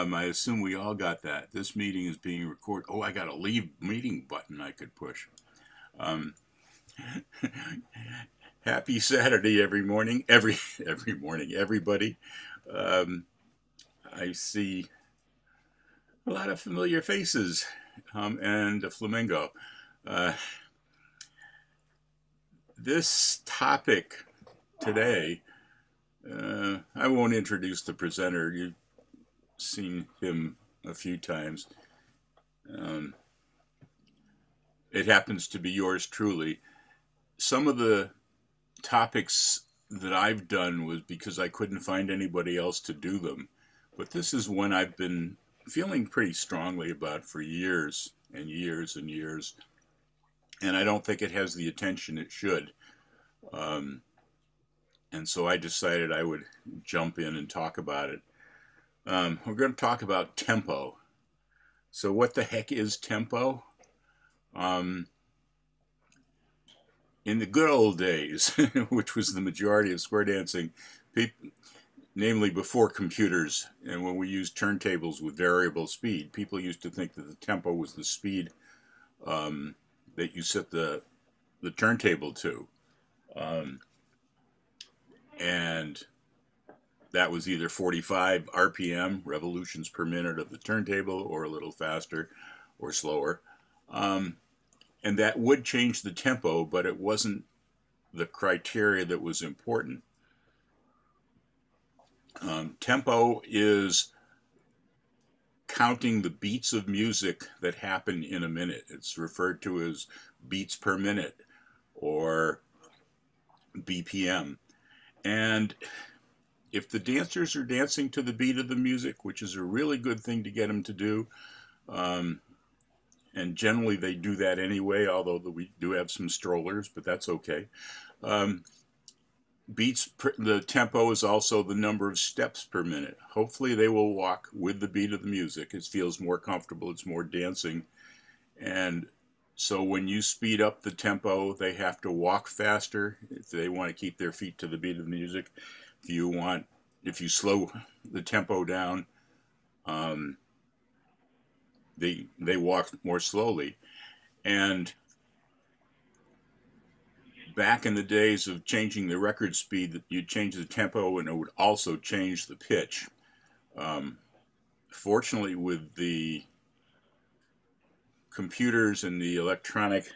I assume we all got that. This meeting is being recorded. Oh, I got a leave meeting button I could push. Um, Happy Saturday, every morning, everybody. Um, I see a lot of familiar faces and a flamingo. Uh, this topic today, I won't introduce the presenter. You've seen him a few times. Um, it happens to be yours truly. Some of the topics that I've done was because I couldn't find anybody else to do them. But this is one I've been feeling pretty strongly about for years and years and years. And I don't think it has the attention it should. Um, and so I decided I would jump in and talk about it. We're going to talk about tempo. So, what the heck is tempo? Um, in the good old days, which was the majority of square dancing, people, namely before computers and when we used turntables with variable speed, people used to think that the tempo was the speed that you set the turntable to. Um, and that was either 45 RPM, revolutions per minute of the turntable, or a little faster or slower. And that would change the tempo, but it wasn't the criteria that was important. Tempo is counting the beats of music that happen in a minute. It's referred to as beats per minute or BPM. And if the dancers are dancing to the beat of the music, which is a really good thing to get them to do, and generally they do that anyway, although we do have some strollers, but that's okay. Um, the tempo is also the number of steps per minute. Hopefully they will walk with the beat of the music. It feels more comfortable, it's more dancing. And so when you speed up the tempo, they have to walk faster if they want to keep their feet to the beat of the music. If you slow the tempo down, they walk more slowly. And back in the days of changing the record speed, that you'd change the tempo and it would also change the pitch. Fortunately, with the computers and the electronic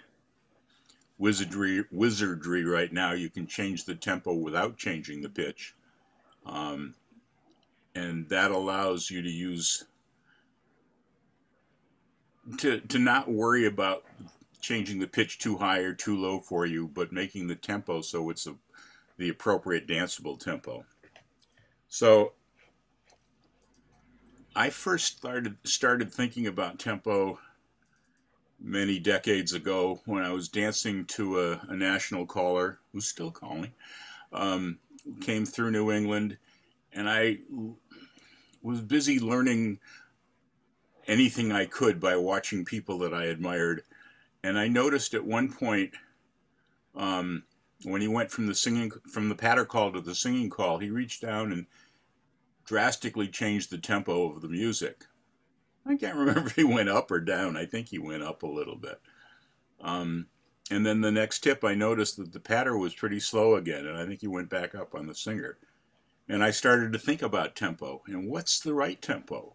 wizardry right now, you can change the tempo without changing the pitch. And that allows you to use to not worry about changing the pitch too high or too low for you, but making the tempo so it's the appropriate danceable tempo. So I first started thinking about tempo many decades ago when I was dancing to a national caller who's still calling, came through New England, and I was busy learning anything I could by watching people that I admired. And I noticed at one point, when he went from the patter call to the singing call, he reached down and drastically changed the tempo of the music. I can't remember if he went up or down. I think he went up a little bit. And then the next tip, I noticed that the patter was pretty slow again, and I think he went back up on the singer. And I started to think about tempo and what's the right tempo.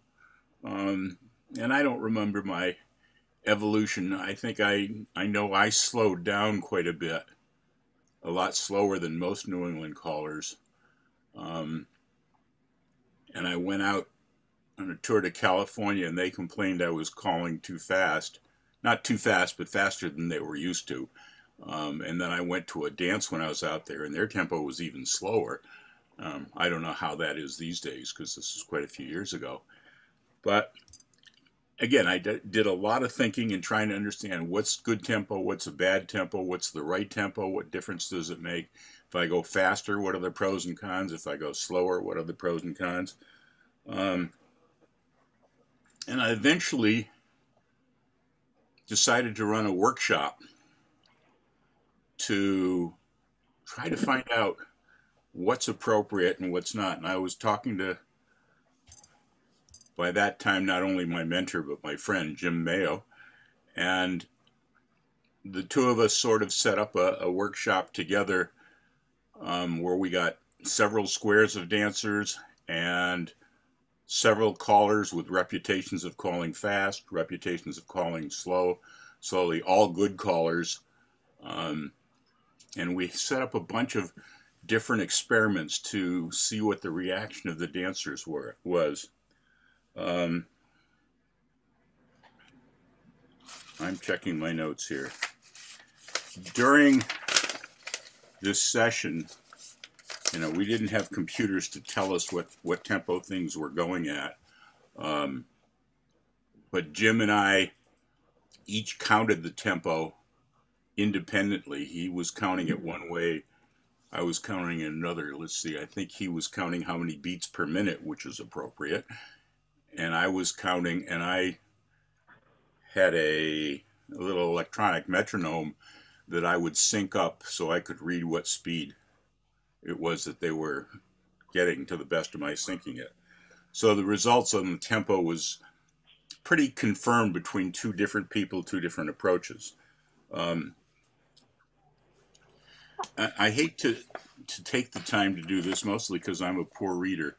And I don't remember my evolution. I think I know I slowed down quite a bit, a lot slower than most New England callers. And I went out on a tour to California, and they complained I was calling too fast. Not too fast, but faster than they were used to. And then I went to a dance when I was out there, and their tempo was even slower. I don't know how that is these days, because this is quite a few years ago. But again, I did a lot of thinking and trying to understand what's good tempo, what's a bad tempo, what's the right tempo, what difference does it make? If I go faster, what are the pros and cons? If I go slower, what are the pros and cons? And I eventually decided to run a workshop to try to find out what's appropriate and what's not. And I was talking to, by that time, not only my mentor, but my friend, Jim Mayo. And the two of us sort of set up a workshop together where we got several squares of dancers and several callers with reputations of calling fast, reputations of calling slowly, all good callers. And we set up a bunch of different experiments to see what the reaction of the dancers was. I'm checking my notes here. During this session, we didn't have computers to tell us what tempo things were going at. But Jim and I each counted the tempo independently. He was counting it one way. I was counting it another. Let's see. I think he was counting how many beats per minute, which is appropriate. And I was counting, and I had a little electronic metronome that I would sync up so I could read what speed it was that they were getting to the best of my syncing it. So the results on the tempo was pretty confirmed between two different people, two different approaches. I hate to take the time to do this, mostly because I'm a poor reader,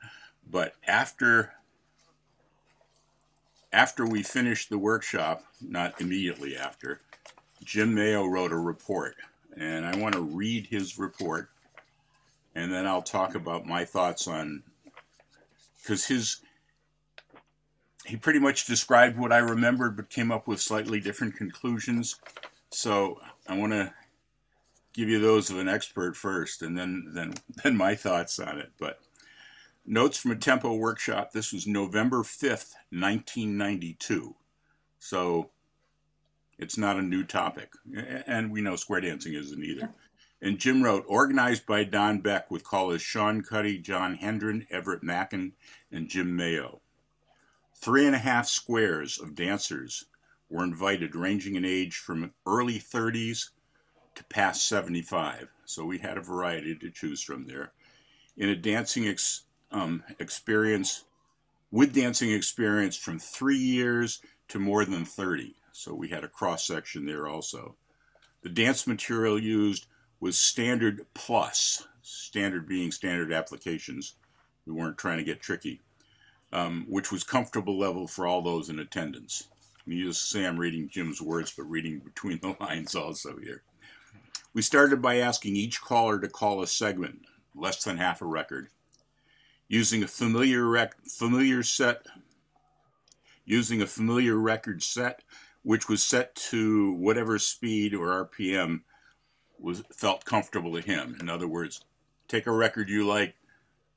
but after we finished the workshop, not immediately after, Jim Mayo wrote a report, and I want to read his report, and then I'll talk about my thoughts on, because he pretty much described what I remembered, but came up with slightly different conclusions. So I want to give you those of an expert first, and then my thoughts on it. But notes from a tempo workshop. This was November 5th, 1992. So it's not a new topic. And we know square dancing isn't either. And Jim wrote, organized by Don Beck with callers Sean Cuddy, John Hendren, Everett Mackin, and Jim Mayo. 3.5 squares of dancers were invited, ranging in age from early 30s to past 75. So we had a variety to choose from there. In a dancing experience, with dancing experience from 3 years to more than 30. So we had a cross section there also. The dance material used was standard plus, standard being standard applications. We weren't trying to get tricky, which was comfortable level for all those in attendance. You just say I'm reading Jim's words, but reading between the lines also here. We started by asking each caller to call a segment, less than half a record, using a familiar record set, which was set to whatever speed or RPM felt comfortable to him. In other words, take a record you like,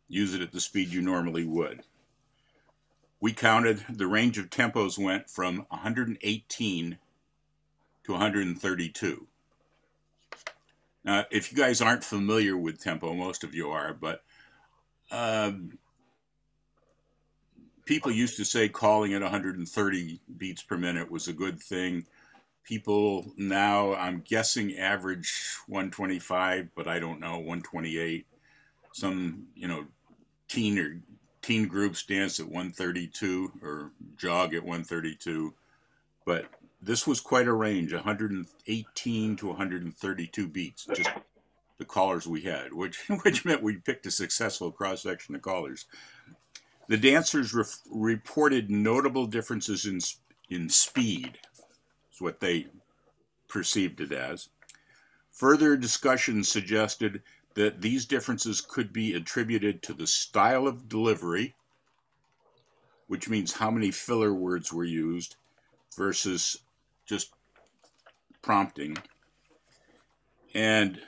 use it at the speed you normally would. We counted, the range of tempos went from 118 to 132. Now, if you guys aren't familiar with tempo, most of you are, but people used to say calling at 130 beats per minute was a good thing. People now, I'm guessing, average 125, but I don't know, 128. Some, teen groups dance at 132 or jog at 132. But this was quite a range, 118 to 132 beats, just the callers we had, which meant we picked a successful cross-section of callers. The dancers reported notable differences in speed. Is what they perceived it as. Further discussion suggested that these differences could be attributed to the style of delivery, which means how many filler words were used versus just prompting, and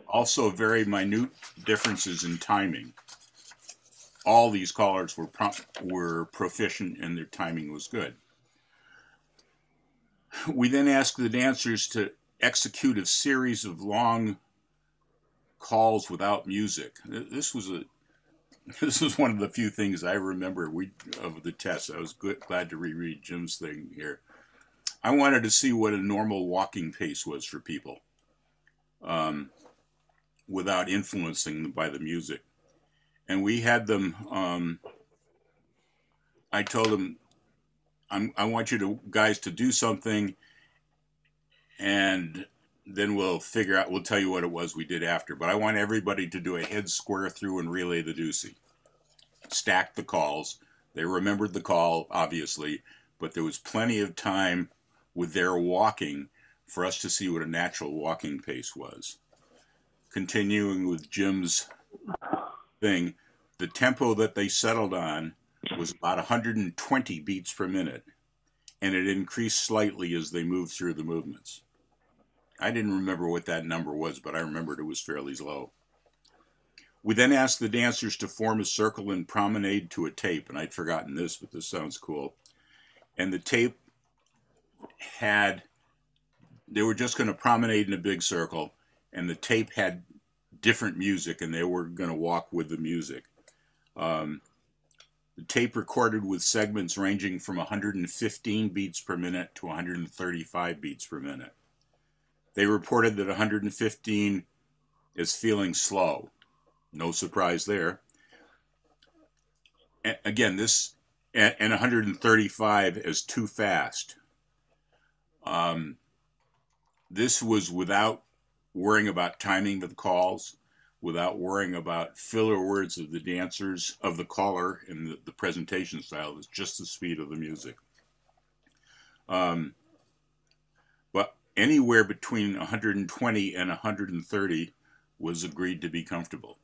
also very minute differences in timing. All these callers were proficient and their timing was good. We then asked the dancers to execute a series of long calls without music. This was one of the few things I remember of the test. I was glad to reread Jim's thing here. I wanted to see what a normal walking pace was for people. without influencing them by the music. And we had them, I told them, I want you guys to do something, and then we'll tell you what it was we did after. But I want everybody to do a head square through and relay the deucey. Stack the calls. They remembered the call, obviously, but there was plenty of time with their walking for us to see what a natural walking pace was. Continuing with Jim's thing, the tempo that they settled on was about 120 beats per minute, and it increased slightly as they moved through the movements. I didn't remember what that number was, but I remembered it was fairly low. We then asked the dancers to form a circle and promenade to a tape, and I'd forgotten this, but this sounds cool. And the tape they were just going to promenade in a big circle, and the tape had different music, and they were going to walk with the music. The tape recorded with segments ranging from 115 beats per minute to 135 beats per minute. They reported that 115 is feeling slow. No surprise there. And again, and 135 is too fast. This was without worrying about timing of the calls, without worrying about filler words of the dancers, of the caller, and the presentation style. It's just the speed of the music. But anywhere between 120 and 130 was agreed to be comfortable.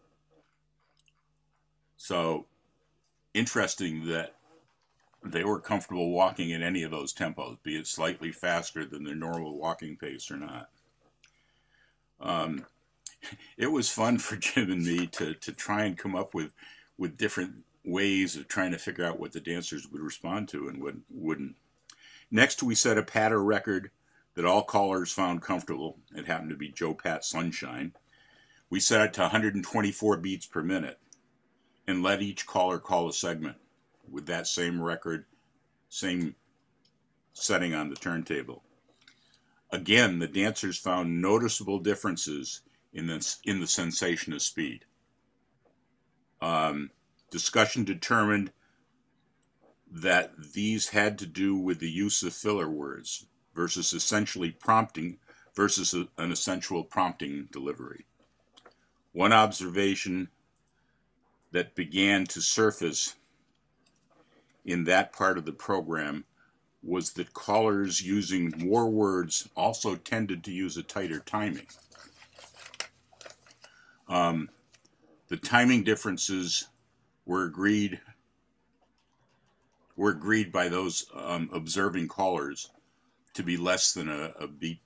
So interesting that they were comfortable walking at any of those tempos, be it slightly faster than their normal walking pace or not. It was fun for Jim and me to try and come up with different ways of trying to figure out what the dancers would respond to and what wouldn't. Next, we set a patter record that all callers found comfortable. It happened to be Joe Pat Sunshine. We set it to 124 beats per minute and let each caller call a segment with that same record, same setting on the turntable. Again, the dancers found noticeable differences in the sensation of speed. Discussion determined that these had to do with the use of filler words versus an essential prompting delivery. One observation that began to surface in that part of the program was that callers using more words also tended to use a tighter timing. The timing differences were agreed by those observing callers to be less than a beat,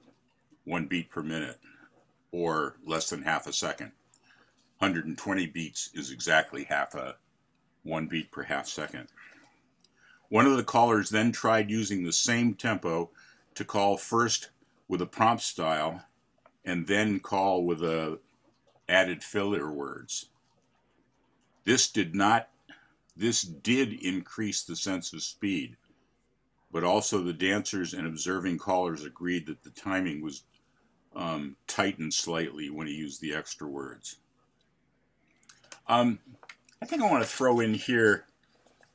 1 beat per minute, or less than half a second. 120 beats is exactly 1 beat per half second. One of the callers then tried using the same tempo to call first with a prompt style and then call with added filler words. This did increase the sense of speed, but also the dancers and observing callers agreed that the timing was tightened slightly when he used the extra words. I think I want to throw in here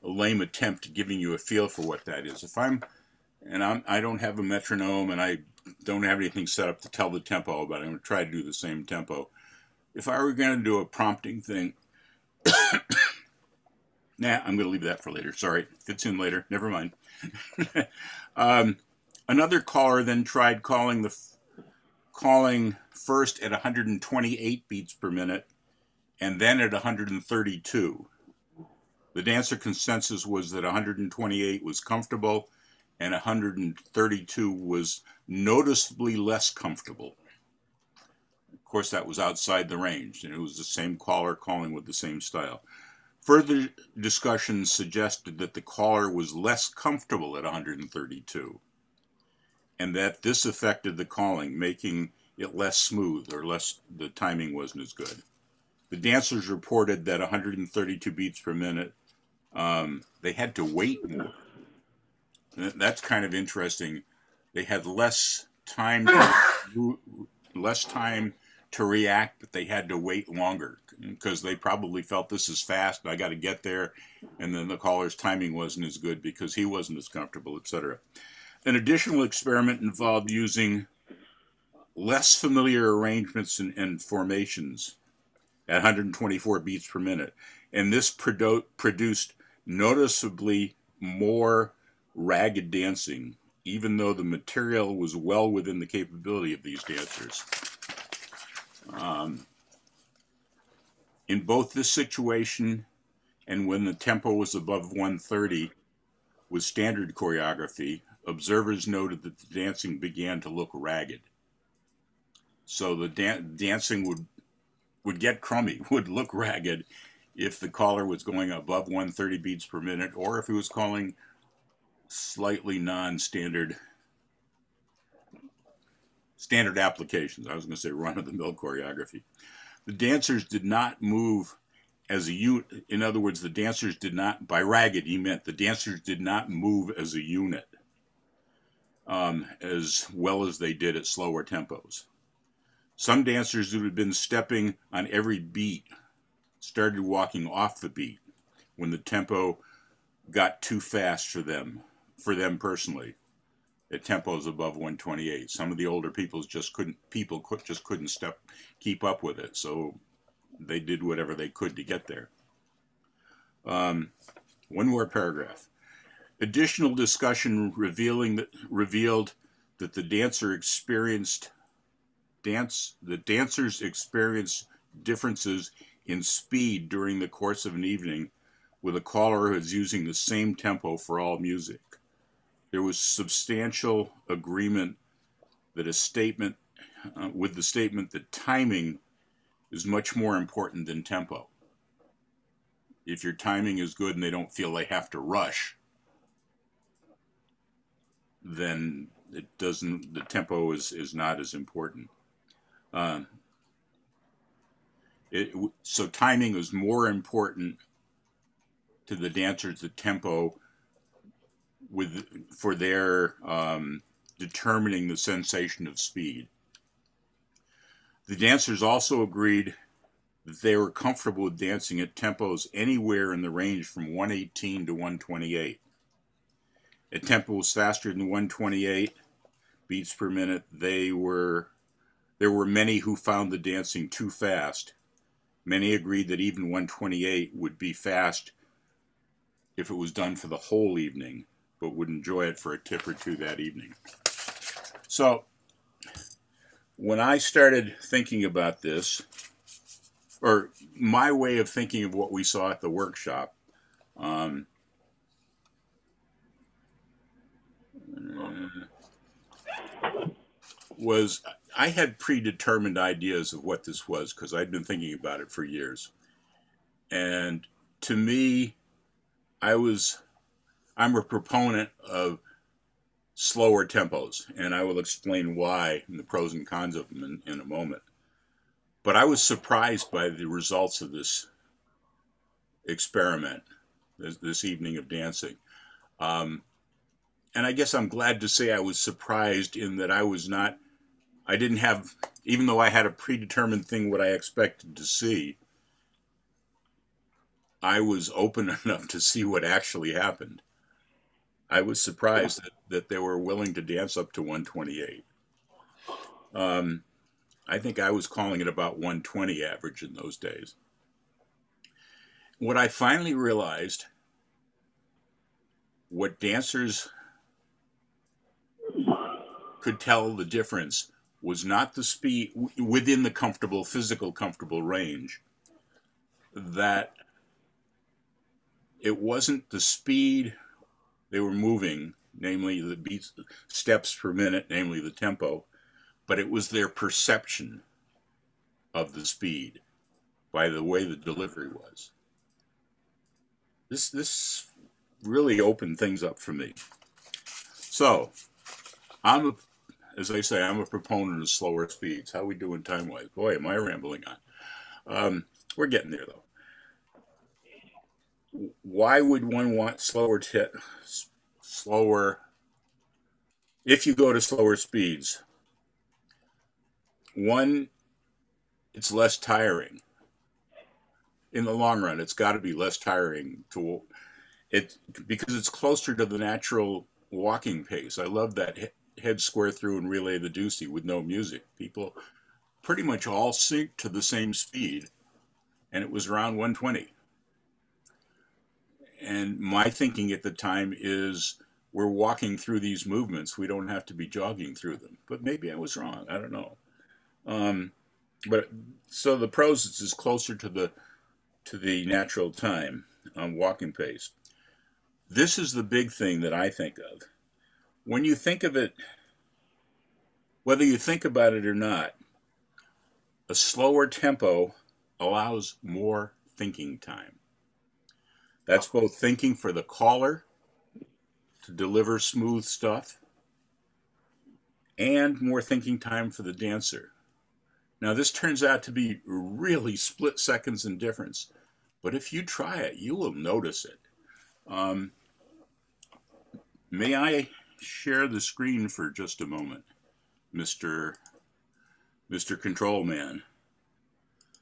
a lame attempt at giving you a feel for what that is. I don't have a metronome and I don't have anything set up to tell the tempo, but I'm going to try to do the same tempo. If I were going to do a prompting thing, I'm going to leave that for later. Sorry, fits in later. Never mind. Another caller then tried calling first at 128 beats per minute and then at 132. The dancer consensus was that 128 was comfortable and 132 was noticeably less comfortable. Of course, that was outside the range, and it was the same caller calling with the same style. Further discussions suggested that the caller was less comfortable at 132, and that this affected the calling, making it less smooth or the timing wasn't as good. The dancers reported that 132 beats per minute, they had to wait more. That's kind of interesting. They had less time to react, but they had to wait longer because they probably felt this is fast and I got to get there. And then the caller's timing wasn't as good because he wasn't as comfortable, etc. An additional experiment involved using less familiar arrangements and formations at 124 beats per minute. And this produced noticeably more ragged dancing, even though the material was well within the capability of these dancers. In both this situation and when the tempo was above 130 with standard choreography, observers noted that the dancing began to look ragged. So the dancing would get crummy, would look ragged if the caller was going above 130 beats per minute or if he was calling slightly non-standard applications. I was going to say run-of-the-mill choreography. The dancers did not move as a unit. In other words, the dancers did not, by ragged, he meant the dancers did not move as a unit as well as they did at slower tempos. Some dancers who had been stepping on every beat started walking off the beat when the tempo got too fast for them personally, at tempos above 128. Some of the older people just couldn't keep up with it, so they did whatever they could to get there. One more paragraph. Additional discussion revealed that the dancers experienced differences in speed during the course of an evening with a caller who is using the same tempo for all music. There was substantial agreement that with the statement that timing is much more important than tempo. If your timing is good and they don't feel they have to rush, then the tempo is not as important. So timing is more important to the dancers, the tempo, for their determining the sensation of speed. The dancers also agreed that they were comfortable with dancing at tempos anywhere in the range from 118 to 128. At tempos faster than 128 beats per minute, there were many who found the dancing too fast. Many agreed that even 128 would be fast if it was done for the whole evening, but would enjoy it for a tip or two that evening. So when I started thinking about this, or my way of thinking of what we saw at the workshop, was I had predetermined ideas of what this was because I'd been thinking about it for years. And to me, I'm a proponent of slower tempos, and I will explain why and the pros and cons of them in a moment. But I was surprised by the results of this experiment, this evening of dancing. And I guess I'm glad to say I was surprised in that I didn't have, even though I had a predetermined thing what I expected to see, I was open enough to see what actually happened. I was surprised that they were willing to dance up to 128. I think I was calling it about 120 average in those days. What I finally realized, what dancers could tell the difference was not the speed within the physical comfortable range, that it wasn't the speed they were moving, namely the beats, steps per minute, namely the tempo, but it was their perception of the speed by the way the delivery was. This really opened things up for me. So, as I say, I'm a proponent of slower speeds. How are we doing time-wise? Boy, am I rambling on. We're getting there, though. Why would one want slower, if you go to slower speeds? One, it's less tiring. In the long run, it's got to be less tiring to it because it's closer to the natural walking pace. I love that head square through and relay the deucey with no music. People pretty much all sync to the same speed, and it was around 120. And my thinking at the time is we're walking through these movements. We don't have to be jogging through them. But maybe I was wrong. I don't know. But so the prose is closer to the natural time walking pace. This is the big thing that I think of. When you think of it, whether you think about it or not, a slower tempo allows more thinking time. That's both thinking for the caller to deliver smooth stuff and more thinking time for the dancer. Now, this turns out to be really split seconds in difference, but if you try it, you will notice it. May I share the screen for just a moment, Mr. Control Man?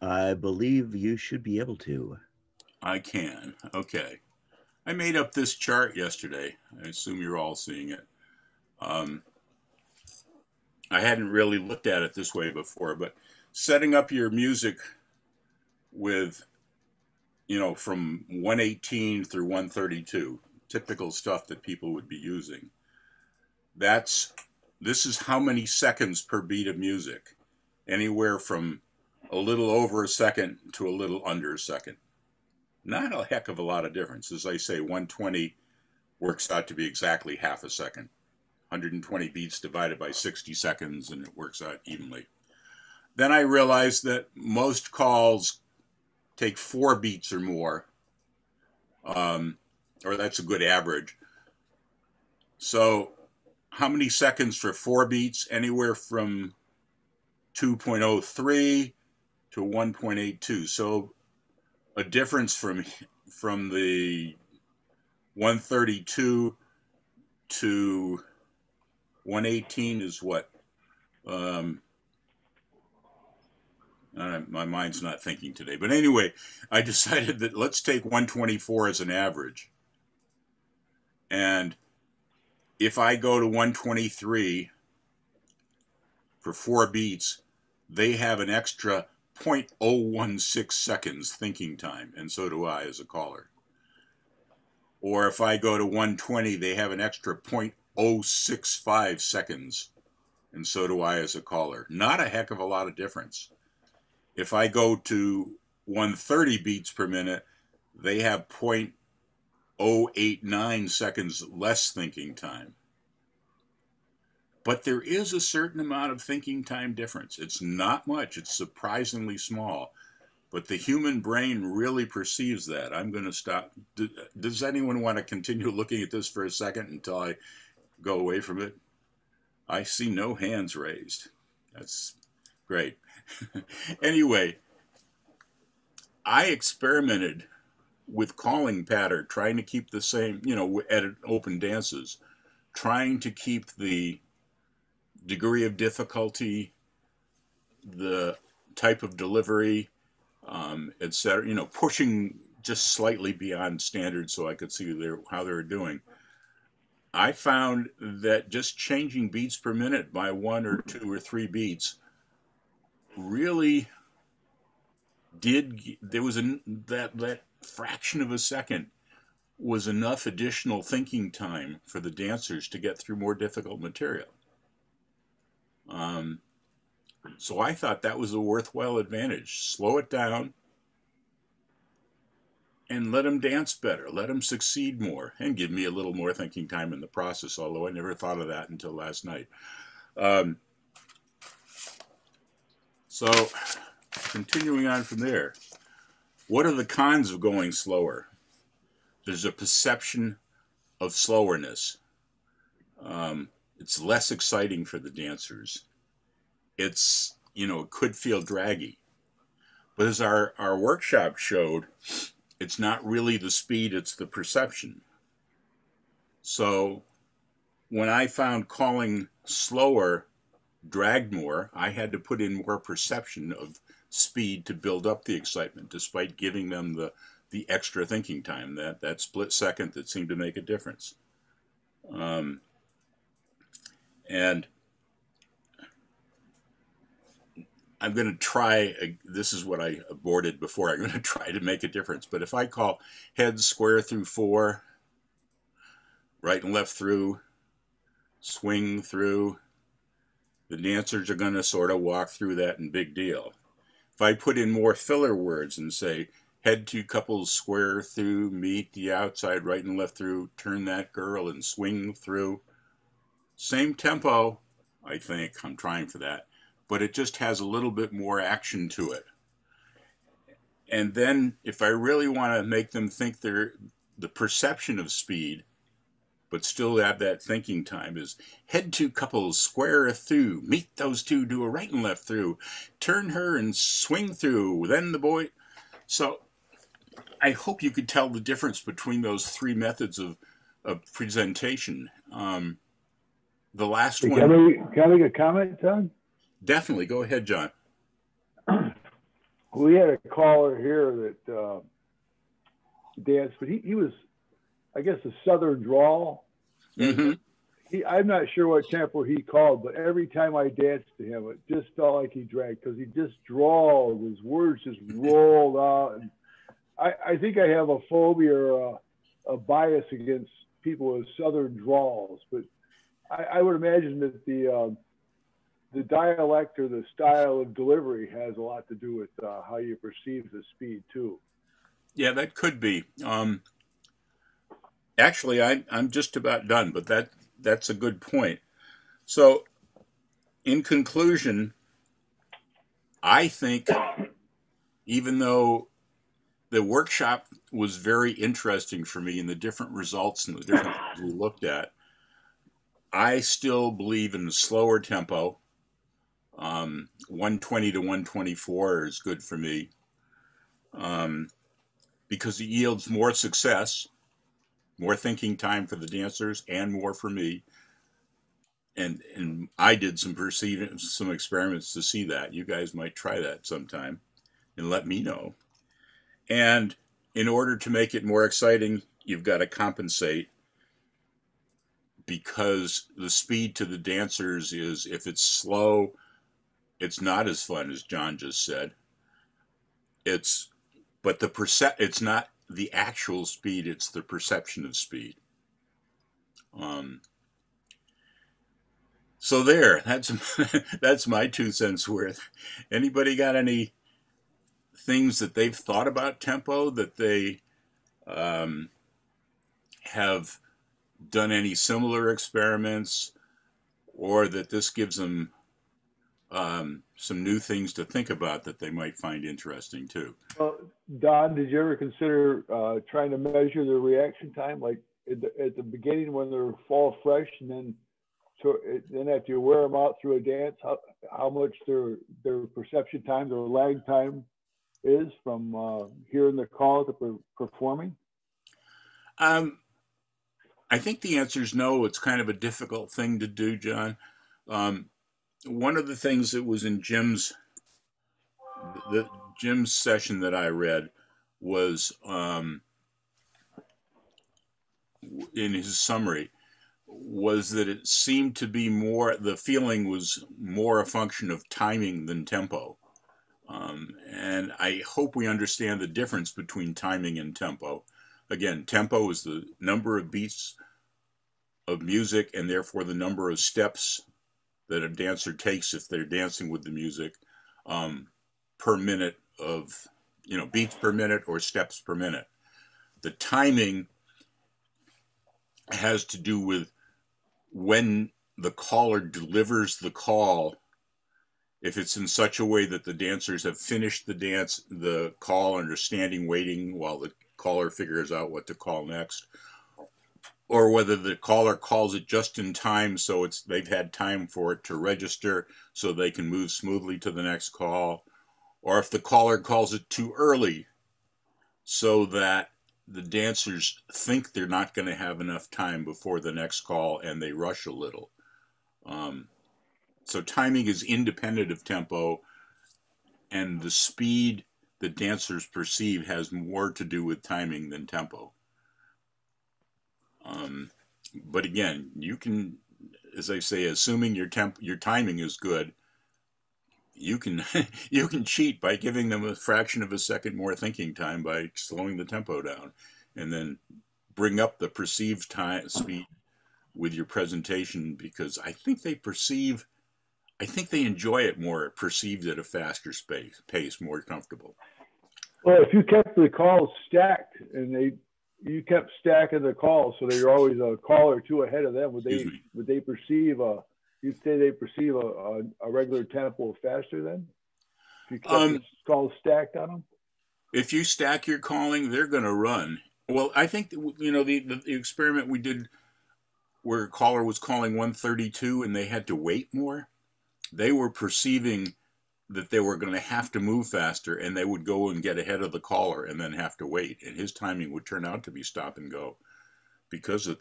I believe you should be able to. I can. Okay. I made up this chart yesterday. I assume you're all seeing it. I hadn't really looked at it this way before, but setting up your music with, from 118 through 132, typical stuff that people would be using. This is how many seconds per beat of music. Anywhere from a little over a second to a little under a second. Not a heck of a lot of difference. As I say, 120 works out to be exactly half a second. 120 beats divided by 60 seconds, and it works out evenly. Then I realized that most calls take 4 beats or more, or that's a good average. So how many seconds for 4 beats? Anywhere from 2.03 to 1.82. So a difference from the 132 to 118 is what? My mind's not thinking today. But anyway, I decided that let's take 124 as an average. And if I go to 123 for 4 beats, they have an extra 0.016 seconds thinking time, and so do I as a caller. Or if I go to 120, they have an extra 0.065 seconds, and so do I as a caller. Not a heck of a lot of difference. If I go to 130 beats per minute, they have 0.089 seconds less thinking time. But there is a certain amount of thinking time difference. It's not much. It's surprisingly small. But the human brain really perceives that. I'm going to stop. Does anyone want to continue looking at this for a second until I go away from it? I see no hands raised. That's great. Anyway, I experimented with calling pattern, trying to keep the same, at open dances, trying to keep the degree of difficulty, the type of delivery, etc. Pushing just slightly beyond standard so I could see how they were doing. I found that just changing beats per minute by 1 or 2 or 3 beats really there was that fraction of a second was enough additional thinking time for the dancers to get through more difficult material. So I thought that was a worthwhile advantage. Slow it down and let them dance better, let them succeed more, and give me a little more thinking time in the process, although I never thought of that until last night. So continuing on from there, what are the cons of going slower? There's a perception of slowerness. It's less exciting for the dancers. It's, it could feel draggy. But as our workshop showed, it's not really the speed, it's the perception. So when I found calling slower dragged more, I had to put in more perception of speed to build up the excitement, despite giving them the extra thinking time, that split second that seemed to make a difference. And I'm going to try, this is what I aborted before, I'm going to try to make a difference. But if I call heads square through 4, right and left through, swing through, the dancers are going to sort of walk through that and big deal. If I put in more filler words and say, head 2 couples square through, meet the outside, right and left through, turn that girl and swing through. Same tempo, I think, I'm trying for that, but it just has a little bit more action to it. And then if I really want to make them think they're the perception of speed, but still have that thinking time, is head 2 couples square through, meet those 2, do a right and left through, turn her and swing through, then the boy. So I hope you could tell the difference between those 3 methods of presentation. The last one. Can I make a comment, Doug? Definitely. Go ahead, John. We had a caller here that danced, but he was, I guess, a southern drawl. Mm-hmm. I'm not sure what tempo he called, but every time I danced to him, it just felt like he drank because he just drawled. His words just rolled out. And I think I have a phobia or a bias against people with southern drawls, but I would imagine that the dialect or the style of delivery has a lot to do with how you perceive the speed too. Yeah, that could be. Actually, I'm just about done, but that's a good point. So, in conclusion, I think even though the workshop was very interesting for me and the different results and the different things we looked at, I still believe in the slower tempo. 120 to 124 is good for me because it yields more success, more thinking time for the dancers, and more for me. And I did some experiments to see that. You guys might try that sometime and let me know. And in order to make it more exciting, you've got to compensate, because the speed to the dancers is, if it's slow, it's not as fun as John just said. It's not the actual speed, it's the perception of speed. So there, that's my 2 cents worth. Anybody got any things that they've thought about tempo, that they have done any similar experiments, or that this gives them some new things to think about that they might find interesting too? Don, did you ever consider trying to measure the reaction time, like at the beginning when they're fall fresh, and then after you wear them out through a dance, how much their perception time, their lag time is from hearing the call to performing? I think the answer is no. It's kind of a difficult thing to do, John. One of the things that was in Jim's session that I read was in his summary, was that it seemed to be more, the feeling was more a function of timing than tempo. And I hope we understand the difference between timing and tempo. Again, tempo is the number of beats of music, and therefore the number of steps that a dancer takes if they're dancing with the music per minute of, beats per minute or steps per minute. The timing has to do with when the caller delivers the call. If it's in such a way that the dancers have finished the call, and are standing waiting while the caller figures out what to call next, or whether the caller calls it just in time, so they've had time for it to register so they can move smoothly to the next call, or if the caller calls it too early so that the dancers think they're not going to have enough time before the next call and they rush a little. So timing is independent of tempo, and the speed the dancers perceive has more to do with timing than tempo. But again, you can, as I say, assuming your timing is good, you can you can cheat by giving them a fraction of a second more thinking time by slowing the tempo down, and then bring up the perceived time speed with your presentation, because I think they enjoy it more, perceived at a faster pace, more comfortable. Well, if you kept the calls stacked and you kept stacking the calls, so that you're always a call or two ahead of them, would they perceive you'd say they perceive a regular tempo faster then? If you kept the calls stacked on them? If you stack your calling, they're going to run. Well, I think, the experiment we did where a caller was calling 132 and they had to wait more, they were perceiving that they were going to have to move faster, and they would go and get ahead of the caller and then have to wait, and his timing would turn out to be stop and go because of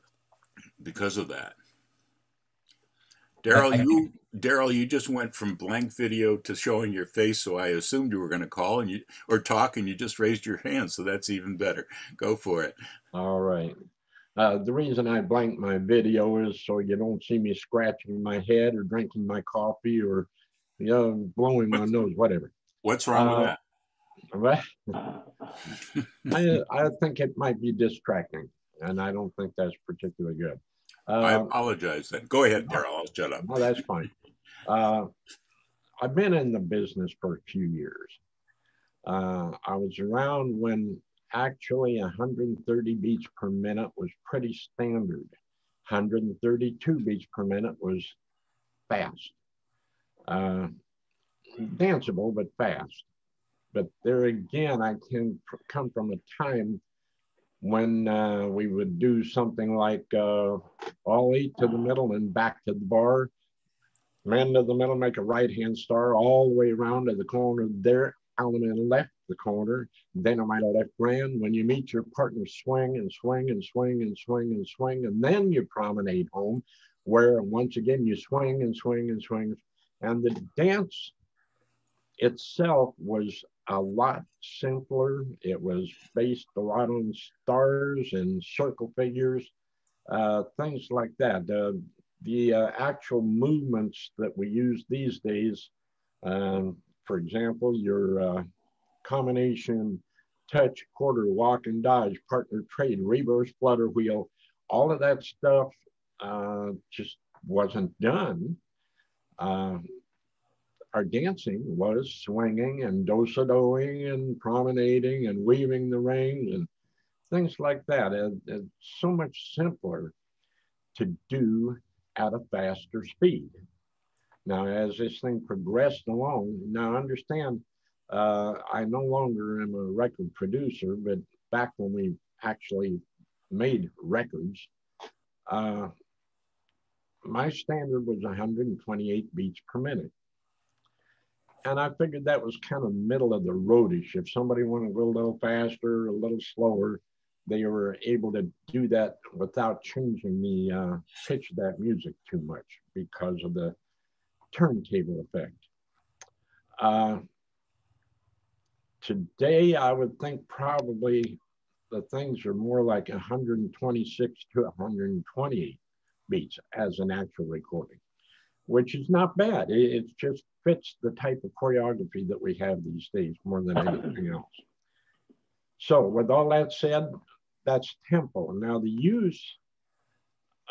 that. Daryl, you just went from blank video to showing your face, so I assumed you were going to call or talk, and you just raised your hand, so that's even better. Go for it. All right. The reason I blanked my video is so you don't see me scratching my head or drinking my coffee or blowing my nose, whatever. What's wrong with that? I think it might be distracting, and I don't think that's particularly good. I apologize then. Go ahead, Daryl. I'll shut up. No, that's fine. I've been in the business for a few years. I was around when actually 130 beats per minute was pretty standard. 132 beats per minute was fast. Danceable, but fast. But there again, I can come from a time when we would do something like all eight to the middle and back to the bar. Man to the middle, make a right-hand star all the way around to the corner there, element left the corner, then I might have left grand. When you meet your partner, swing and swing and swing and swing and swing, and then you promenade home, where once again you swing and swing and swing. And the dance itself was a lot simpler. It was based a lot on stars and circle figures, things like that. The actual movements that we use these days, for example, your combination, touch, quarter, walk and dodge, partner trade, reverse flutter wheel, all of that stuff just wasn't done. Our dancing was swinging and do-sa-doing and promenading and weaving the rings and things like that. It's so much simpler to do at a faster speed. Now, as this thing progressed along, now understand, I no longer am a record producer, but back when we actually made records, my standard was 128 beats per minute. And I figured that was kind of middle of the roadish. If somebody wanted to go a little faster, a little slower, they were able to do that without changing the pitch of that music too much because of the turntable effect. Today, I would think probably the things are more like 126 to 128 beats as an actual recording, which is not bad. It just fits the type of choreography that we have these days more than anything else. So with all that said, that's tempo. Now the use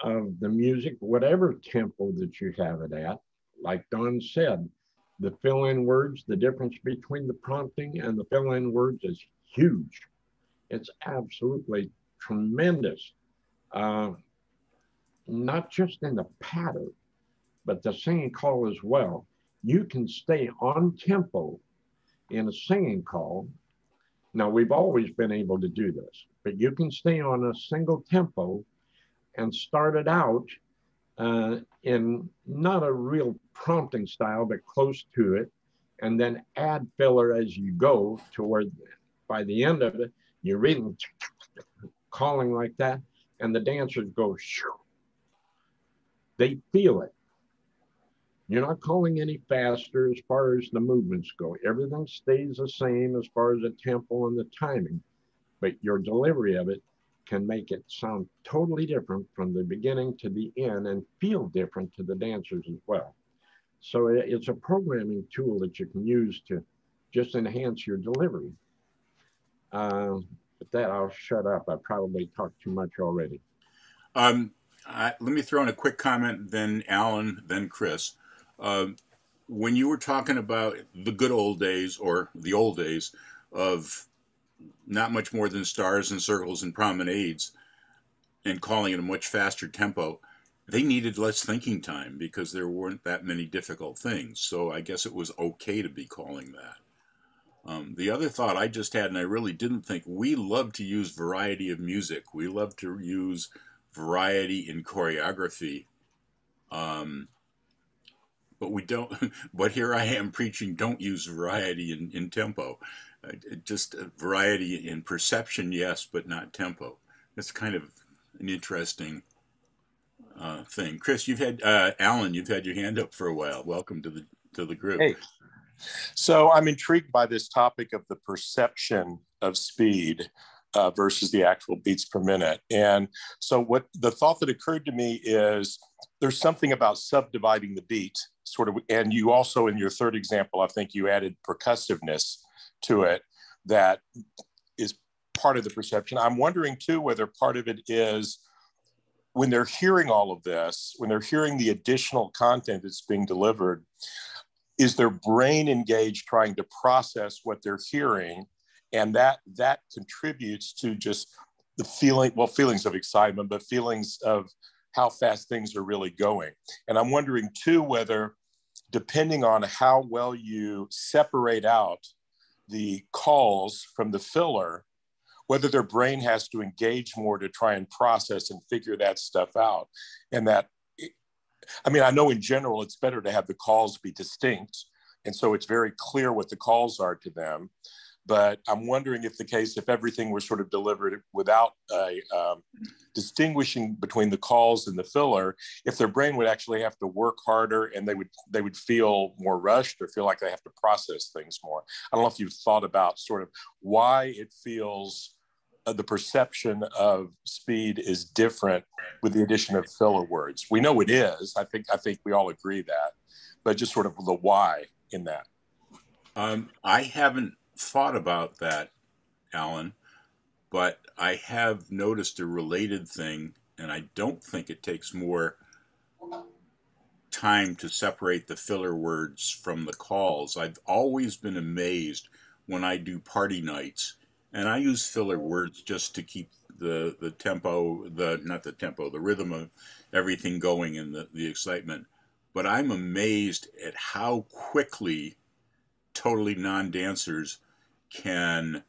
of the music, whatever tempo that you have it at, like Don said, the fill-in words, the difference between the prompting and the fill-in words is huge. It's absolutely tremendous. Not just in the pattern, but the singing call as well. You can stay on tempo in a singing call. Now, we've always been able to do this, but you can stay on a single tempo and start it out in not a real prompting style, but close to it, and then add filler as you go to where by the end of it, you're really calling like that, and the dancers go, shoo. They feel it. You're not calling any faster as far as the movements go. Everything stays the same as far as the tempo and the timing, but your delivery of it can make it sound totally different from the beginning to the end and feel different to the dancers as well. So it's a programming tool that you can use to just enhance your delivery. With that, I'll shut up. I probably talked too much already. Let me throw in a quick comment, then Alan, then Chris. When you were talking about the good old days, or the old days, of not much more than stars and circles and promenades, and calling it a much faster tempo, they needed less thinking time because there weren't that many difficult things. So I guess it was okay to be calling that. The other thought I just had, and I really didn't think, we love to use variety of music. We love to use variety in choreography. But we don't, but here I am preaching, don't use variety in tempo. Just variety in perception, yes, but not tempo. That's kind of an interesting thing. Chris, you've had, Alan, you've had your hand up for a while. Welcome to the group. Hey, so I'm intrigued by this topic of the perception of speed versus the actual beats per minute. And so what the thought that occurred to me is there's something about subdividing the beat sort of, and you also in your third example, I think you added percussiveness to it that is part of the perception. I'm wondering too, whether part of it is when they're hearing all of this, when they're hearing the additional content that's being delivered, is their brain engaged trying to process what they're hearing? And that contributes to just the feelings of excitement, but feelings of how fast things are really going. And I'm wondering too, whether depending on how well you separate out the calls from the filler, whether their brain has to engage more to try and process and figure that stuff out. And that, I mean, I know in general, it's better to have the calls be distinct. And so it's very clear what the calls are to them. But I'm wondering if the case, if everything were sort of delivered without distinguishing between the calls and the filler, if their brain would actually have to work harder and they would feel more rushed or feel like they have to process things more. I don't know if you've thought about sort of why it feels the perception of speed is different with the addition of filler words. We know it is. I think we all agree that, but just sort of the why in that. I haven't thought about that, Alan, but I have noticed a related thing, and I don't think it takes more time to separate the filler words from the calls. I've always been amazed when I do party nights, and I use filler words just to keep the tempo, the rhythm of everything going and the excitement. But I'm amazed at how quickly totally non-dancers can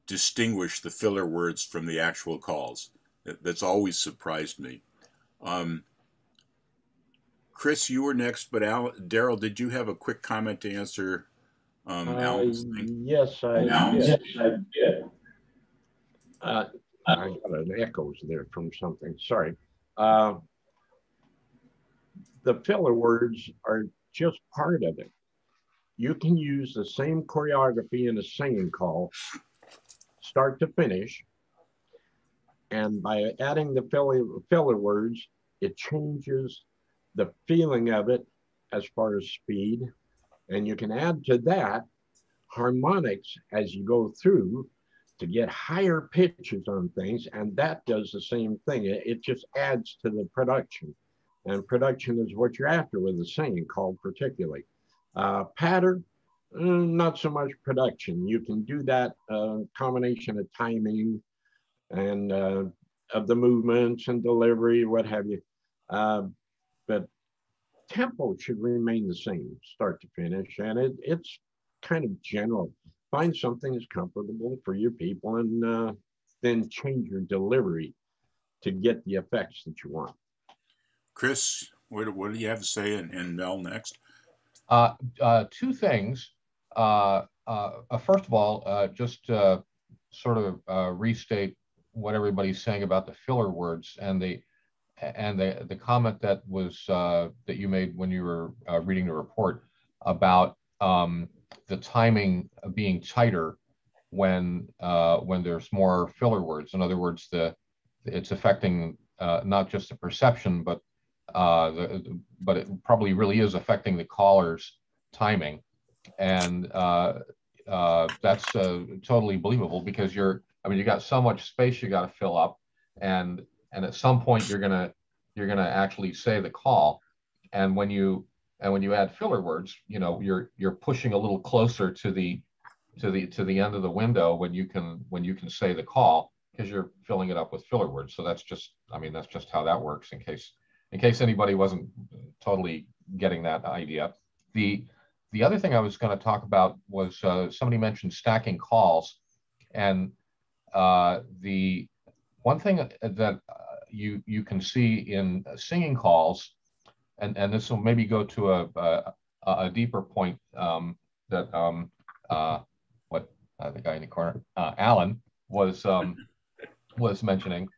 distinguish the filler words from the actual calls. That's always surprised me. Chris, you were next, but Daryl, did you have a quick comment to answer Alan's thing? Yes, I did. I got an echoes there from something. Sorry. The filler words are just part of it. You can use the same choreography in a singing call, start to finish, and by adding the filler words, it changes the feeling of it as far as speed. And you can add to that harmonics as you go through to get higher pitches on things, and that does the same thing. It just adds to the production. And production is what you're after with the singing call particularly. Pattern, not so much production. You can do that combination of timing and of the movements and delivery, what have you. But tempo should remain the same, start to finish. And it's kind of general. Find something that's comfortable for your people and then change your delivery to get the effects that you want. Chris, what do you have to say? And Mel next. Two things. First of all, just sort of restate what everybody's saying about the filler words and and the comment that was that you made when you were reading the report about the timing being tighter when there's more filler words. In other words, it's affecting not just the perception, but it probably really is affecting the caller's timing, and that's totally believable, because you got so much space you got to fill up, and at some point you're gonna actually say the call, and when you add filler words, you're pushing a little closer to the end of the window when you can say the call, because you're filling it up with filler words. So that's just how that works, in case anybody wasn't totally getting that idea. The other thing I was going to talk about was somebody mentioned stacking calls, and the one thing that you can see in singing calls, and this will maybe go to a deeper point that what the guy in the corner, Alan, was mentioning.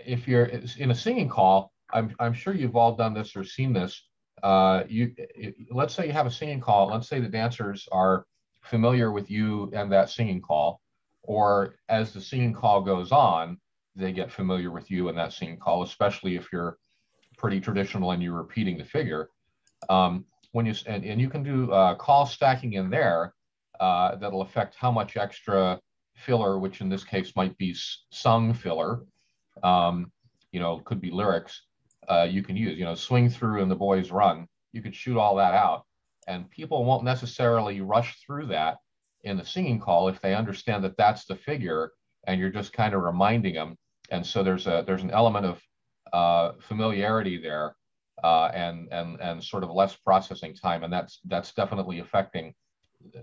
If you're in a singing call, I'm sure you've all done this or seen this. Let's say you have a singing call. Let's say the dancers are familiar with you and that singing call, or as the singing call goes on, they get familiar with you and that singing call, especially if you're pretty traditional and you're repeating the figure. When you you can do call stacking in there, that'll affect how much extra filler, which in this case might be sung filler, could be lyrics, you can use, swing through and the boys run. You could shoot all that out, and people won't necessarily rush through that in the singing call if they understand that that's the figure and you're just kind of reminding them. And so there's an element of familiarity there, and sort of less processing time, and that's definitely affecting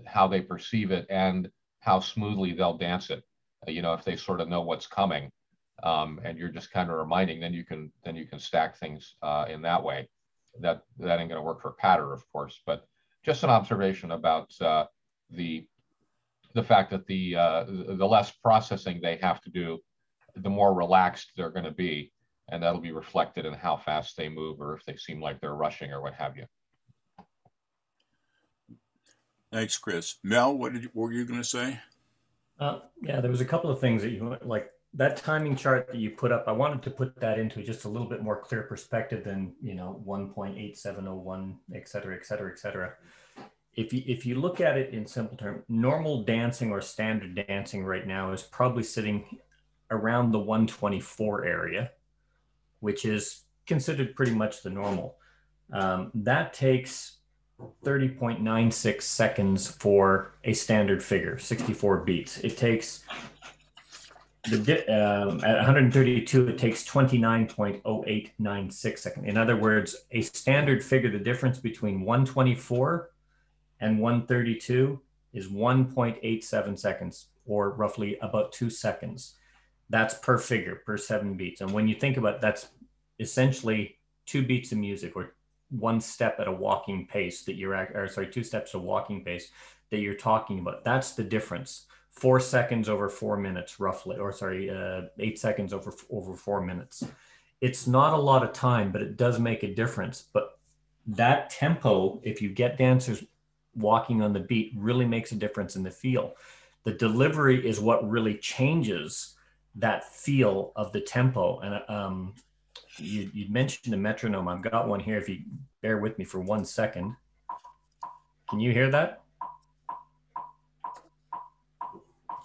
how they perceive it and how smoothly they'll dance it. If they sort of know what's coming, and you're just kind of reminding, then you can stack things in that way. That ain't going to work for patter, of course, but just an observation about the fact that the less processing they have to do, the more relaxed they're going to be, and that'll be reflected in how fast they move, or if they seem like they're rushing or what have you. Thanks, Chris. Mel, what were you going to say? Yeah, there was a couple of things that you like. That timing chart that you put up, I wanted to put that into just a little bit more clear perspective than 1.8701, et cetera, et cetera, et cetera. If you look at it in simple terms, normal dancing or standard dancing right now is probably sitting around the 124 area, which is considered pretty much the normal. That takes 30.96 seconds for a standard figure, 64 beats. It takes at 132, it takes 29.0896 seconds. In other words, a standard figure, the difference between 124 and 132 is 1.87 seconds, or roughly about 2 seconds. That's per figure, per 7 beats. And when you think about it, that's essentially 2 beats of music, or 1 step at a walking pace that you're, 2 steps at a walking pace that you're talking about. That's the difference. 4 seconds over 4 minutes, roughly, 8 seconds over 4 minutes. It's not a lot of time, but it does make a difference. But that tempo, if you get dancers walking on the beat, really makes a difference in the feel. The delivery is what really changes that feel of the tempo. And you mentioned a metronome. I've got one here. If you bear with me for 1 second. Can you hear that?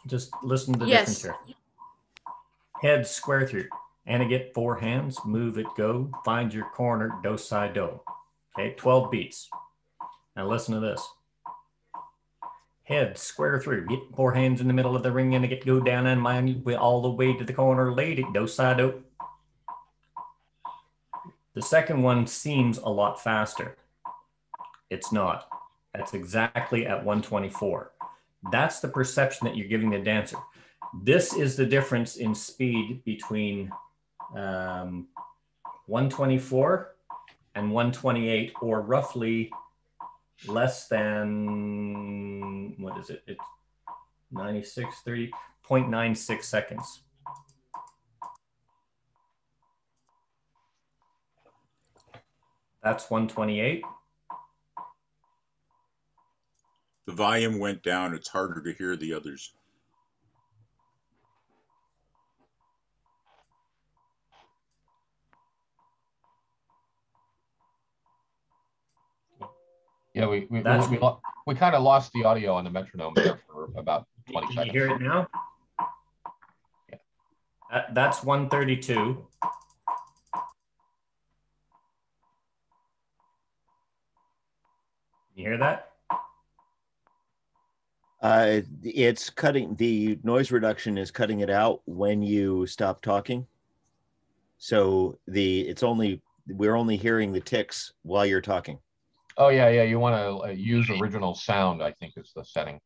Just listen to the difference here. Head square through. And get 4 hands, move it, go, find your corner, do, si, do. Okay, 12 beats. Now listen to this. Head square through, get 4 hands in the middle of the ring and get go down and mind all the way to the corner, lady, do, si, do. The second one seems a lot faster. It's not. That's exactly at 124. That's the perception that you're giving the dancer. This is the difference in speed between 124 and 128, or roughly less than, what is it? It's 0.96 seconds. That's 128. The volume went down. It's harder to hear the others. Yeah, we kind of lost the audio on the metronome there for about 20 Can seconds. you hear it now? Yeah. That's 132. You hear that? It's cutting, the noise reduction is cutting it out when you stop talking. So we're only hearing the ticks while you're talking. Oh yeah, you want to use original sound, I think is the setting.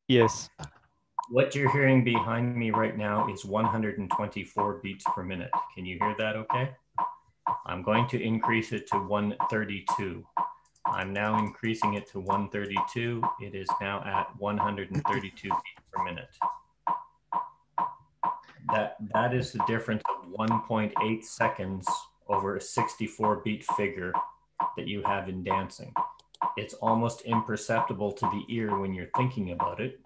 Yes. What you're hearing behind me right now is 124 beats per minute. Can you hear that okay? I'm going to increase it to 132. I'm now increasing it to 132. It is now at 132 beats per minute. That is the difference of 1.8 seconds over a 64 beat figure that you have in dancing. It's almost imperceptible to the ear when you're thinking about it.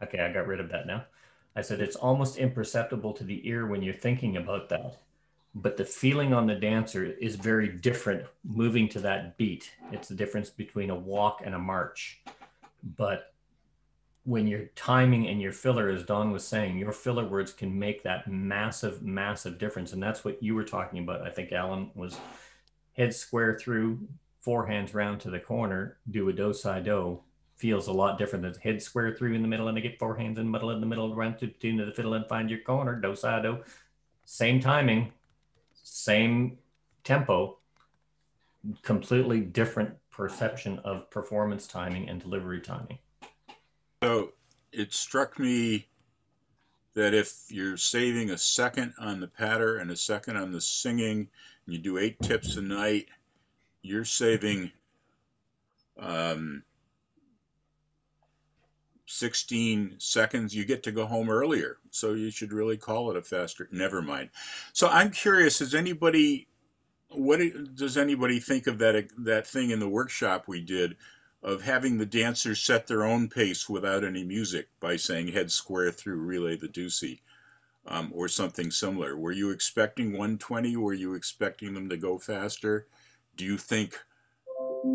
Okay, I got rid of that now. I said it's almost imperceptible to the ear when you're thinking about that. But the feeling on the dancer is very different moving to that beat. It's the difference between a walk and a march. But when you're timing and your filler, as Don was saying, your filler words can make that massive, massive difference. And that's what you were talking about. I think Alan was head square through, four hands round to the corner, do a do-si-do. Feels a lot different than head square through in the middle and I get four hands in the middle, round to tune to the fiddle and find your corner, do-si-do. Same timing, same tempo, completely different perception of performance timing and delivery timing. So it struck me that if you're saving a second on the patter and a second on the singing, and you do 8 tips a night, you're saving 16 seconds. You get to go home earlier. So you should really call it a faster. Never mind. So I'm curious, does anybody think of that thing in the workshop we did of having the dancers set their own pace without any music by saying head square through, relay the deucey, or something similar? Were you expecting 120? Were you expecting them to go faster? Do you think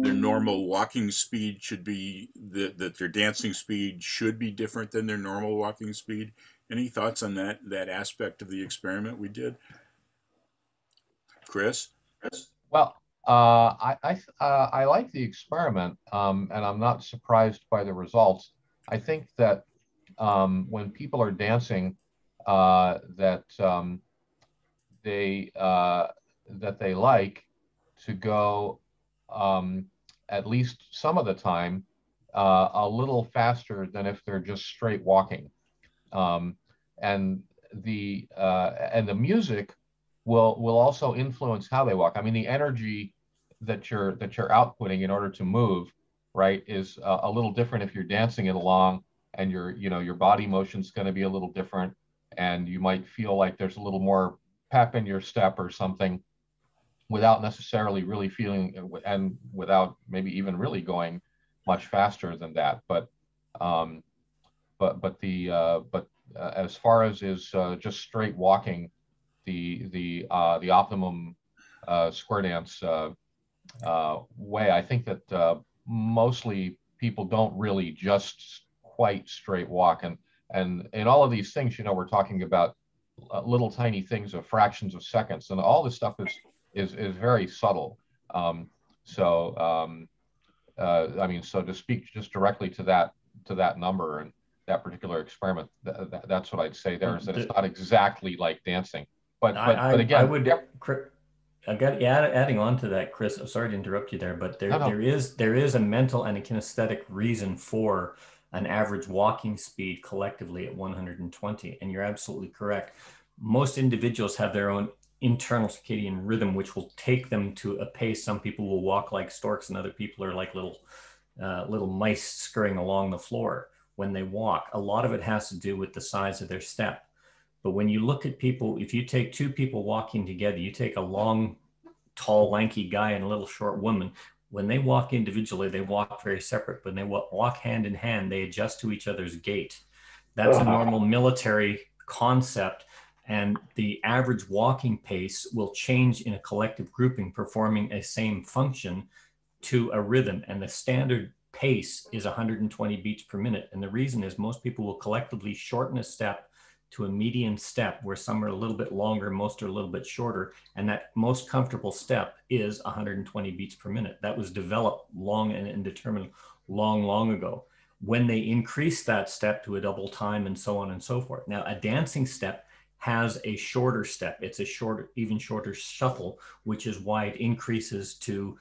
their normal walking speed should be, that their dancing speed should be different than their normal walking speed? Any thoughts on that aspect of the experiment we did? Chris? Well, I like the experiment, and I'm not surprised by the results. I think that when people are dancing, that they like to go at least some of the time a little faster than if they're just straight walking, and the music will also influence how they walk. I mean, the energy that you're outputting in order to move, right, is a little different if you're dancing it along, and your body motion's going to be a little different, and you might feel like there's a little more pep in your step or something, without necessarily really feeling, and without maybe even really going much faster than that. But as far as is just straight walking, the optimum square dance way, I think that mostly people don't really just quite straight walk, and in all of these things, we're talking about little tiny things of fractions of seconds, and all this stuff is very subtle. I mean, so to speak just directly to that number and that particular experiment, that's what I'd say there, is that it's not exactly like dancing. But again, I would, adding on to that, Chris, I'm sorry to interrupt you there, but there is a mental and a kinesthetic reason for an average walking speed collectively at 120. And you're absolutely correct. Most individuals have their own internal circadian rhythm, which will take them to a pace. Some people will walk like storks and other people are like little mice scurrying along the floor when they walk. A lot of it has to do with the size of their step. But when you look at people, if you take two people walking together, you take a long, tall, lanky guy and a little short woman, when they walk individually, they walk very separate. When they walk hand in hand, they adjust to each other's gait. That's a normal military concept. And the average walking pace will change in a collective grouping performing a same function to a rhythm. And the standard pace is 120 beats per minute. And the reason is most people will collectively shorten a step to a median step, where some are a little bit longer, most are a little bit shorter. And that most comfortable step is 120 beats per minute. That was developed long and determined long ago. When they increase that step to a double time and so on and so forth. Now, a dancing step has a shorter step. It's a shorter, even shorter shuffle, which is why it increases to,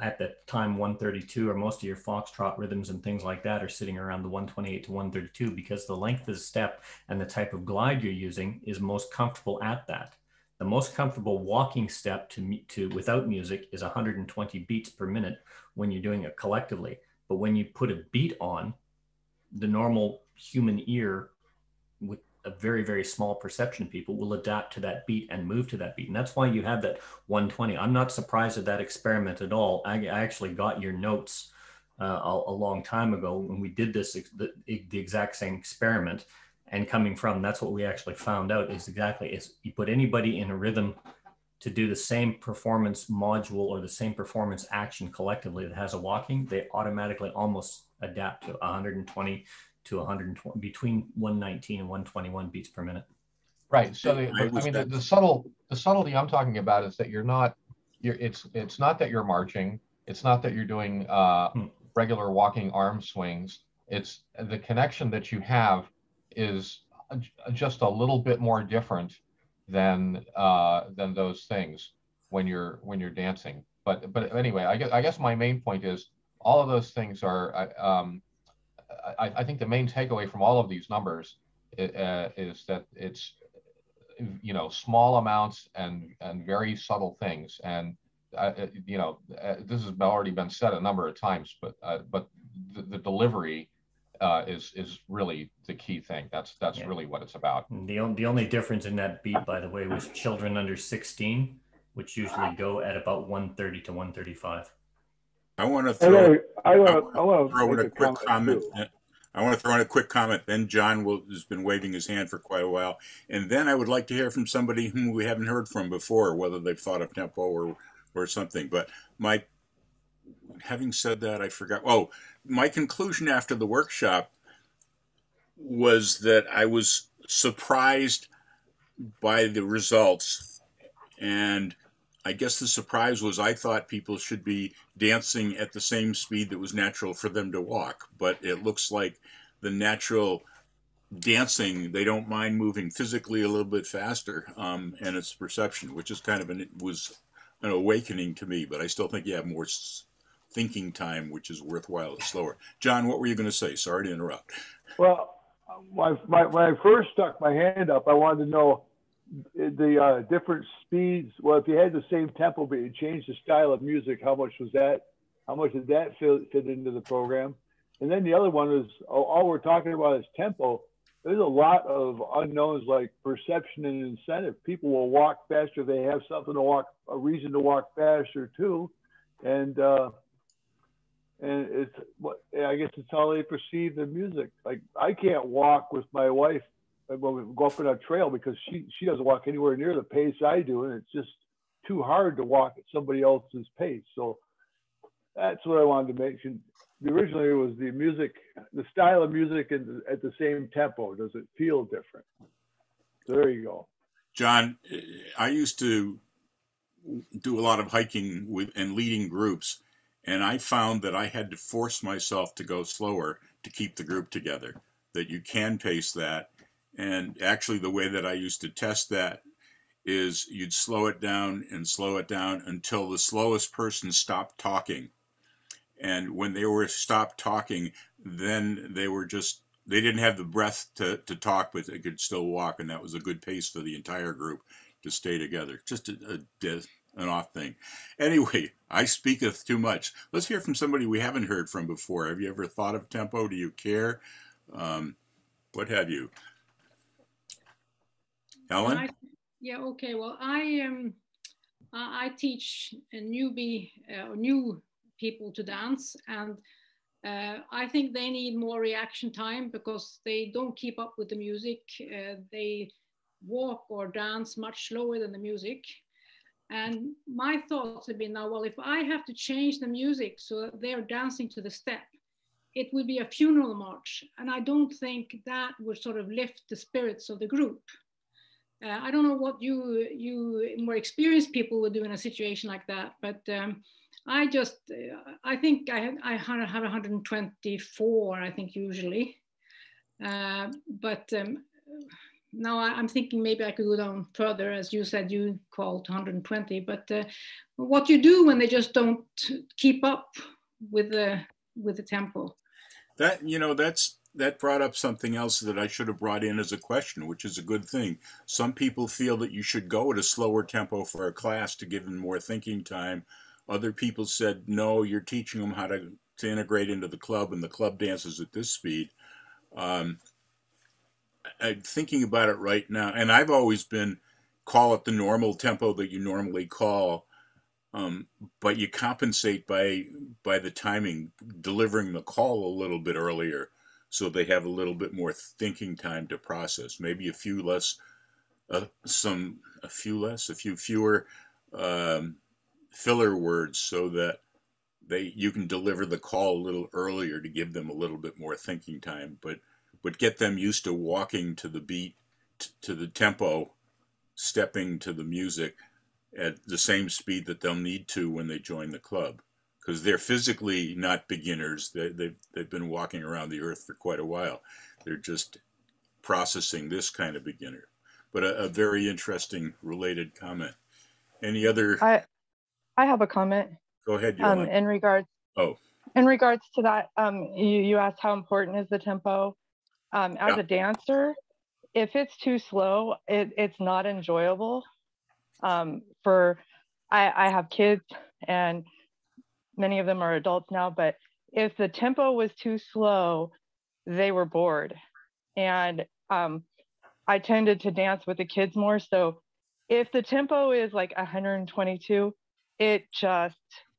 at the time, 132, or most of your foxtrot rhythms and things like that are sitting around the 128 to 132, because the length of the step and the type of glide you're using is most comfortable at that. The most comfortable walking step to without music is 120 beats per minute when you're doing it collectively. But when you put a beat on, the normal human ear, with a very, very small perception of people, will adapt to that beat and move to that beat. And that's why you have that 120. I'm not surprised at that experiment at all. I actually got your notes a long time ago when we did this, the exact same experiment. And coming from, that's what we actually found out is exactly, is you put anybody in a rhythm to do the same performance module or the same performance action collectively that has a walking, they automatically almost adapt to 120 to 120, between 119 and 121 beats per minute. Right. So the subtlety I'm talking about is that it's not that you're marching. It's not that you're doing regular walking arm swings. It's the connection that you have is just a little bit more different than those things when you're dancing. But anyway, I guess my main point is all of those things are. I think the main takeaway from all of these numbers is that it's small amounts and very subtle things, and this has already been said a number of times, but the delivery is really the key thing. That's really what it's about. The only difference in that beat, by the way, was children under 16, which usually go at about 130 to 135. I want to throw in a quick comment. I want to throw in a quick comment. Then John has been waving his hand for quite a while. And then I would like to hear from somebody whom we haven't heard from before, whether they've thought of tempo or something. But having said that, I forgot. Oh, my conclusion after the workshop was that I was surprised by the results. And I guess the surprise was I thought people should be dancing at the same speed that was natural for them to walk. But it looks like the natural dancing, they don't mind moving physically a little bit faster, and it's perception, which is was an awakening to me. But I still think you have more thinking time, which is worthwhile slower. John, what were you going to say? Sorry to interrupt. Well, when I first stuck my hand up, I wanted to know the different speeds. Well, if you had the same tempo but you changed the style of music, how much was that? How much did that fit into the program? And then the other one is, all we're talking about is tempo. There's a lot of unknowns like perception and incentive. People will walk faster. They have a reason to walk faster too. And it's I guess it's how they perceive the music. Like I can't walk with my wife when we go up on a trail because she doesn't walk anywhere near the pace I do, and it's just too hard to walk at somebody else's pace. So that's what I wanted to mention. Originally, it was the music, the style of music at the same tempo. Does it feel different? So there you go. John, I used to do a lot of hiking and leading groups, and I found that I had to force myself to go slower to keep the group together, that you can pace that. And actually, the way that I used to test that is you'd slow it down until the slowest person stopped talking. And when they were stopped talking, then they didn't have the breath to talk, but they could still walk. And that was a good pace for the entire group to stay together. Just an off thing. Anyway, I speaketh too much. Let's hear from somebody we haven't heard from before. Have you ever thought of tempo? Do you care? What have you? Ellen? Yeah, okay. Well, I teach a newbie, new people to dance, and I think they need more reaction time because they don't keep up with the music. They walk or dance much slower than the music. And my thoughts have been now, well, if I have to change the music so that they're dancing to the step, it would be a funeral march. And I don't think that would sort of lift the spirits of the group. I don't know what you more experienced people would do in a situation like that, but I think I have 124, I think usually, but now I'm thinking maybe I could go down further, as you said you called 120. But what you do when they just don't keep up with the tempo? That brought up something else that I should have brought in as a question, which is a good thing. Some people feel that you should go at a slower tempo for a class to give them more thinking time. Other people said, no, you're teaching them how to integrate into the club, and the club dances at this speed. I'm thinking about it right now, and I've always been, call it the normal tempo that you normally call, but you compensate by the timing, delivering the call a little bit earlier, so they have a little bit more thinking time to process. Maybe a few fewer filler words, so that you can deliver the call a little earlier to give them a little bit more thinking time, but get them used to walking to the beat, to the tempo, stepping to the music at the same speed that they'll need to when they join the club, because they're physically not beginners. They've been walking around the earth for quite a while. They're just processing this kind of beginner. But a very interesting related comment. Any other? I have a comment. Go ahead, Yolanda. In regards to that, you asked how important is the tempo. As a dancer, if it's too slow, it's not enjoyable. I have kids, and many of them are adults now, but if the tempo was too slow, they were bored. And I tended to dance with the kids more. So if the tempo is like 122, it just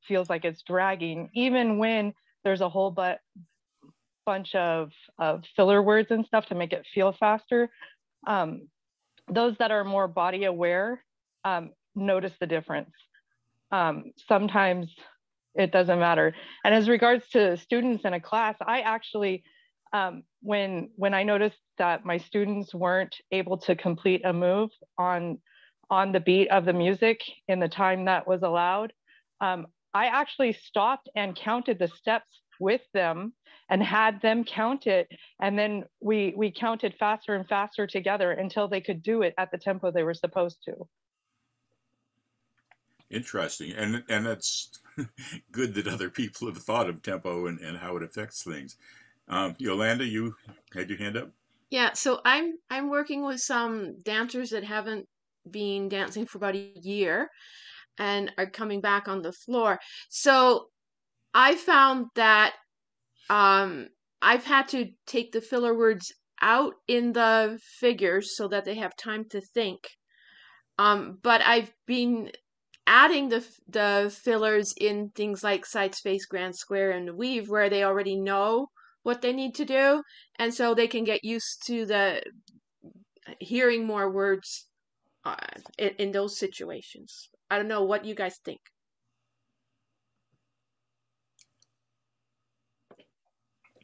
feels like it's dragging, even when there's a whole bunch of filler words and stuff to make it feel faster. Those that are more body aware notice the difference. Sometimes it doesn't matter. And as regards to students in a class, I actually, when I noticed that my students weren't able to complete a move on the beat of the music in the time that was allowed, I actually stopped and counted the steps with them and had them count it. And then we counted faster and faster together until they could do it at the tempo they were supposed to. Interesting. And that's good that other people have thought of tempo and how it affects things. Yolanda, you had your hand up? Yeah, so I'm working with some dancers that haven't been dancing for about a year and are coming back on the floor. So I found that I've had to take the filler words out in the figures so that they have time to think. But I've been adding the fillers in things like side space, grand square, and weave, where they already know what they need to do, and so they can get used to the hearing more words in those situations. I don't know what you guys think.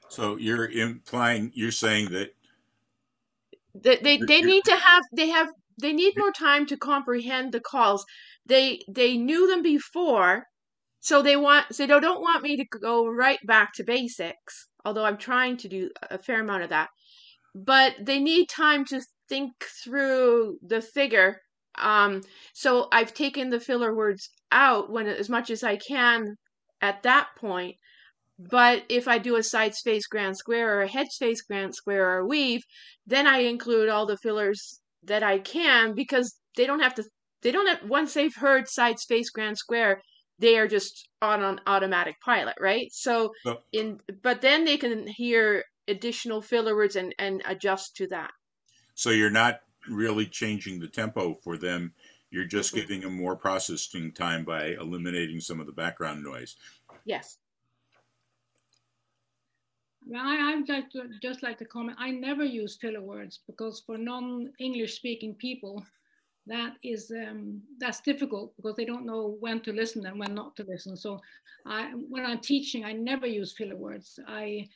So you're saying that they need more time to comprehend the calls. They knew them before, so they don't want me to go right back to basics, although I'm trying to do a fair amount of that. But they need time to think through the figure. So I've taken the filler words out as much as I can at that point. But if I do a side space grand square or a head space grand square or a weave, then I include all the fillers that I can, because once they've heard side space grand square, they are just on an automatic pilot, right? So but then they can hear additional filler words and adjust to that. So you're not really changing the tempo for them. You're just giving them more processing time by eliminating some of the background noise. Yes. Well, I'd just like to comment. I never use filler words because for non-English speaking people, that's difficult because they don't know when to listen and when not to listen. So when I'm teaching, I never use filler words. I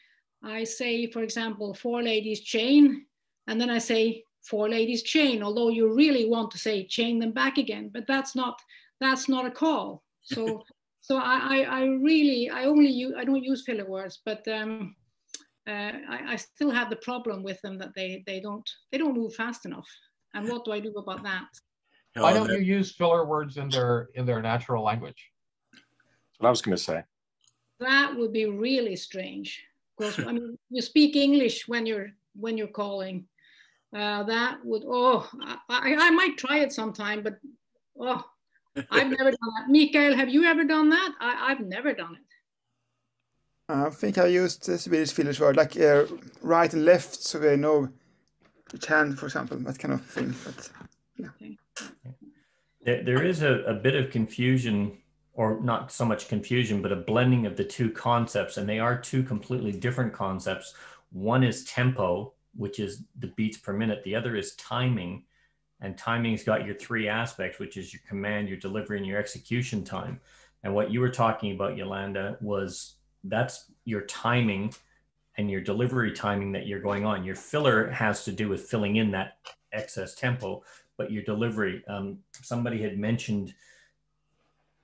say, for example, 4 ladies chain, and then I say 4 ladies chain, although you really want to say chain them back again, but that's not a call. So I don't use filler words, but I still have the problem with them that they don't move fast enough. And what do I do about that? Why don't you use filler words in their natural language? That's what I was going to say. That would be really strange because I mean you speak English when you're calling. That would I might try it sometime, but I've never done that. Mikael, have you ever done that? I've never done it. I think I used the Swedish fillers word like right and left, so they know which hand, for example, that kind of thing. But yeah. Okay. There is a bit of confusion, or not so much confusion, but a blending of the two concepts, and they are two completely different concepts. One is tempo, which is the beats per minute. The other is timing, and timing's got your 3 aspects, which is your command, your delivery, and your execution time. And what you were talking about, Yolanda, was that's your timing and your delivery timing that you're going on. Your filler has to do with filling in that excess tempo, but your delivery, somebody had mentioned,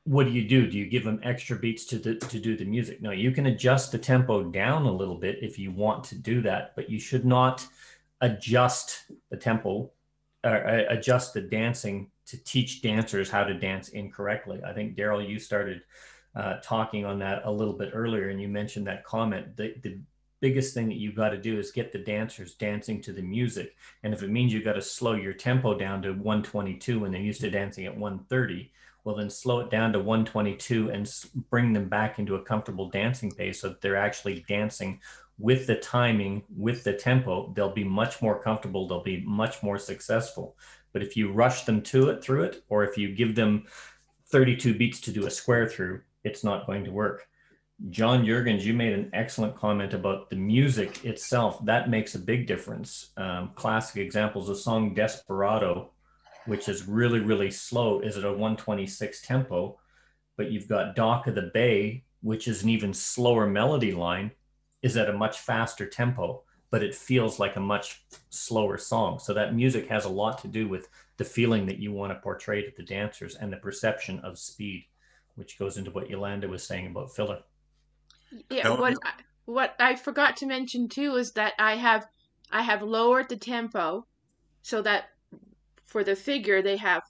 what do? Do you give them extra beats to do the music? No, you can adjust the tempo down a little bit if you want to do that, but you should not adjust the tempo or adjust the dancing to teach dancers how to dance incorrectly. I think, Daryl, you started talking on that a little bit earlier, and you mentioned that comment. The biggest thing that you've got to do is get the dancers dancing to the music. And if it means you've got to slow your tempo down to 122 when they're used to dancing at 130, well, then slow it down to 122 and bring them back into a comfortable dancing pace so that they're actually dancing with the timing, with the tempo. They'll be much more comfortable. They'll be much more successful. But if you rush them through it, or if you give them 32 beats to do a square through, it's not going to work. John Jurgens, you made an excellent comment about the music itself. That makes a big difference. Classic examples, the song Desperado, which is really, really slow, is at a 126 tempo, but you've got Dock of the Bay, which is an even slower melody line, is at a much faster tempo, but it feels like a much slower song. So that music has a lot to do with the feeling that you want to portray to the dancers and the perception of speed, which goes into what Yolanda was saying about filler. Yeah, what I forgot to mention too is that I have lowered the tempo so that for the figure they have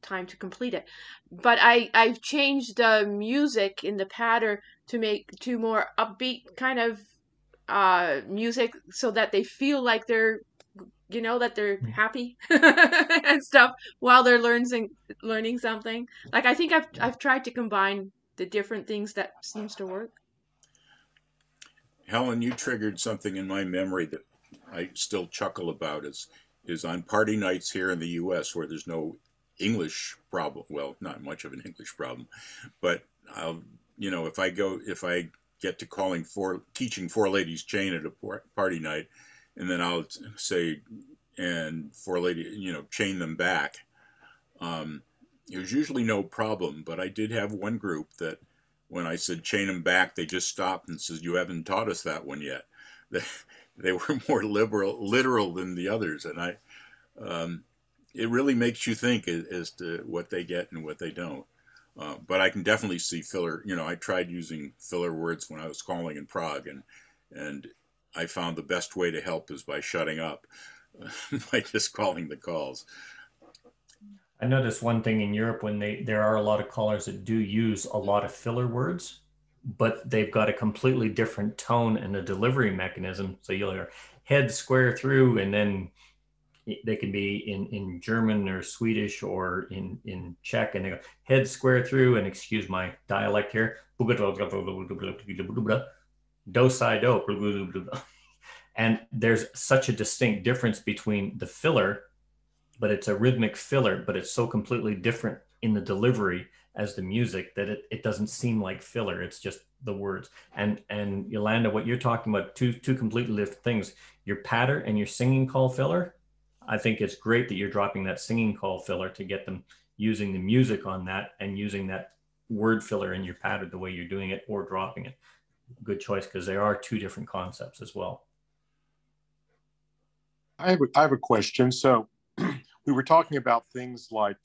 time to complete it. But I've changed the music in the pattern to make to more upbeat kind of music so that they feel like they're that they're happy and stuff while they're learning something. Like I think I've tried to combine the different things that seems to work. Helen, you triggered something in my memory that I still chuckle about is on party nights here in the U.S. where there's no English problem. Well, not much of an English problem, but if I get to teaching 4 ladies chain at a party night, and then I'll say, and 4 ladies, chain them back. There's usually no problem, but I did have one group that when I said chain them back, they just stopped and said, "You haven't taught us that one yet." They were more literal than the others, and it really makes you think as to what they get and what they don't. But I can definitely see filler. I tried using filler words when I was calling in Prague, and I found the best way to help is by shutting up, by just calling the calls. I noticed one thing in Europe when there are a lot of callers that do use a lot of filler words, but they've got a completely different tone and a delivery mechanism. So you'll hear head square through, and then they can be in German or Swedish or in Czech, and they go head square through, and excuse my dialect here, do si do, And there's such a distinct difference between the filler, but it's a rhythmic filler, but it's so completely different in the delivery as the music that it doesn't seem like filler. It's just the words. And Yolanda, what you're talking about, two completely different things. Your patter and your singing call filler, I think it's great that you're dropping that singing call filler to get them using the music on that and using that word filler in your patter the way you're doing it or dropping it. Good choice, because there are two different concepts as well. I have a question. So we were talking about things like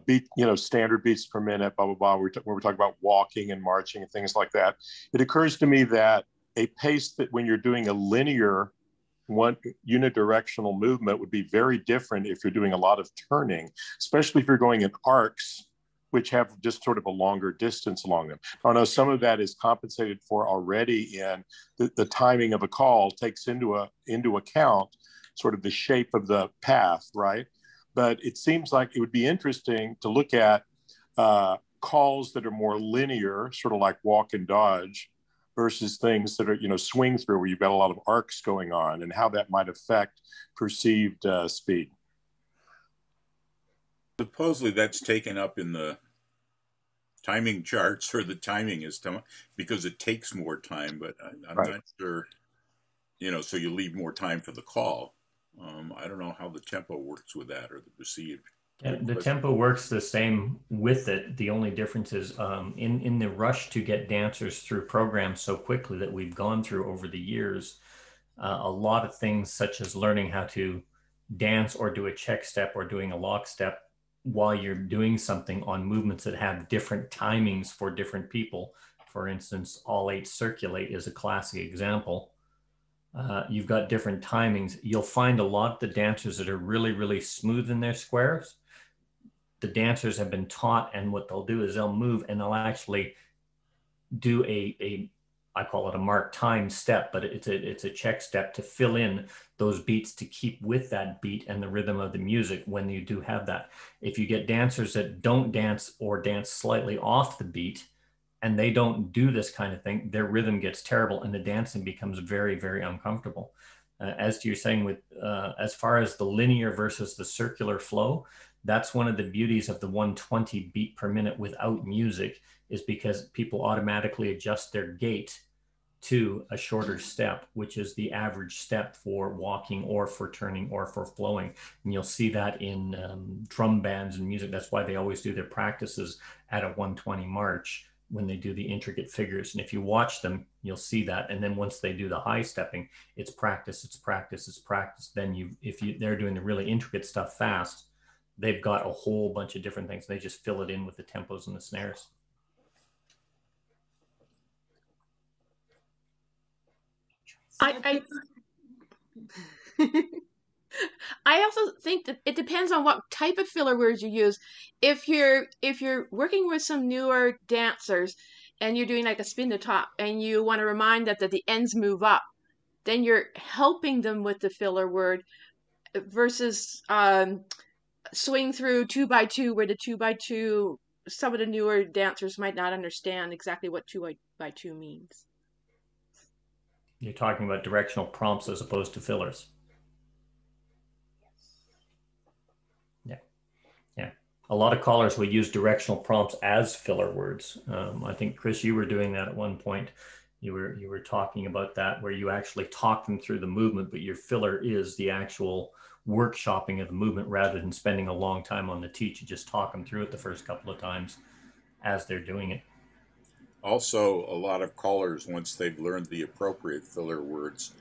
beat, standard beats per minute, blah, blah, blah. When we're talking about walking and marching and things like that, it occurs to me that a pace that when you're doing a linear one unidirectional movement would be very different if you're doing a lot of turning, especially if you're going in arcs, which have just sort of a longer distance along them. I know some of that is compensated for already in the timing of a call takes into account sort of the shape of the path, right? But it seems like it would be interesting to look at calls that are more linear, sort of like walk and dodge, versus things that are, swing through, where you've got a lot of arcs going on, and how that might affect perceived speed. Supposedly that's taken up in the timing charts, or the timing is because it takes more time, but I'm not sure, so you leave more time for the call. I don't know how the tempo works with that, or the perceived. Yeah, the tempo works the same with it. The only difference is in the rush to get dancers through programs so quickly that we've gone through over the years, a lot of things such as learning how to dance or do a check step or doing a lock step while you're doing something on movements that have different timings for different people. For instance, all eight circulate is a classic example. You've got different timings. You'll find a lot of the dancers that are really, really smooth in their squares. The dancers have been taught, and what they'll do is they'll move and they'll actually do I call it a mark time step, but it's a check step to fill in those beats to keep with that beat and the rhythm of the music when you do have that. If you get dancers that don't dance or dance slightly off the beat, and they don't do this kind of thing, their rhythm gets terrible and the dancing becomes very, very uncomfortable. As you're saying, with as far as the linear versus the circular flow, that's one of the beauties of the 120 beat per minute without music, is because people automatically adjust their gait to a shorter step, which is the average step for walking or for turning or for flowing. And you'll see that in drum bands and music. That's why they always do their practices at a 120 march when they do the intricate figures. And if you watch them, you'll see that. And then once they do the high stepping, it's practice, it's practice, it's practice. Then they're doing the really intricate stuff fast, they've got a whole bunch of different things. They just fill it in with the tempos and the snares. I also think that it depends on what type of filler words you use. If you're working with some newer dancers and you're doing like a spin to top and you want to remind that the ends move up, then you're helping them with the filler word versus swing through 2x2, where the 2x2, some of the newer dancers might not understand exactly what 2x2 means. You're talking about directional prompts as opposed to fillers. Yeah. A lot of callers will use directional prompts as filler words. I think, Chris, you were doing that at one point. You were talking about that, where you actually talk them through the movement, but your filler is the actual workshopping of the movement rather than spending a long time on the teach. You just talk them through it the first couple of times as they're doing it. Also, a lot of callers, once they've learned the appropriate filler words,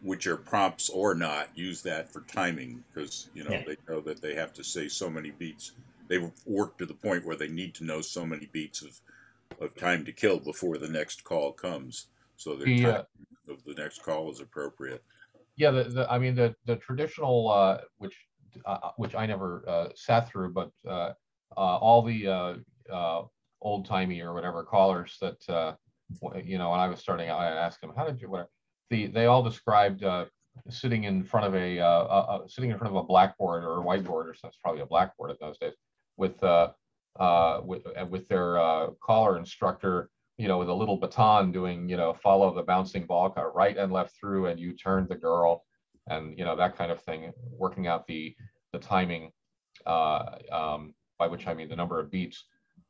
which are prompts or not, use that for timing, because they know that they have to say so many beats. They've worked to the point where they need to know so many beats of time to kill before the next call comes, so their time of the next call is appropriate. Yeah, the traditional which I never sat through, but all the old timey or whatever callers that when I was starting out, I asked them, how did you whatever. They all described sitting in front of a blackboard or a whiteboard, or so it's probably a blackboard in those days, with their caller instructor with a little baton doing, follow the bouncing ball, right and left through, and you turned the girl, and that kind of thing, working out the timing, by which I mean the number of beats,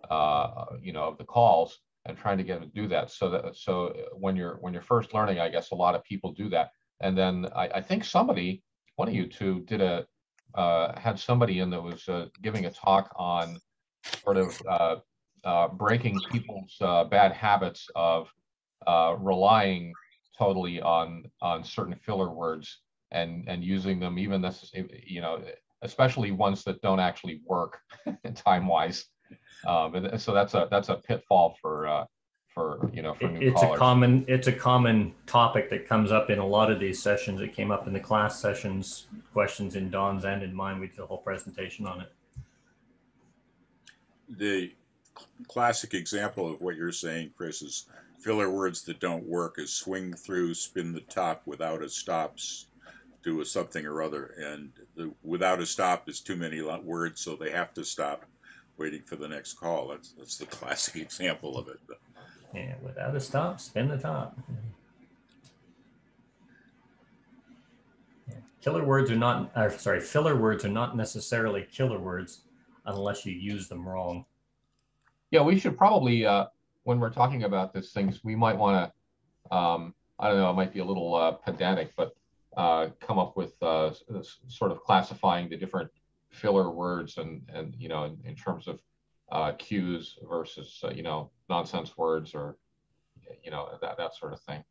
of the calls, and trying to get them to do that. So when you're first learning, I guess a lot of people do that, and then I think one of you two did had somebody in that was giving a talk on sort of breaking people's bad habits of relying totally on certain filler words and using them, even especially ones that don't actually work time wise. And so that's a pitfall for new callers. It's a common topic that comes up in a lot of these sessions. It came up in the class sessions, questions in Don's and in mine. We did a whole presentation on it. The classic example of what you're saying, Chris, is filler words that don't work is swing through, spin the top, without a stops, do a something or other. And the without a stop is too many words, so they have to stop waiting for the next call. That's the classic example of it. Yeah, without a stop, spin the top. Yeah. Filler words are not necessarily killer words unless you use them wrong. Yeah, we should probably, when we're talking about these things, we might want to, I don't know, it might be a little pedantic, but come up with sort of classifying the different filler words and in terms of cues versus, nonsense words, or, that sort of thing.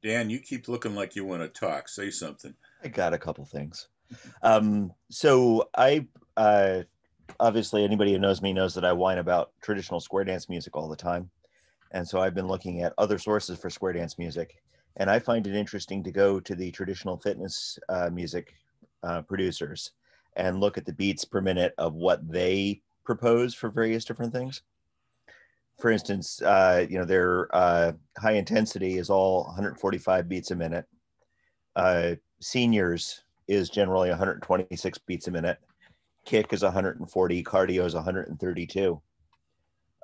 Dan, you keep looking like you want to talk. Say something. I got a couple things. So I, obviously anybody who knows me knows that I whine about traditional square dance music all the time. And so I've been looking at other sources for square dance music. And I find it interesting to go to the traditional fitness music producers and look at the beats per minute of what they propose for various different things. For instance, their high intensity is all 145 beats a minute. Seniors is generally 126 beats a minute. Kick is 140, cardio is 132.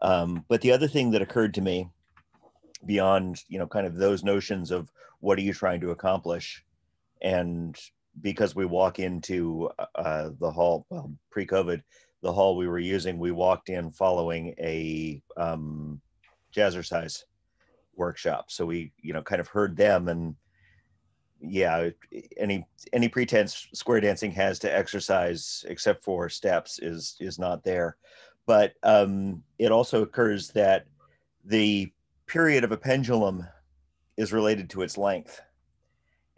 But the other thing that occurred to me beyond, kind of those notions of what are you trying to accomplish, and because we walk into the hall, well, pre-COVID, the hall we were using, we walked in following a jazzercise workshop. So we, kind of heard them, and yeah, any pretense square dancing has to exercise except for steps is not there. But it also occurs that the period of a pendulum is related to its length.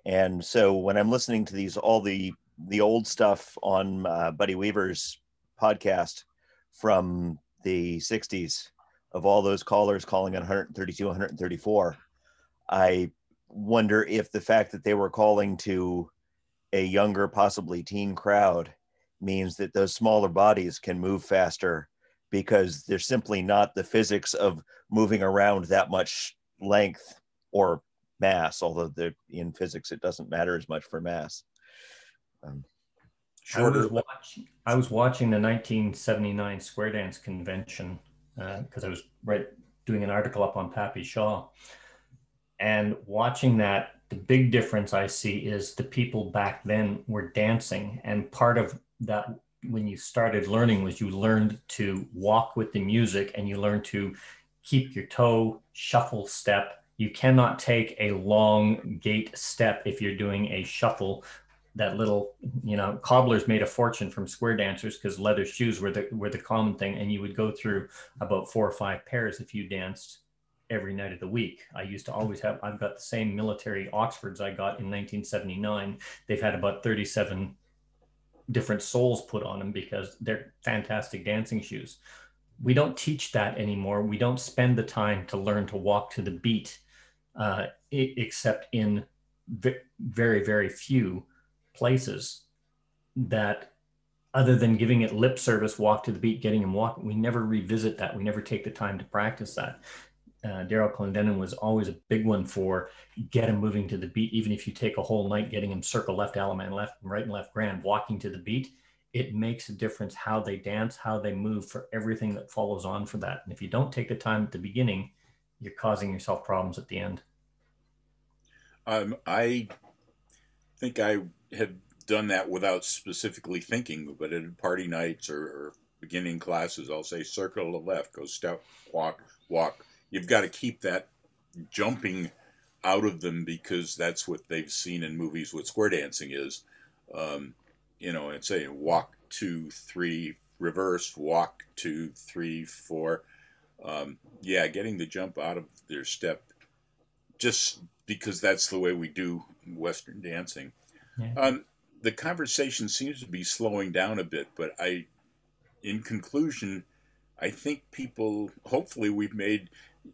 And so when I'm listening to all the old stuff on Buddy Weaver's podcast from the 60s, of all those callers calling at 132, 134, I wonder if the fact that they were calling to a younger, possibly teen crowd means that those smaller bodies can move faster, because there's simply not the physics of moving around that much length or mass, although in physics it doesn't matter as much for mass. I was watching the 1979 Square Dance Convention because I was doing an article up on Pappy Shaw. And watching that, the big difference I see is the people back then were dancing. And part of that, when you started learning, was you learned to walk with the music, and you learned to keep your toe, shuffle step. You cannot take a long gait step if you're doing a shuffle. That little, cobblers made a fortune from square dancers because leather shoes were the common thing. And you would go through about 4 or 5 pairs if you danced every night of the week. I used to always I've got the same military Oxfords I got in 1979. They've had about 37 different soles put on them because they're fantastic dancing shoes. We don't teach that anymore. We don't spend the time to learn to walk to the beat, except in very, very few places that, other than giving it lip service, walk to the beat, getting them walking, we never revisit that. We never take the time to practice that. Daryl Clendenin was always a big one for get him moving to the beat. Even if you take a whole night getting him circle left, Allemande left, right and left grand, walking to the beat, it makes a difference how they dance, how they move, for everything that follows on for that. And if you don't take the time at the beginning, you're causing yourself problems at the end. I think I had done that without specifically thinking, but at party nights or beginning classes, I'll say circle to the left, go step, walk, walk. You've got to keep that jumping out of them because that's what they've seen in movies what square dancing is. And say walk 2 3 reverse, walk 2 3 4. Getting the jump out of their step, just because that's the way we do Western dancing. Yeah. The conversation seems to be slowing down a bit, but in conclusion, I think hopefully we've made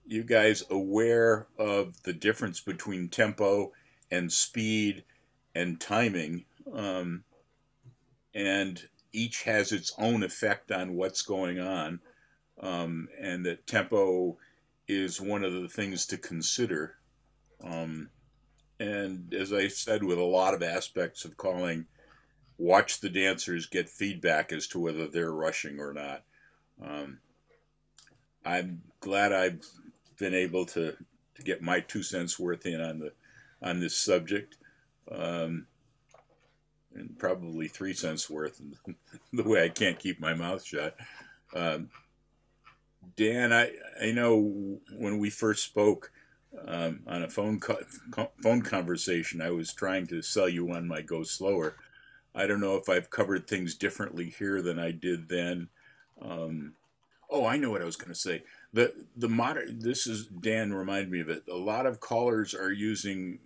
you guys aware of the difference between tempo and speed and timing. And each has its own effect on what's going on. And that tempo is one of the things to consider. And as I said, with a lot of aspects of calling, watch the dancers, get feedback as to whether they're rushing or not. I'm glad I've been able to get my 2 cents worth in on this subject, and probably 3 cents worth the way I can't keep my mouth shut. Dan, I know when we first spoke on a phone conversation, I was trying to sell you on my Go Slower. I don't know if I've covered things differently here than I did then. I know what I was going to say. The modern, this is, Dan reminded me of it. A lot of callers are using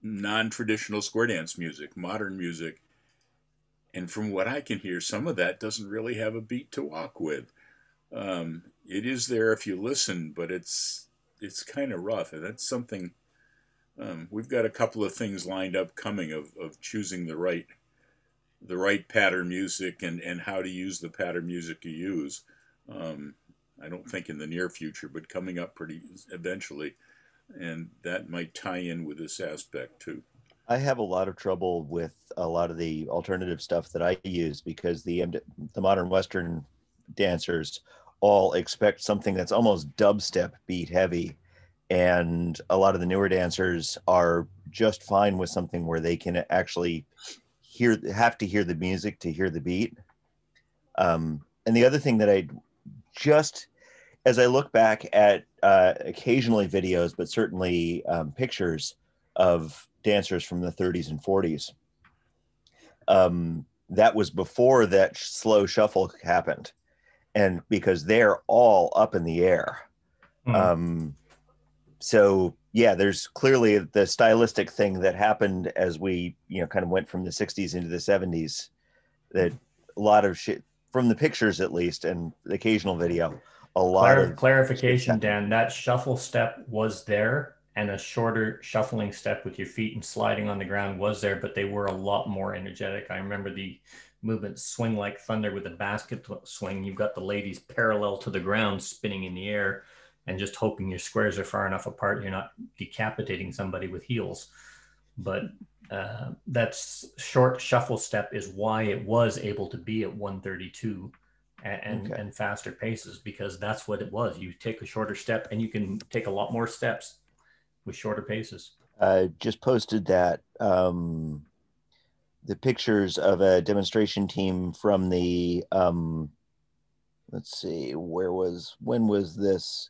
non-traditional square dance music, modern music. And from what I can hear, some of that doesn't really have a beat to walk with. It is there if you listen, but it's kind of rough. And that's something, we've got a couple of things lined up coming of choosing the right pattern music and how to use the pattern music you use. I don't think in the near future, but coming up pretty eventually. And that might tie in with this aspect too. I have a lot of trouble with a lot of the alternative stuff that I use because the modern Western dancers all expect something that's almost dubstep beat heavy. And a lot of the newer dancers are just fine with something where they can actually have to hear the music to hear the beat. And the other thing that as I look back at occasionally videos, but certainly pictures of dancers from the 30s and 40s, that was before that slow shuffle happened. And because they're all up in the air. Mm-hmm. So yeah, there's clearly the stylistic thing that happened as we, kind of went from the 60s into the 70s, that a lot of shit from the pictures, at least, and the occasional video, a lot of clarification, Dan, that shuffle step was there, and a shorter shuffling step with your feet and sliding on the ground was there, but they were a lot more energetic. I remember the movement Swing Like Thunder with a basket swing. You've got the ladies parallel to the ground spinning in the air and just hoping your squares are far enough apart you're not decapitating somebody with heels. But that's short shuffle step is why it was able to be at 132 and faster paces, because that's what it was. You take a shorter step and you can take a lot more steps with shorter paces. Just posted that the pictures of a demonstration team from the let's see, when was this?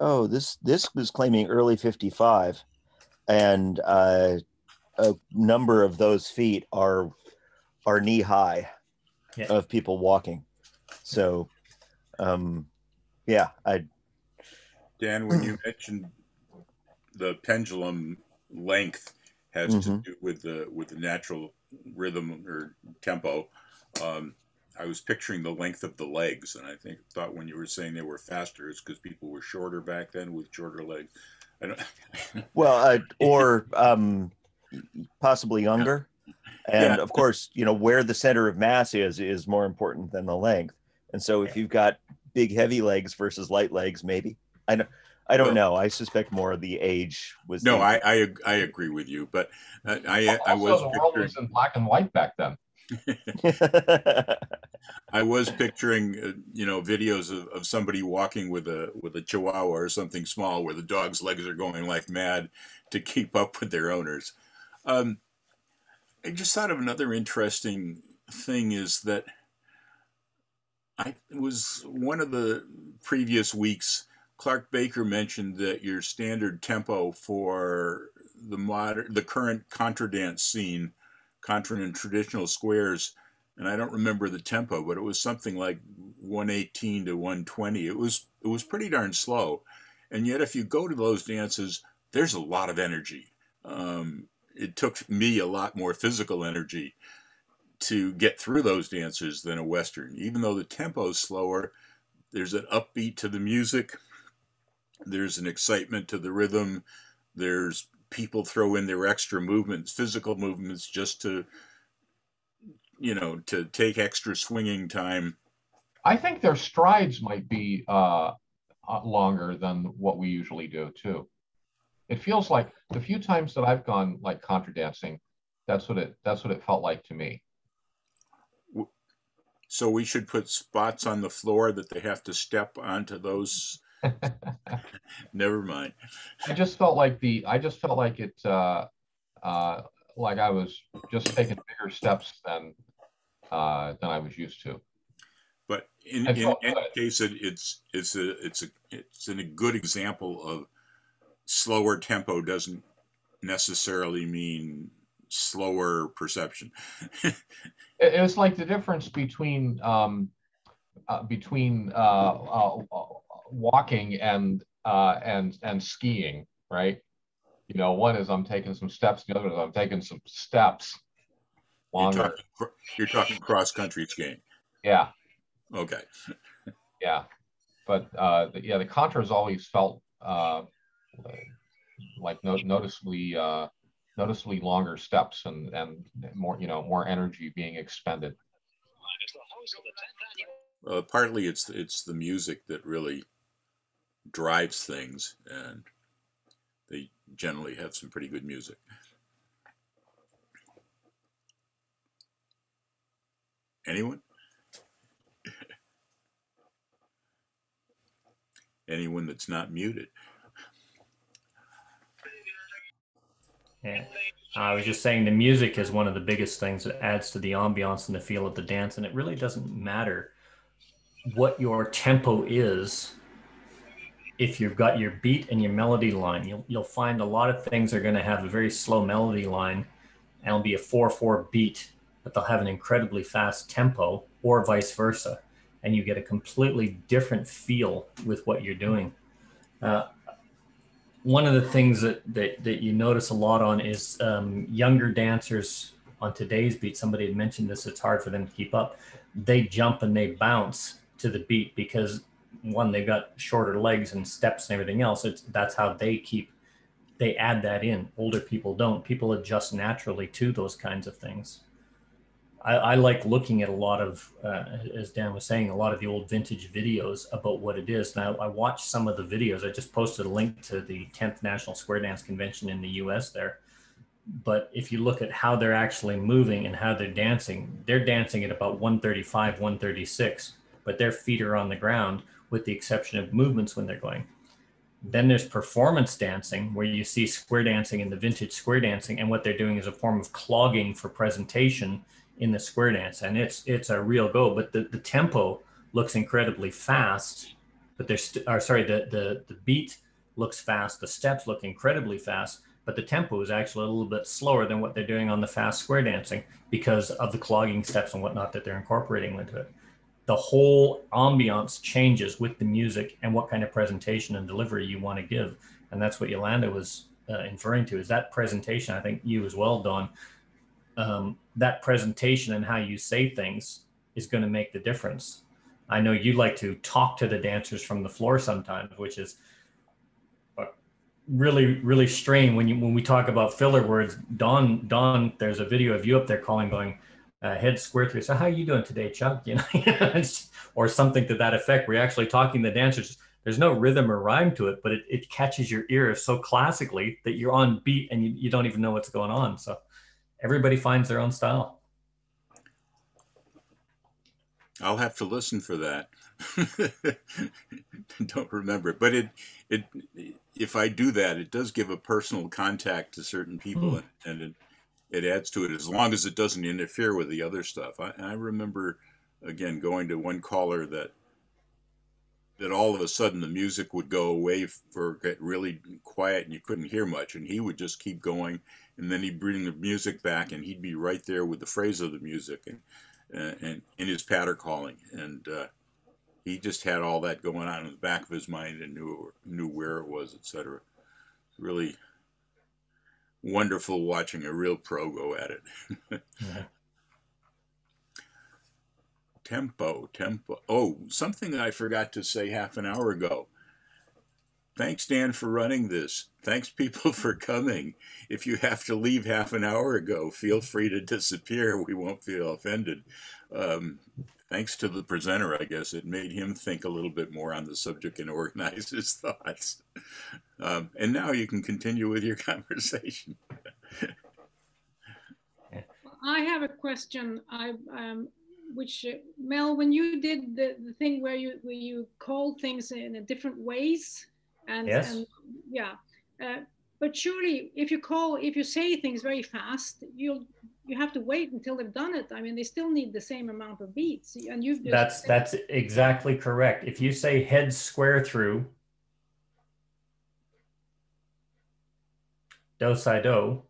Oh, this was claiming early 55, and a number of those feet are knee high of people walking. So Dan, when you mentioned the pendulum length has to do with the natural rhythm or tempo, I was picturing the length of the legs, and I thought when you were saying they were faster, it's because people were shorter back then with shorter legs. I don't. Well, or possibly younger, and of course, where the center of mass is more important than the length. And so, if you've got big, heavy legs versus light legs, maybe I don't know. I suspect more of the age was. No, I agree with you, but I also was the world was in black and white back then. I was picturing, videos of somebody walking with a chihuahua or something small where the dog's legs are going like mad to keep up with their owners. I just thought of another interesting thing is that I was one of the previous weeks, Clark Baker mentioned that your standard tempo for the current contra dance scene, contra and traditional squares, and I don't remember the tempo, but it was something like 118 to 120. It was pretty darn slow, and yet if you go to those dances, there's a lot of energy. It took me a lot more physical energy to get through those dances than a Western. Even though the tempo's slower, there's an upbeat to the music, there's an excitement to the rhythm, there's people throw in their extra movements, physical movements, just to take extra swinging time. I think their strides might be longer than what we usually do too. It feels like the few times that I've gone like contra dancing, that's what it felt like to me. So we should put spots on the floor that they have to step onto those. Never mind. I just felt like it like I was just taking bigger steps than I was used to. But in any case, it's a good example of slower tempo doesn't necessarily mean slower perception. It was like the difference between walking and skiing, right? One is I'm taking some steps, the other is I'm taking some steps longer. You're talking cross country skiing. Yeah. Okay. Yeah, but the contra has always felt like noticeably longer steps and more more energy being expended. Partly it's the music that really drives things, and they generally have some pretty good music. Anyone? Anyone that's not muted? Yeah. I was just saying the music is one of the biggest things that adds to the ambiance and the feel of the dance, and it really doesn't matter what your tempo is. If you've got your beat and your melody line, you'll find a lot of things are going to have a very slow melody line and it'll be a 4/4 beat, but they'll have an incredibly fast tempo, or vice versa, and you get a completely different feel with what you're doing. One of the things that you notice a lot on is younger dancers on today's beat. Somebody had mentioned this, it's hard for them to keep up. They jump and they bounce to the beat because, one, they've got shorter legs and steps and everything else. That's how they add that in. Older people don't. People adjust naturally to those kinds of things. I like looking at a lot of, as Dan was saying, a lot of the old vintage videos about what it is. Now, I watched some of the videos. I just posted a link to the 10th National Square Dance Convention in the US there. But if you look at how they're actually moving and how they're dancing at about 135, 136, but their feet are on the ground with the exception of movements when they're going. Then there's performance dancing, where you see square dancing and the vintage square dancing, and what they're doing is a form of clogging for presentation in the square dance, and it's a real go. But the tempo looks incredibly fast, but the beat looks fast, the steps look incredibly fast, but the tempo is actually a little bit slower than what they're doing on the fast square dancing because of the clogging steps and whatnot that they're incorporating into it. The whole ambiance changes with the music and what kind of presentation and delivery you want to give, and that's what Yolanda was inferring to, is that presentation. I think you as well, Don. That presentation and how you say things is going to make the difference. I know you like to talk to the dancers from the floor sometimes, which is really, really strange when we talk about filler words. Don, there's a video of you up there going, head square through. So how are you doing today, Chuck? Or something to that effect. We're actually talking to the dancers. There's no rhythm or rhyme to it, but it catches your ear so classically that you're on beat and you don't even know what's going on. So everybody finds their own style. I'll have to listen for that. Don't remember it, but if I do that, it does give a personal contact to certain people, and it adds to it as long as it doesn't interfere with the other stuff. I remember again going to one caller that all of a sudden the music would go away for get really quiet and you couldn't hear much, and he would just keep going, and then he'd bring the music back and he'd be right there with the phrase of the music and in his patter calling, and he just had all that going on in the back of his mind and knew where it was, etc. Really wonderful watching a real pro go at it. Yeah. Tempo. Oh, something that I forgot to say half an hour ago. Thanks, Dan, for running this. Thanks, people, for coming. If you have to leave half an hour ago, feel free to disappear. We won't feel offended. Thanks to the presenter, I guess. It made him think a little bit more on the subject and organize his thoughts. And now you can continue with your conversation. I have a question. Which Mel, when you did the thing where you call things in different ways, and yes, and yeah, but surely if you say things very fast, you have to wait until they've done it. I mean, they still need the same amount of beats, and you've just that's exactly correct. If you say head square through, do si do,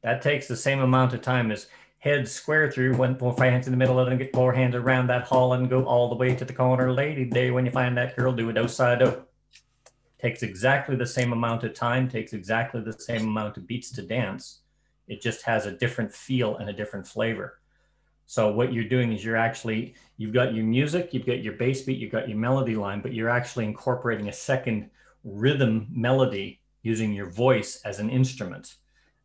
that takes the same amount of time as head square through, one four hands in the middle of it and get 4 hands around that hall and go all the way to the corner. Lady day, when you find that girl, do a do si do. Takes exactly the same amount of time, takes exactly the same amount of beats to dance. It just has a different feel and a different flavor. So what you're doing is you've got your music, you've got your bass beat, you've got your melody line, but you're actually incorporating a second rhythm melody using your voice as an instrument.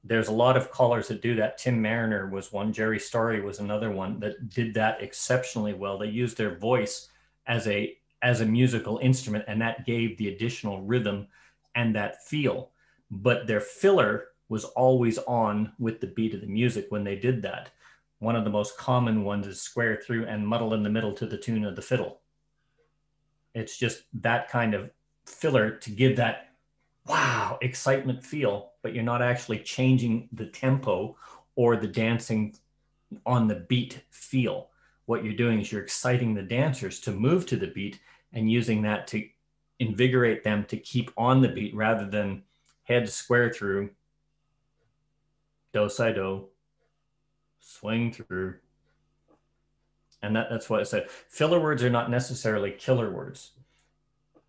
There's a lot of callers that do that. Tim Mariner was one. Jerry Story was another one that did that exceptionally well. They used their voice as a musical instrument, and that gave the additional rhythm and that feel. But their filler was always on with the beat of the music when they did that. One of the most common ones is square through and muddle in the middle to the tune of the fiddle. It's just that kind of filler to give that wow, excitement feel, but you're not actually changing the tempo or the dancing on the beat feel. What you're doing is you're exciting the dancers to move to the beat and using that to invigorate them to keep on the beat rather than head square through, do si do, swing through. And that's what I said. Filler words are not necessarily killer words.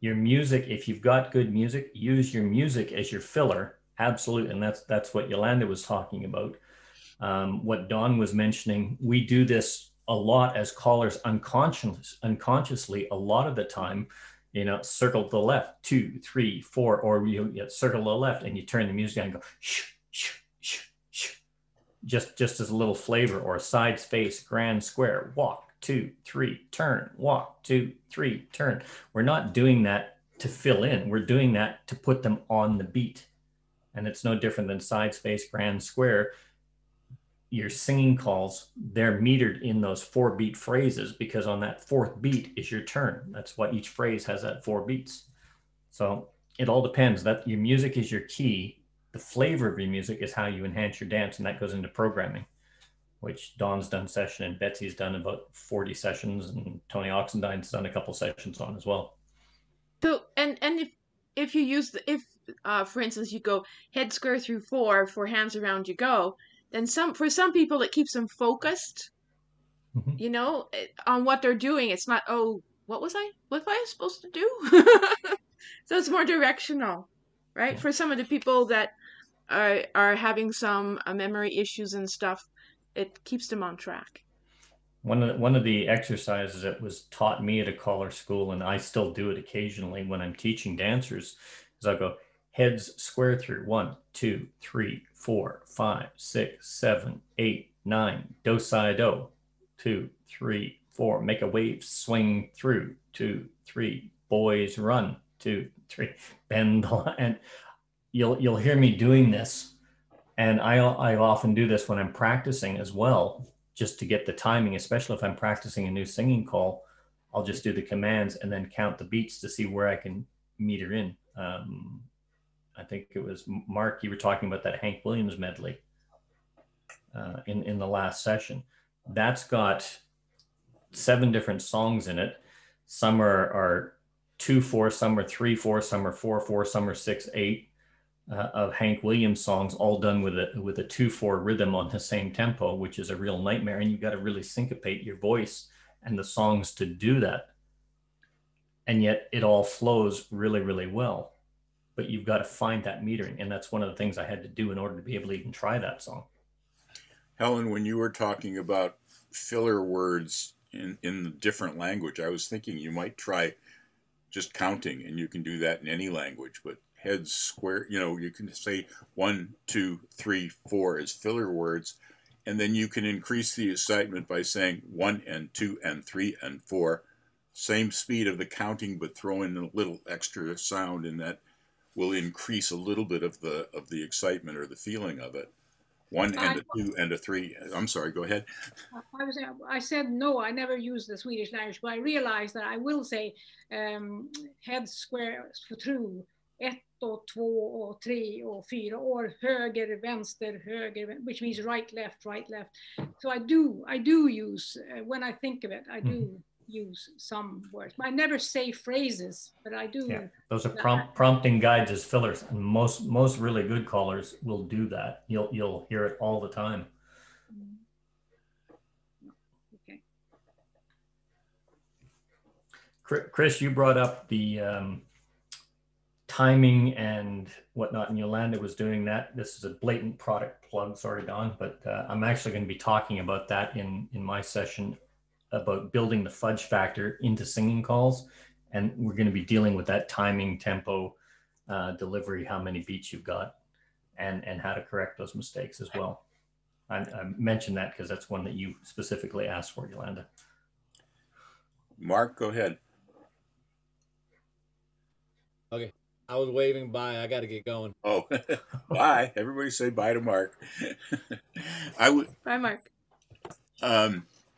Your music, if you've got good music, use your music as your filler. Absolutely. And that's what Yolanda was talking about. What Dawn was mentioning, we do this a lot as callers unconsciously a lot of the time, circle to the left, 2, 3, 4, or you circle to the left and you turn the music on and go, shh, shh, shh, shh. Just as a little flavor, or a side space, grand square, walk, 2, 3, turn, walk, 2, 3, turn. We're not doing that to fill in. We're doing that to put them on the beat. And it's no different than side space, grand square. Your singing calls, they're metered in those 4-beat phrases because on that 4th beat is your turn. That's why each phrase has that 4 beats. So it all depends. That your music is your key. The flavor of your music is how you enhance your dance, and that goes into programming, which Dawn's done session and Betsy's done about 40 sessions, and Tony Oxendine's done a couple sessions on as well. So, and if you use for instance, you go head square through 4 hands around you go, then for some people it keeps them focused, on what they're doing. It's not, oh, what was I supposed to do? So it's more directional, right? For some of the people that are having some memory issues and stuff, it keeps them on track. One of the exercises that was taught me at a caller school, and I still do it occasionally when I'm teaching dancers, is I'll go heads square through 1, 2, 3, 4, 5, 6, 7, 8, 9, do si do, 2, 3, 4, make a wave, swing through, 2, 3, boys run, 2, 3, bend the line. And you'll hear me doing this, and I often do this when I'm practicing as well, just to get the timing, especially if I'm practicing a new singing call. I'll just do the commands and then count the beats to see where I can meter in. I think it was Mark, you were talking about that Hank Williams medley in the last session. That's got 7 different songs in it. Some are 2/4, some are 3/4, some are 4/4, some are 6/8 of Hank Williams songs, all done with a 2/4 rhythm on the same tempo, which is a real nightmare. And you've got to really syncopate your voice and the songs to do that. And yet it all flows really, really well. But you've got to find that metering. And that's one of the things I had to do in order to be able to even try that song. Helen, when you were talking about filler words in the different language, I was thinking you might try just counting, and you can do that in any language, but heads, square, you can say 1, 2, 3, 4 as filler words, and then you can increase the excitement by saying 1 and 2 and 3 and 4, same speed of the counting, but throw in a little extra sound, and that will increase a little bit of the excitement or the feeling of it. 1 and a 2 and a 3. I'm sorry, go ahead. I said no, I never use the Swedish language, but I realized that I will say head, square, through, 1 och 2 och 3 och 4, or höger, vänster, höger, which means right, left, right, left. So I do use, when I think of it, I do use some words. I never say phrases, but I do. Yeah, those are prompting guides as fillers, and most really good callers will do that. You'll hear it all the time. Okay. Chris, you brought up the timing and whatnot, and Yolanda was doing that. This is a blatant product plug, sorry, Don, but I'm actually going to be talking about that in my session about building the fudge factor into singing calls. And we're going to be dealing with that timing, tempo, delivery, how many beats you've got, and how to correct those mistakes as well. I mentioned that because that's one that you specifically asked for, Yolanda. Mark, go ahead. Okay. I was waving bye. I got to get going. Oh, bye. Everybody say bye to Mark. Bye, Mark.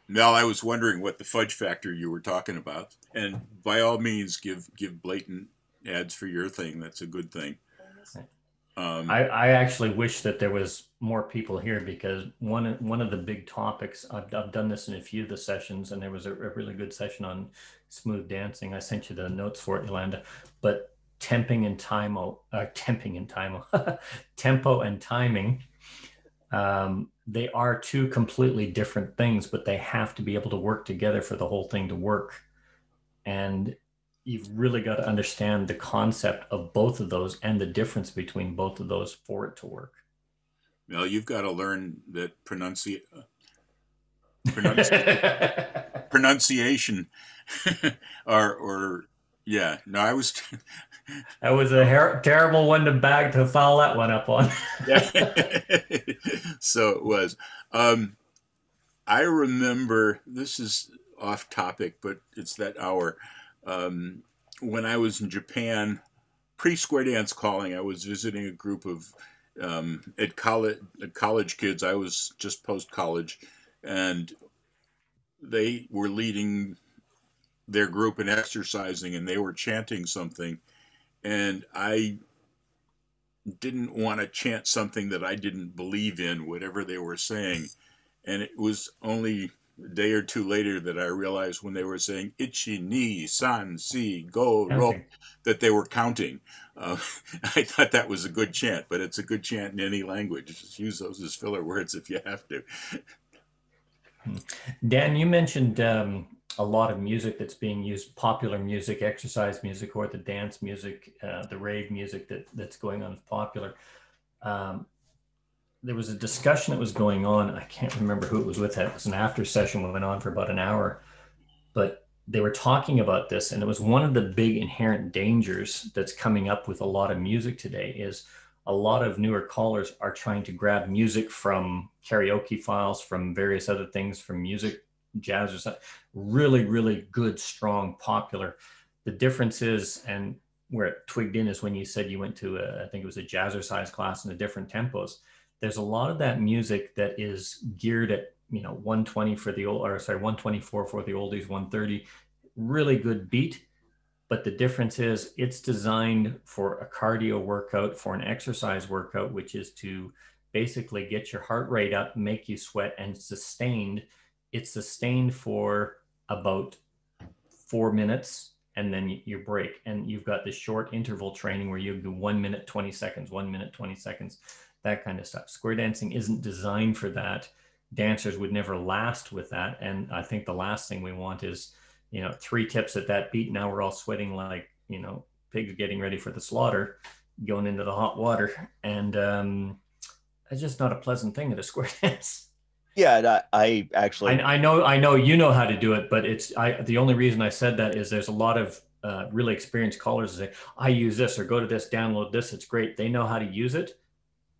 Mel, I was wondering what the fudge factor you were talking about, and by all means, give blatant ads for your thing. That's a good thing. I actually wish that there was more people here, because one of the big topics, I've done this in a few of the sessions, and there was a really good session on smooth dancing. I sent you the notes for it, Yolanda, but tempo and timing, they are 2 completely different things, but they have to be able to work together for the whole thing to work. And you've really got to understand the concept of both of those and the difference between both of those for it to work. Well, you've got to learn that pronunciation or yeah. No, I was. That was a terrible one to follow that one up on. So it was. I remember, this is off topic, but it's that hour. When I was in Japan, pre-square dance calling, I was visiting a group of at college kids. I was just post-college, and they were leading their group in exercising, and they were chanting something, and I didn't want to chant something that I didn't believe in, whatever they were saying. And it was only a day or two later that I realized when they were saying ichi, ni, san, si, go, ro, that they were counting. I thought that was a good chant, but it's a good chant in any language. Just use those as filler words if you have to. Dan, you mentioned a lot of music that's being used, popular music, exercise music, or the dance music, the rave music that's going on is popular. There was a discussion that was going on. I can't remember who it was with. It was an after session that went on for about an hour, but they were talking about this. And it was one of the big inherent dangers that's coming up with a lot of music today is a lot of newer callers are trying to grab music from karaoke files, from various other things, from music, jazz or something, really, really good, strong, popular. The difference is, and where it twigged in is when you said you went to I think it was a jazzercise class in the different tempos. There's a lot of that music that is geared at 120 for the old, or sorry, 124 for the oldies, 130, really good beat. But the difference is it's designed for a cardio workout, for an exercise workout, which is to basically get your heart rate up, make you sweat, and sustained. It's sustained for about 4 minutes, and then you break. And you've got the short interval training where you do 1 minute, 20 seconds, 1 minute, 20 seconds, that kind of stuff. Square dancing isn't designed for that. Dancers would never last with that. And I think the last thing we want is, 3 tips at that beat. Now we're all sweating like, pigs getting ready for the slaughter, going into the hot water. And it's just not a pleasant thing at a square dance. Yeah, I actually, I know you know how to do it, but the only reason I said that is there's a lot of really experienced callers that say, I use this, or go to this, download this, it's great. They know how to use it.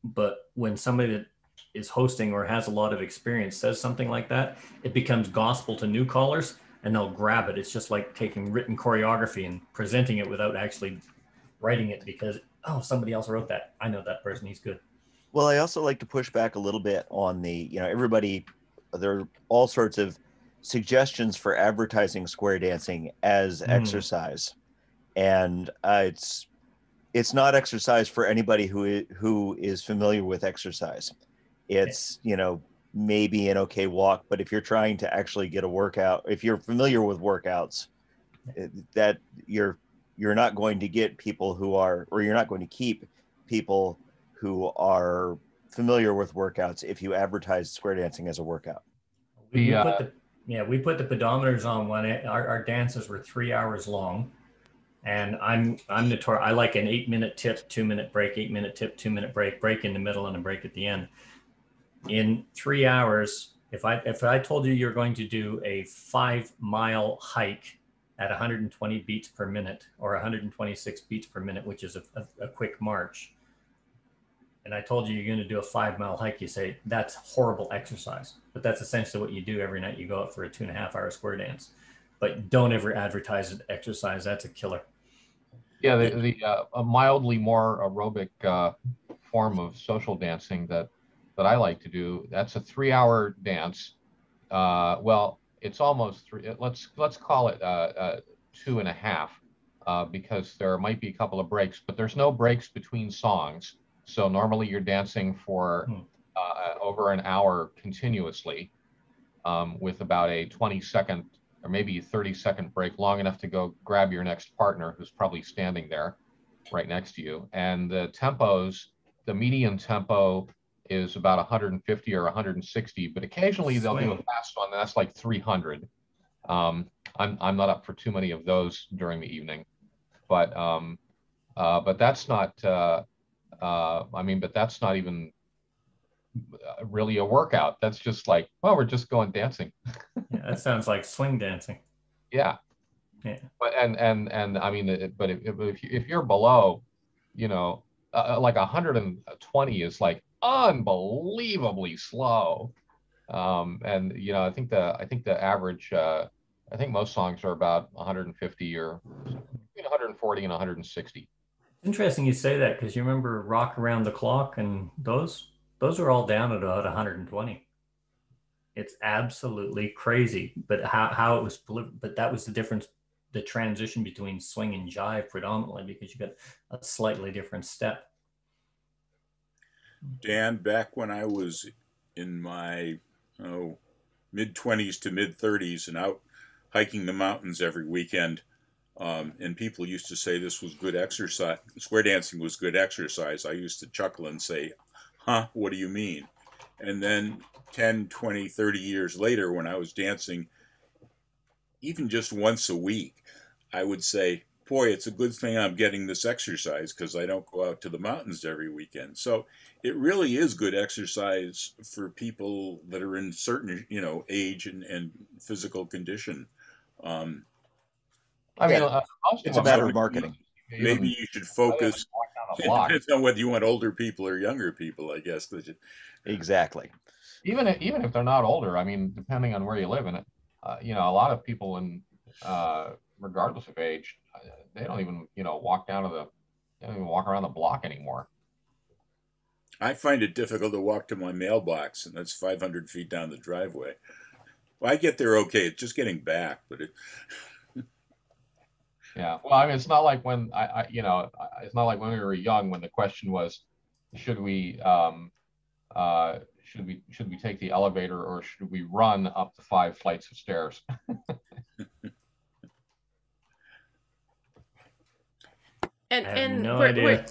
But when somebody that is hosting or has a lot of experience says something like that, it becomes gospel to new callers, and they'll grab it. It's just like taking written choreography and presenting it without actually writing it because, somebody else wrote that. I know that person, he's good. well, I also like to push back a little bit on the, everybody, there are all sorts of suggestions for advertising square dancing as exercise. And it's not exercise for anybody who is familiar with exercise. It's, maybe an okay walk, but if you're trying to actually get a workout, if you're familiar with workouts, that you're not going to get people who are, or you're not going to keep people who are familiar with workouts if you advertise square dancing as a workout. We put the pedometers on when our dances were 3 hours long. And I'm notorious. I like an 8-minute tip, 2-minute break, 8-minute tip, 2-minute break in the middle, and a break at the end. In 3 hours, if I told you you're going to do a 5-mile hike at 120 beats per minute or 126 beats per minute, which is a quick march, and I told you you're going to do a 5-mile hike, you say that's horrible exercise. But that's essentially what you do every night. You go out for a 2.5-hour square dance. But don't ever advertise it exercise. That's a killer. Yeah, a mildly more aerobic form of social dancing that I like to do. That's a 3-hour dance. Well, it's almost 3. Let's call it 2.5 because there might be a couple of breaks, but there's no breaks between songs. So normally you're dancing for over an hour continuously with about a 20-second or maybe a 30-second break, long enough to go grab your next partner who's probably standing there right next to you. And the tempos, the median tempo is about 150 or 160, but occasionally they'll do a fast one, and that's like 300. I'm not up for too many of those during the evening, but that's not. But that's not even really a workout. That's just like, well, we're just going dancing. Yeah, that sounds like swing dancing. Yeah. But I mean, but if you're below, like 120 is like unbelievably slow. And I think the average, I think most songs are about 150 or between 140 and 160. Interesting you say that, because you remember Rock Around the Clock, and those are all down at about 120. It's absolutely crazy, but how it was, but that was the difference, the transition between swing and jive predominantly, because you got a slightly different step. Dan, back when I was in my mid-20s to mid-30s and out hiking the mountains every weekend, and people used to say this was good exercise, square dancing was good exercise, I used to chuckle and say, huh, what do you mean? And then 10, 20, 30 years later, when I was dancing, even just once a week, I would say, boy, it's a good thing I'm getting this exercise because I don't go out to the mountains every weekend. So it really is good exercise for people that are in certain, age and physical condition. It's a matter of marketing. Maybe you should focus. It depends on whether you want older people or younger people, I guess. Exactly. Even if they're not older, I mean, depending on where you live in it, a lot of people regardless of age, they don't even walk around the block anymore. I find it difficult to walk to my mailbox, and that's 500 feet down the driveway. Well, I get there okay. It's just getting back, but it. Yeah. Well, I mean, it's not like when it's not like when we were young, when the question was, should we should we take the elevator or should we run up the 5 flights of stairs? And no idea.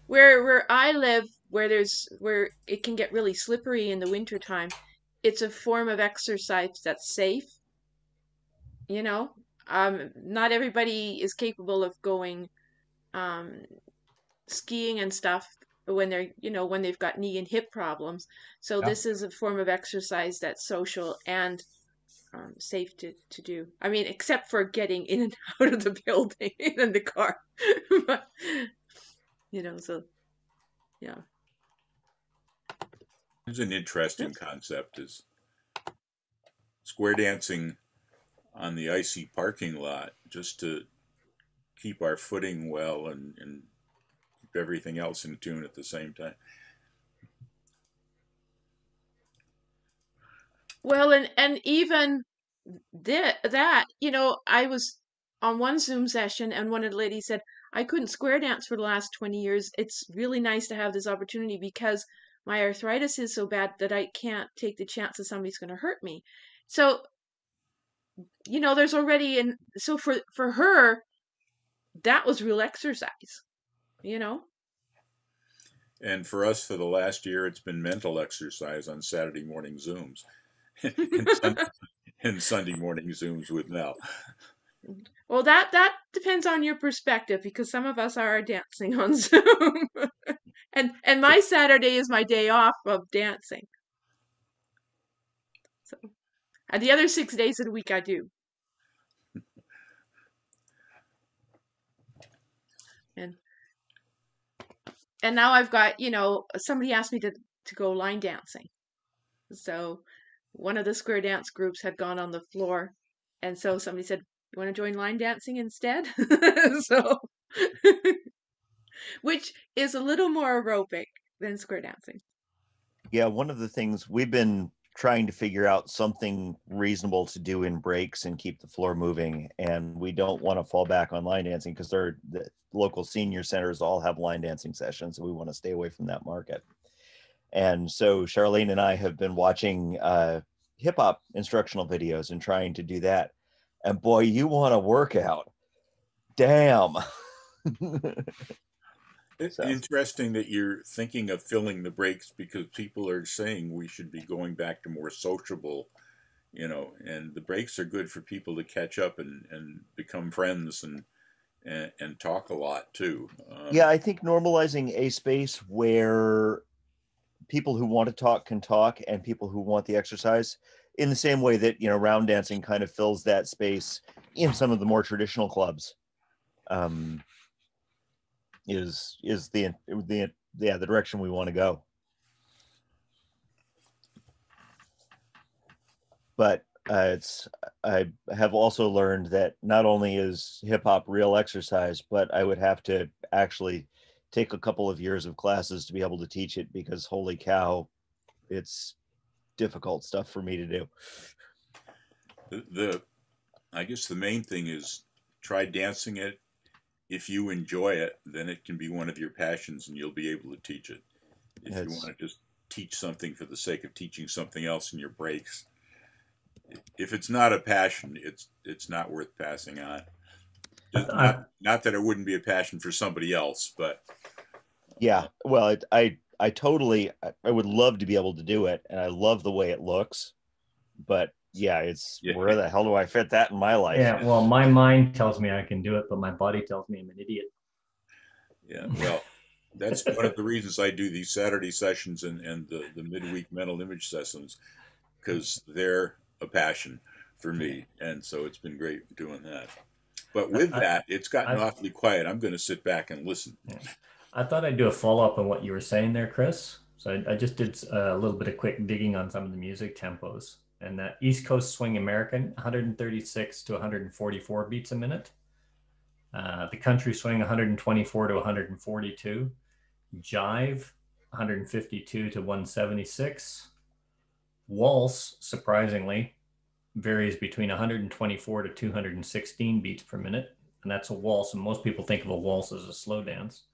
Where I live, where it can get really slippery in the wintertime, it's a form of exercise that's safe. You know, not everybody is capable of going skiing and stuff when they're, when they've got knee and hip problems. So Yeah. this is a form of exercise that's social and safe to do. I mean, except for getting in and out of the building and the car. But, so yeah. It's an interesting concept, is square dancing on the icy parking lot, just to keep our footing well and keep everything else in tune at the same time. Well, and even that, I was on one Zoom session and one of the ladies said, I couldn't square dance for the last 20 years. It's really nice to have this opportunity because my arthritis is so bad that I can't take the chance that somebody's going to hurt me. So, there's already, so for her, that was real exercise, And for us, for the last year, it's been mental exercise on Saturday morning Zooms and Sunday morning Zooms with Mel. Well, that depends on your perspective, because some of us are dancing on Zoom. and my Saturday is my day off of dancing. So, and the other 6 days of the week I do. And now I've got, somebody asked me to go line dancing. So one of the square dance groups had gone on the floor. And so somebody said, you want to join line dancing instead? So, which is a little more aerobic than square dancing. Yeah, one of the things we've been trying to figure out something reasonable to do in breaks and keep the floor moving. And we don't want to fall back on line dancing because the local senior centers all have line dancing sessions. So we want to stay away from that market. And so Charlene and I have been watching hip hop instructional videos and trying to do that. And boy, you want to work out. Damn. It's interesting that you're thinking of filling the breaks, because people are saying we should be going back to more sociable, and the breaks are good for people to catch up and become friends and talk a lot too. Yeah, I think normalizing a space where people who want to talk can talk and people who want the exercise, in the same way that, round dancing kind of fills that space in some of the more traditional clubs. Is the direction we want to go. But I have also learned that not only is hip hop real exercise, but I would have to actually take a couple of years of classes to be able to teach it, because holy cow, it's difficult stuff for me to do. I guess the main thing is try dancing it. If you enjoy it, then it can be one of your passions and you'll be able to teach it. If you want to just teach something for the sake of teaching something else in your breaks, if it's not a passion, it's not worth passing on. Not that it wouldn't be a passion for somebody else, but yeah, well, I totally, I would love to be able to do it, and I love the way it looks, but yeah, where the hell do I fit that in my life? Yeah, well, my mind tells me I can do it, but my body tells me I'm an idiot. Yeah, well, that's one of the reasons I do these Saturday sessions and the midweek mental image sessions, because they're a passion for me, and so it's been great doing that. But with that, it's gotten awfully quiet. I'm going to sit back and listen. Yeah. I thought I'd do a follow-up on what you were saying there, Chris. So I just did a little bit of quick digging on some of the music tempos. And that East Coast Swing American, 136 to 144 beats a minute. The Country Swing, 124 to 142. Jive, 152 to 176. Waltz, surprisingly, varies between 124 to 216 beats per minute, and that's a waltz. And most people think of a waltz as a slow dance.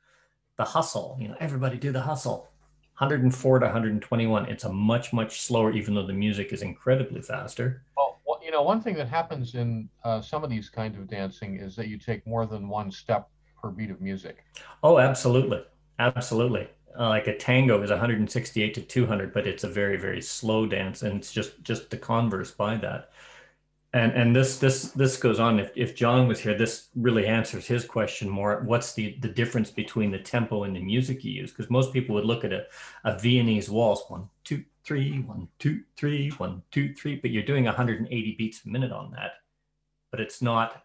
The hustle, everybody do the hustle. 104 to 121. It's a much, much slower, even though the music is incredibly faster. Well, one thing that happens in some of these kinds of dancing is that you take more than one step per beat of music. Oh, absolutely. Absolutely. Like a tango is 168 to 200, but it's a very, very slow dance. And it's just the converse by that. And this goes on. If John was here, this really answers his question more. What's the difference between the tempo and the music you use? Because most people would look at a Viennese waltz, 1, 2, 3, 1, 2, 3, 1, 2, 3, but you're doing 180 beats a minute on that. But it's not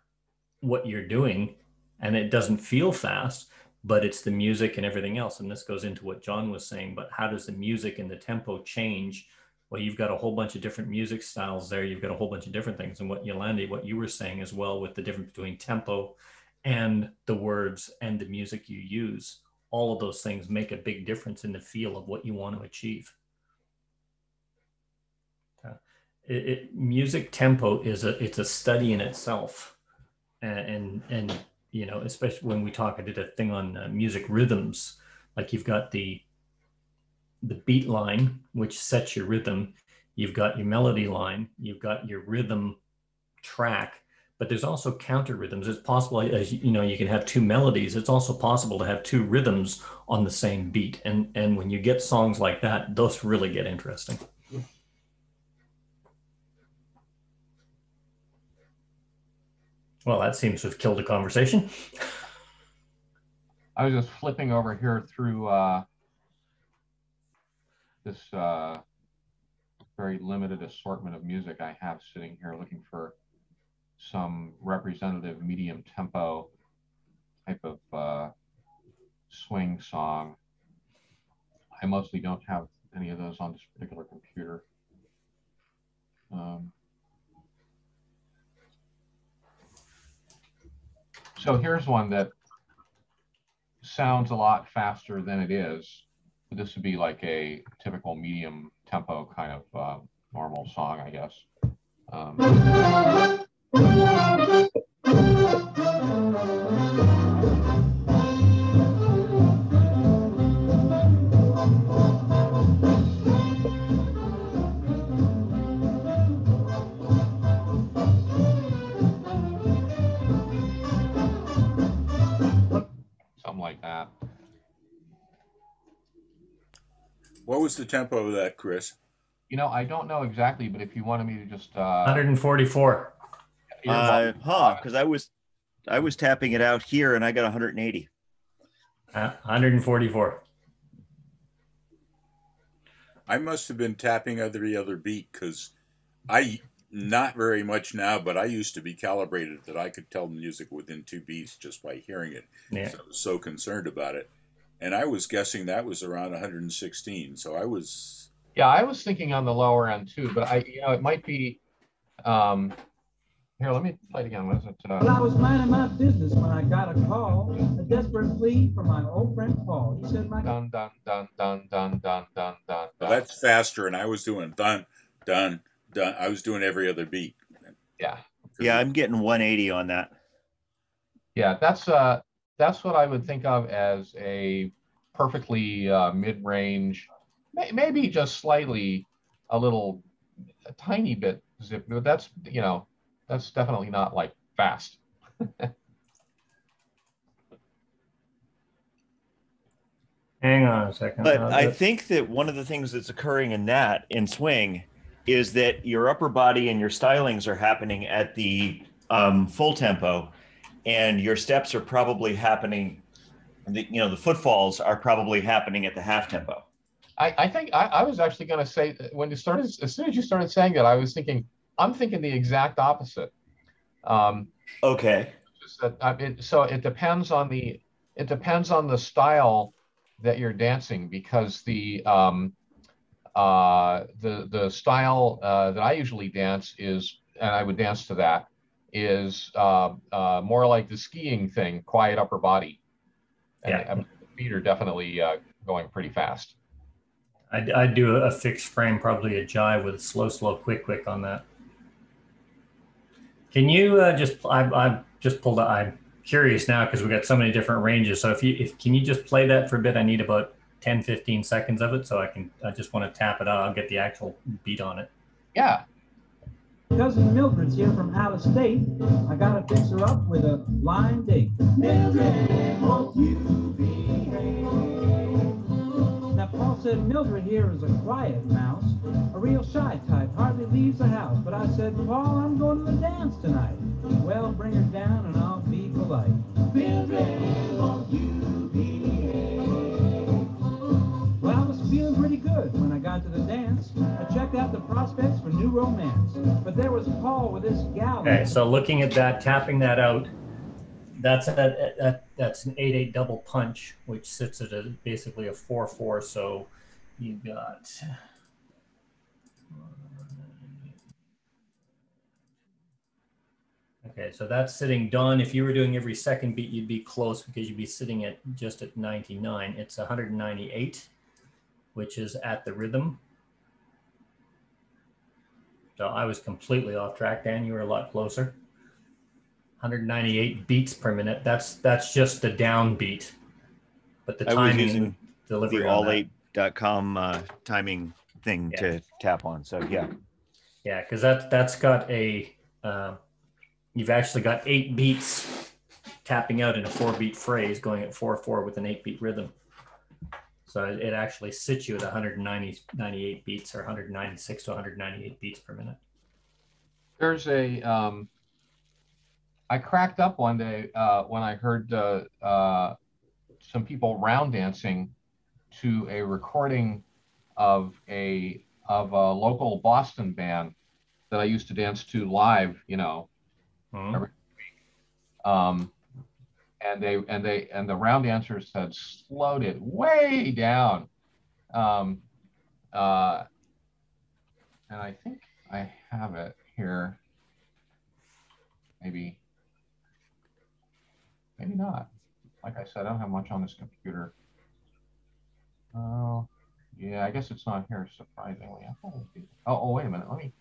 what you're doing, and it doesn't feel fast, but it's the music and everything else. And this goes into what John was saying, but how does the music and the tempo change? Well, you've got a whole bunch of different music styles there. You've got a whole bunch of different things. And what Yolandi, what you were saying as well, with the difference between tempo and the words and the music you use, all of those things make a big difference in the feel of what you want to achieve. Music tempo it's a study in itself. And especially when we talk, I did a thing on music rhythms. Like you've got the beat line, which sets your rhythm. You've got your melody line. You've got your rhythm track. But there's also counter rhythms. It's possible, as you can have two melodies. It's also possible to have two rhythms on the same beat. And when you get songs like that, those really get interesting. Well, that seems to have killed the conversation. I was just flipping over here through this very limited assortment of music I have sitting here, looking for some representative medium tempo type of swing song. I mostly don't have any of those on this particular computer. So here's one that sounds a lot faster than it is. This would be like a typical medium tempo kind of normal song, I guess. Something like that. What was the tempo of that, Chris? I don't know exactly, but if you wanted me to just 144. Because I was tapping it out here and I got 180. 144. I must have been tapping every other beat, because I, not very much now, but I used to be calibrated that I could tell music within 2 beats just by hearing it. Yeah. So I was so concerned about it. And I was guessing that was around 116. So I was... Yeah, I was thinking on the lower end too, but it might be... Here, let me play it again. What is it? Well, I was minding my business when I got a call, a desperate plea from my old friend Paul. He said, dun, dun, dun, dun, dun, dun, dun, dun. Well, that's faster, and I was doing dun, dun, dun. I was doing every other beat. Yeah. Yeah, I'm getting 180 on that. Yeah, that's what I would think of as a perfectly mid-range, maybe just slightly a tiny bit zip, but that's definitely not like fast. Hang on a second. But I think that one of the things that's occurring in swing is that your upper body and your stylings are happening at the full tempo, and your steps are probably happening, the footfalls are probably happening at the half tempo. I think I was actually going to say, as soon as you started saying that, I'm thinking the exact opposite. Okay. So it depends on the style that you're dancing, because the style that I usually dance is, and I would dance to that, is more like the skiing thing, quiet upper body. And yeah. the feet are definitely going pretty fast. I'd do a fixed frame, probably a jive with slow, slow, quick, quick on that. Can you I've just pulled up, I'm curious now because we've got so many different ranges. So can you just play that for a bit? I need about 10, 15 seconds of it. So I just want to tap it out. I'll get the actual beat on it. Yeah. Cousin Mildred's here from out of state. I gotta fix her up with a blind date. Mildred, won't you behave? Now Paul said Mildred here is a quiet mouse, a real shy type, hardly leaves the house. But I said, Paul, I'm going to the dance tonight. Well, bring her down and I'll be polite. Mildred, won't you behave? Well, I was feeling pretty good when I got to the dance. I checked out the prospects for new romance. But there was Paul with this gal. Okay, so looking at that, tapping that out, that's an 8/8 double punch, which sits at basically a 4/4. So you got. Okay, so that's sitting done. If you were doing every second beat, you'd be close because you'd be sitting at just at 99. It's 198, which is at the rhythm. So I was completely off track, Dan. You were a lot closer. 198 beats per minute. That's just the down beat. But the timing and delivery the on all8.com timing thing to tap on. So yeah. Yeah, because that's got a you've actually got 8 beats tapping out in a 4-beat phrase going at 4/4 with an 8-beat rhythm. So it actually sits you at 198 beats or 196 to 198 beats per minute. There's a I cracked up one day when I heard some people round dancing to a recording of a local Boston band that I used to dance to live, you know, every week. And the round dancers had slowed it way down. And I think I have it here. Maybe not. Like I said, I don't have much on this computer. Oh, yeah, I guess it's not here, surprisingly. Oh, wait a minute. Maybe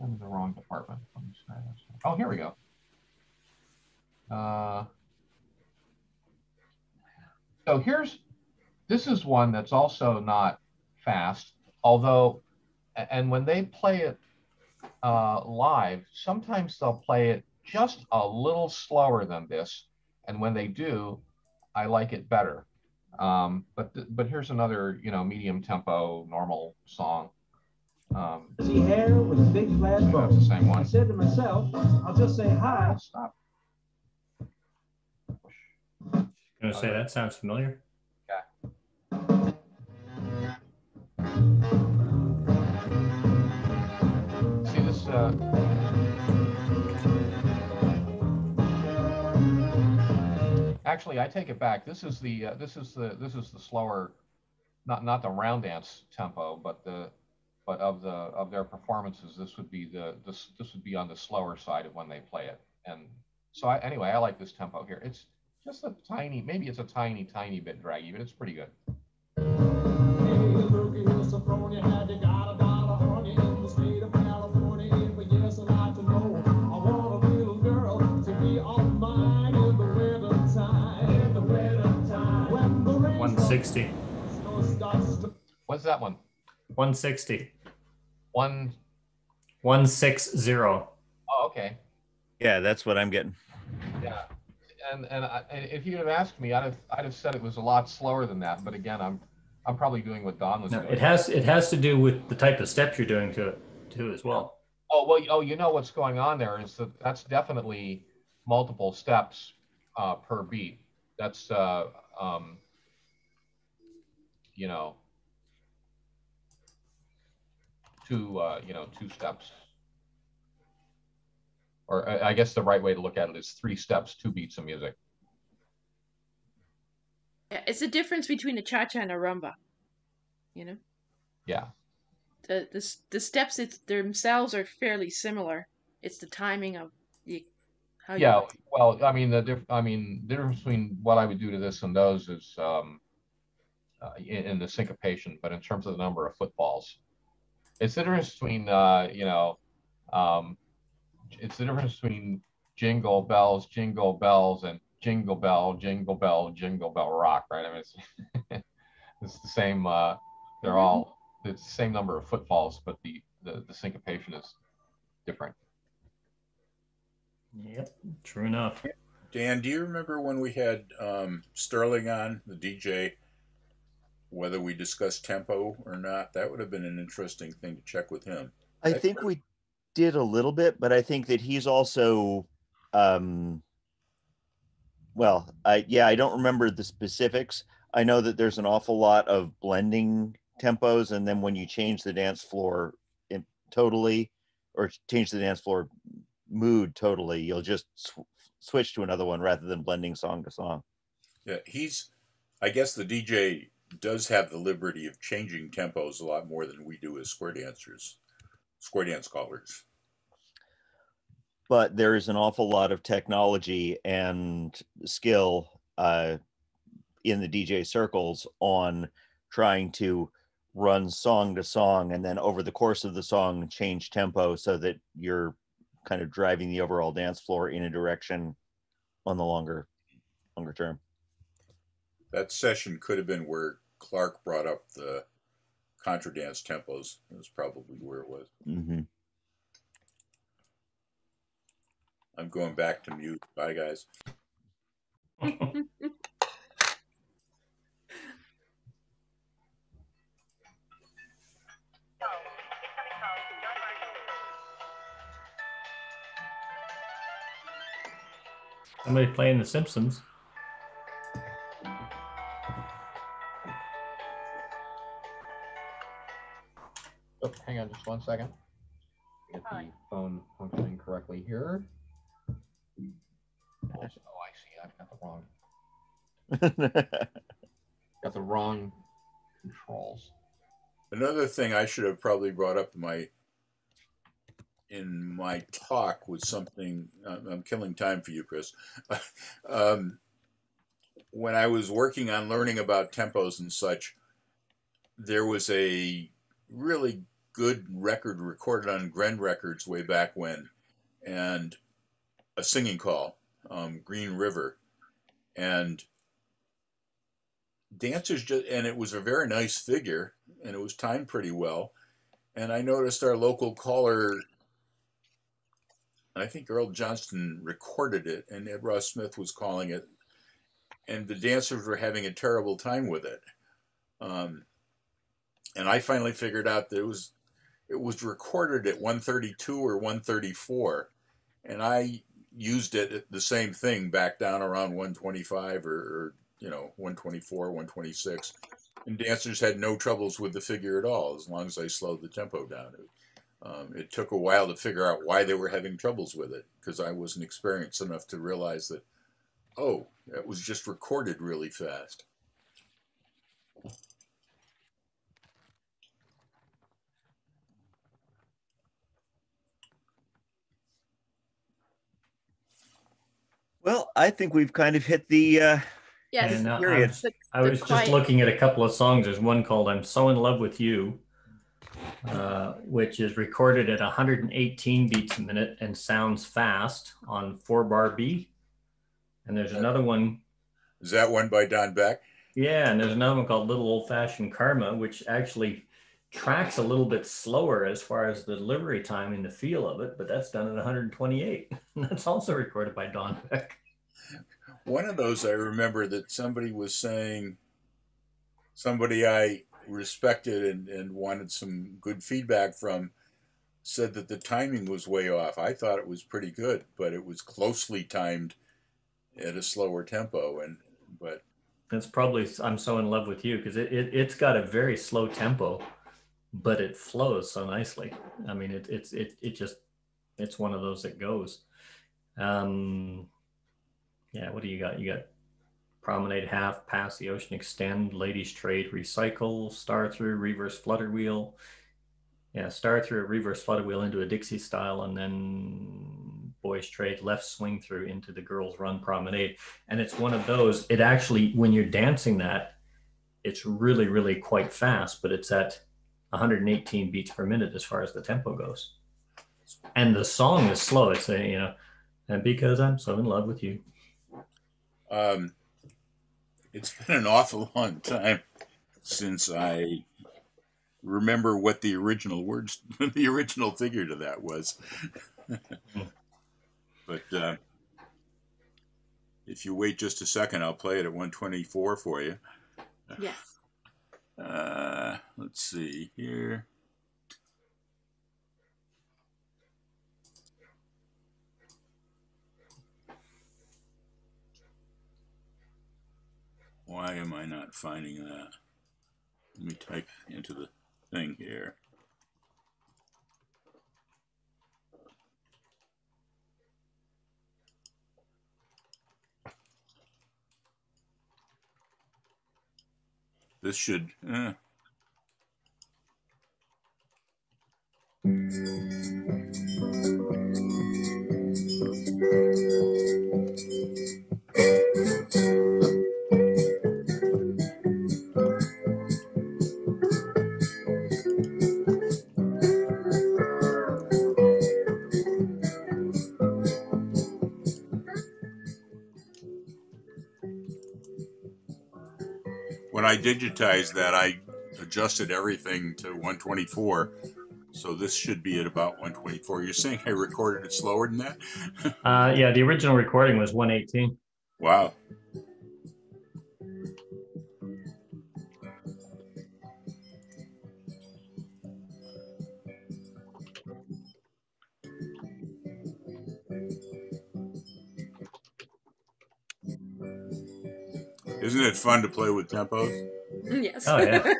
I'm in the wrong department. Let me try this. Oh, here we go. So this is one that's also not fast, although, and when they play it live, sometimes they'll play it just a little slower than this, and when they do, I like it better. But here's another, you know, medium tempo, normal song. See hair with a big flat bow. That's the same one. I said to myself, I'll just say hi. Stop. You want to say that sounds familiar? Yeah. See this? Actually, I take it back. This is the slower, not the round dance tempo, but of their performances. This would be on the slower side of when they play it. And so anyway, I like this tempo here. It's just a tiny, maybe it's a tiny bit draggy, but it's pretty good. $160. What's that one? 160. 160. Oh, okay. Yeah, that's what I'm getting. Yeah, and if you'd have asked me, I'd have said it was a lot slower than that. But again, I'm probably doing what Don was doing. It has to do with the type of steps you're doing to it too as well. Oh well, you know what's going on there is that's definitely multiple steps per beat. That's you know, two steps. Or I guess the right way to look at it is 3 steps, 2 beats of music. Yeah, it's the difference between a cha-cha and a rumba, you know? Yeah. The steps themselves are fairly similar. It's the timing of how you. Yeah, well, I mean the difference between what I would do to this and those is in the syncopation, but in terms of the number of footfalls. It's the difference between, it's the difference between jingle bells, and jingle bell, jingle bell, jingle bell rock, right? I mean, it's the same, they're all, it's the same number of footfalls, but the syncopation is different. Yep, true enough. Dan, do you remember when we had Sterling on, the DJ, whether we discussed tempo or not? That would have been an interesting thing to check with him. I think we did a little bit, but I think that he's also, I don't remember the specifics. I know that there's an awful lot of blending tempos, and then when you change the dance floor totally, or change the dance floor mood totally, you'll just switch to another one rather than blending song to song. Yeah, I guess the DJ does have the liberty of changing tempos a lot more than we do as square dance callers. But there is an awful lot of technology and skill in the DJ circles on trying to run song to song, and then over the course of the song change tempo so that you're kind of driving the overall dance floor in a direction on the longer term. That session could have been where Clark brought up the contra dance tempos. It was probably where it was. Mm-hmm. I'm going back to mute. Bye, guys. Somebody playing The Simpsons. Oh, hang on just 1 second. Get the phone functioning correctly here. Oh, I see. I've got the wrong controls. Another thing I should have probably brought up in my talk was something. I'm killing time for you, Chris. When I was working on learning about tempos and such, there was a really good record recorded on Gren Records way back when, and a singing call, Green River, and dancers and it was a very nice figure, and it was timed pretty well. And I noticed our local caller, I think Earl Johnston, recorded it, and Ed Ross Smith was calling it, and the dancers were having a terrible time with it. And I finally figured out that it was recorded at 132 or 134, and I used it at the same thing back down around 125 or 124, 126, and dancers had no troubles with the figure at all as long as I slowed the tempo down. It took a while to figure out why they were having troubles with it, because I wasn't experienced enough to realize that, oh, it was just recorded really fast. Well, I think we've kind of hit the Yes. period. I was just looking at a couple of songs. There's one called I'm So in Love with You, which is recorded at 118 beats a minute and sounds fast on 4-bar B. And there's another one. Is that one by Don Beck? Yeah, and there's another one called Little Old Fashioned Karma, which actually tracks a little bit slower as far as the delivery time and the feel of it, but that's done at 128. That's also recorded by Don Beck. One of those I remember that somebody was saying, somebody I respected and wanted some good feedback from, said that the timing was way off. I thought it was pretty good, but it was closely timed at a slower tempo. But that's probably I'm So in Love with You, because it's got a very slow tempo, but it flows so nicely. I mean, it's one of those that goes. Yeah, what do you got? You got Promenade Half, Pass the Ocean Extend, Ladies Trade, Recycle, Star Through, Reverse Flutter Wheel. Yeah, Star Through, Reverse Flutter Wheel into a Dixie Style, and then Boys Trade, Left Swing Through into the Girls Run Promenade. And it's one of those, it actually, when you're dancing that, it's really, really quite fast, but it's at 118 beats per minute as far as the tempo goes. And the song is slow. It's a, you know, and because I'm so in love with you. It's been an awful long time since I remember what the original words, the original figure to that was. But if you wait just a second, I'll play it at 124 for you. Yes. Let's see here. Why am I not finding that? Let me type into the thing here. This should... When I digitized that, I adjusted everything to 124. So this should be at about 124. You're saying I recorded it slower than that? Yeah, the original recording was 118. Wow. Isn't it fun to play with tempos? Yes. Oh, yeah.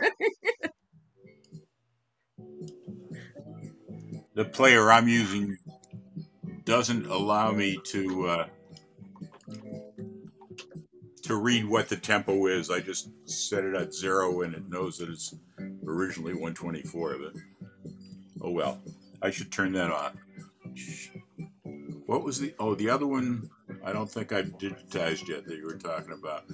The player I'm using doesn't allow me to read what the tempo is. I just set it at 0 and it knows that it's originally 124. But oh well, I should turn that on. What was the other one? I don't think I've digitized yet that you were talking about.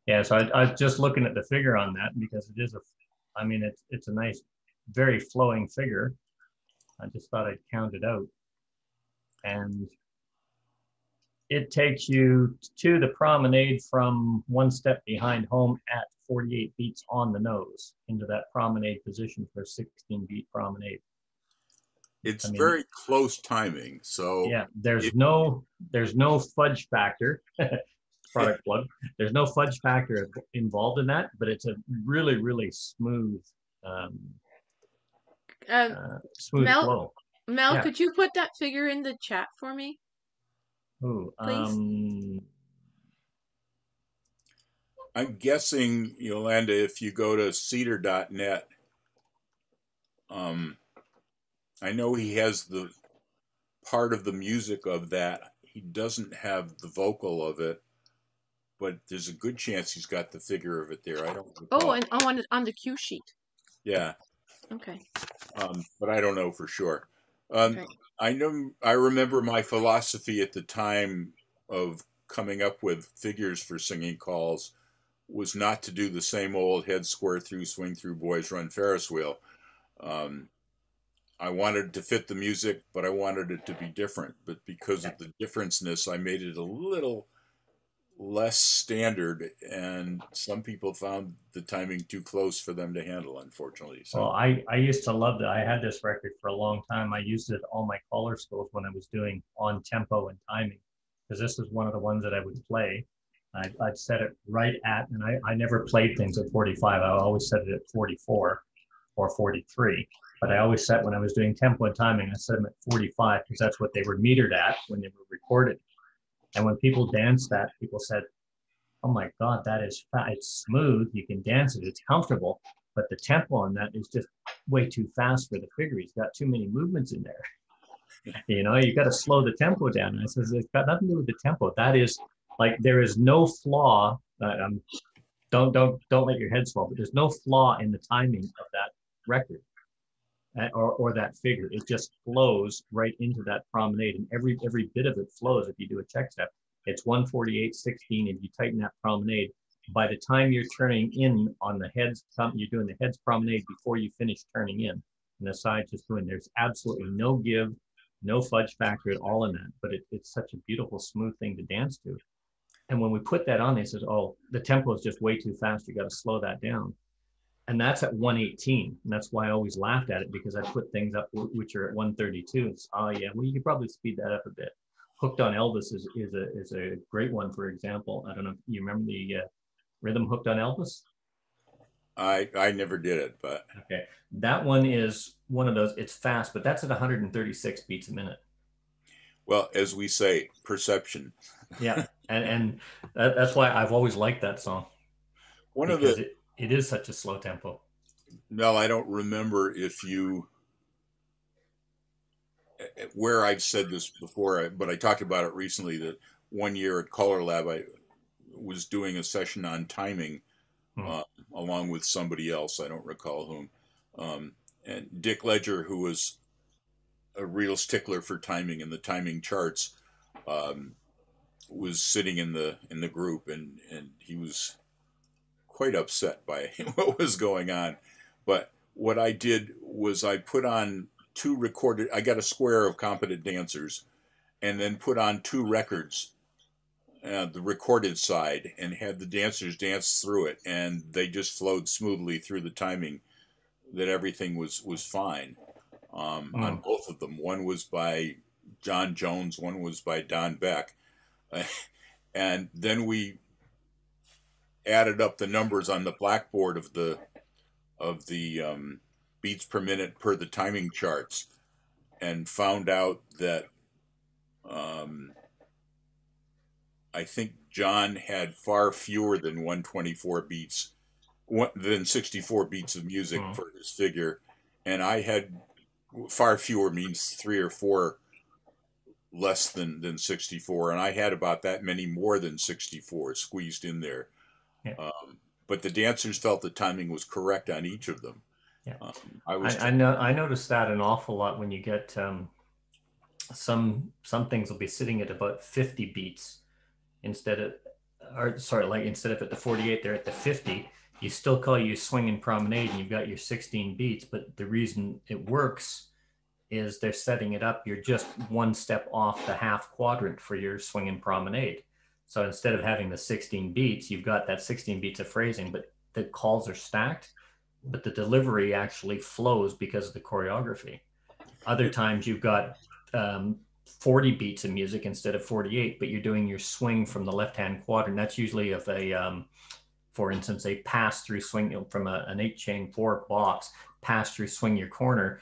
Yeah, so I was just looking at the figure on that because it is I mean, it's a nice, very flowing figure. I just thought I'd count it out. And it takes you to the promenade from one step behind home at 48 beats on the nose into that promenade position for a 16-beat promenade. It's very close timing. So yeah, there's no fudge factor. Product plug. There's no fudge factor involved in that, but it's a really, really smooth, smooth flow. Mel, Yeah. could you put that figure in the chat for me? Ooh, please. I'm guessing, Yolanda, if you go to cedar.net, I know he has the part of the music of that. He doesn't have the vocal of it, but there's a good chance he's got the figure of it there. I don't recall. Oh, and on the cue sheet. Yeah. Okay. But I don't know for sure. Okay. I remember my philosophy at the time of coming up with figures for singing calls was not to do the same old head square through, swing through, boys run Ferris wheel. I wanted to fit the music, but I wanted it to be different. But because of the differenceness, I made it a little less standard, and some people found the timing too close for them to handle, unfortunately. So. Well, I used to love that. I had this record for a long time. I used it at all my caller schools when I was doing on tempo and timing, because this was one of the ones that I would play. I'd set it right at, and I never played things at 45. I always set it at 44 or 43. But I always set, when I was doing tempo and timing, I set them at 45 because that's what they were metered at when they were recorded. And when people danced that, people said, oh my God, that is it's smooth. You can dance it. It's comfortable. But the tempo on that is just way too fast for the figure. He's got too many movements in there. You got to slow the tempo down. And I says, it's got nothing to do with the tempo. That is like, there is no flaw. Don't let your head swell, but there's no flaw in the timing of that record. or that figure. It just flows right into that promenade, and every bit of it flows. If you do a check step, it's 148.16. If you tighten that promenade, by the time you're turning in on the heads, you're doing the heads promenade before you finish turning in, and the side just doing. There's absolutely no give, no fudge factor at all in that. But it's such a beautiful, smooth thing to dance to. And when we put that on, they says, "Oh, the tempo is just way too fast. You got to slow that down." And that's at 118. And that's why I always laughed at it, because I put things up which are at 132. It's, oh yeah, well, you could probably speed that up a bit. Hooked on Elvis is a great one, for example. I don't know if you remember the rhythm Hooked on Elvis? I never did it, but okay. That one is one of those, it's fast, but that's at 136 beats a minute. Well, as we say, perception. Yeah, and that's why I've always liked that song. Because it is such a slow tempo. No, I don't remember if you, where I've said this before, but I talked about it recently, that one year at Color Lab, I was doing a session on timing along with somebody else. I don't recall whom. And Dick Ledger, who was a real stickler for timing and the timing charts, was sitting in the group, and he was quite upset by what was going on. But what I did was I put on I got a square of competent dancers, and then put on 2 records, the recorded side, and had the dancers dance through it, and they just flowed smoothly through the timing, that everything was fine on both of them. One was by John Jones, one was by Don Beck. And then we added up the numbers on the blackboard of the beats per minute per the timing charts, and found out that I think John had far fewer than 124 beats, than 64 beats of music for his figure, and I had far fewer means 3 or 4 less than 64, and I had about that many more than 64 squeezed in there. Yeah. But the dancers felt the timing was correct on each of them. Yeah. I noticed that an awful lot when you get some things will be sitting at about 50 beats instead of at the 48, they're at the 50. You still call you swinging promenade, and you've got your 16 beats, but the reason it works is they're setting it up. You're just one step off the half quadrant for your swinging promenade. So instead of having the 16 beats, you've got that 16 beats of phrasing, but the calls are stacked, but the delivery actually flows because of the choreography. Other times you've got 40 beats of music instead of 48, but you're doing your swing from the left-hand quadrant. That's usually of a, for instance, a pass-through swing from an 8-chain 4 box, pass-through swing your corner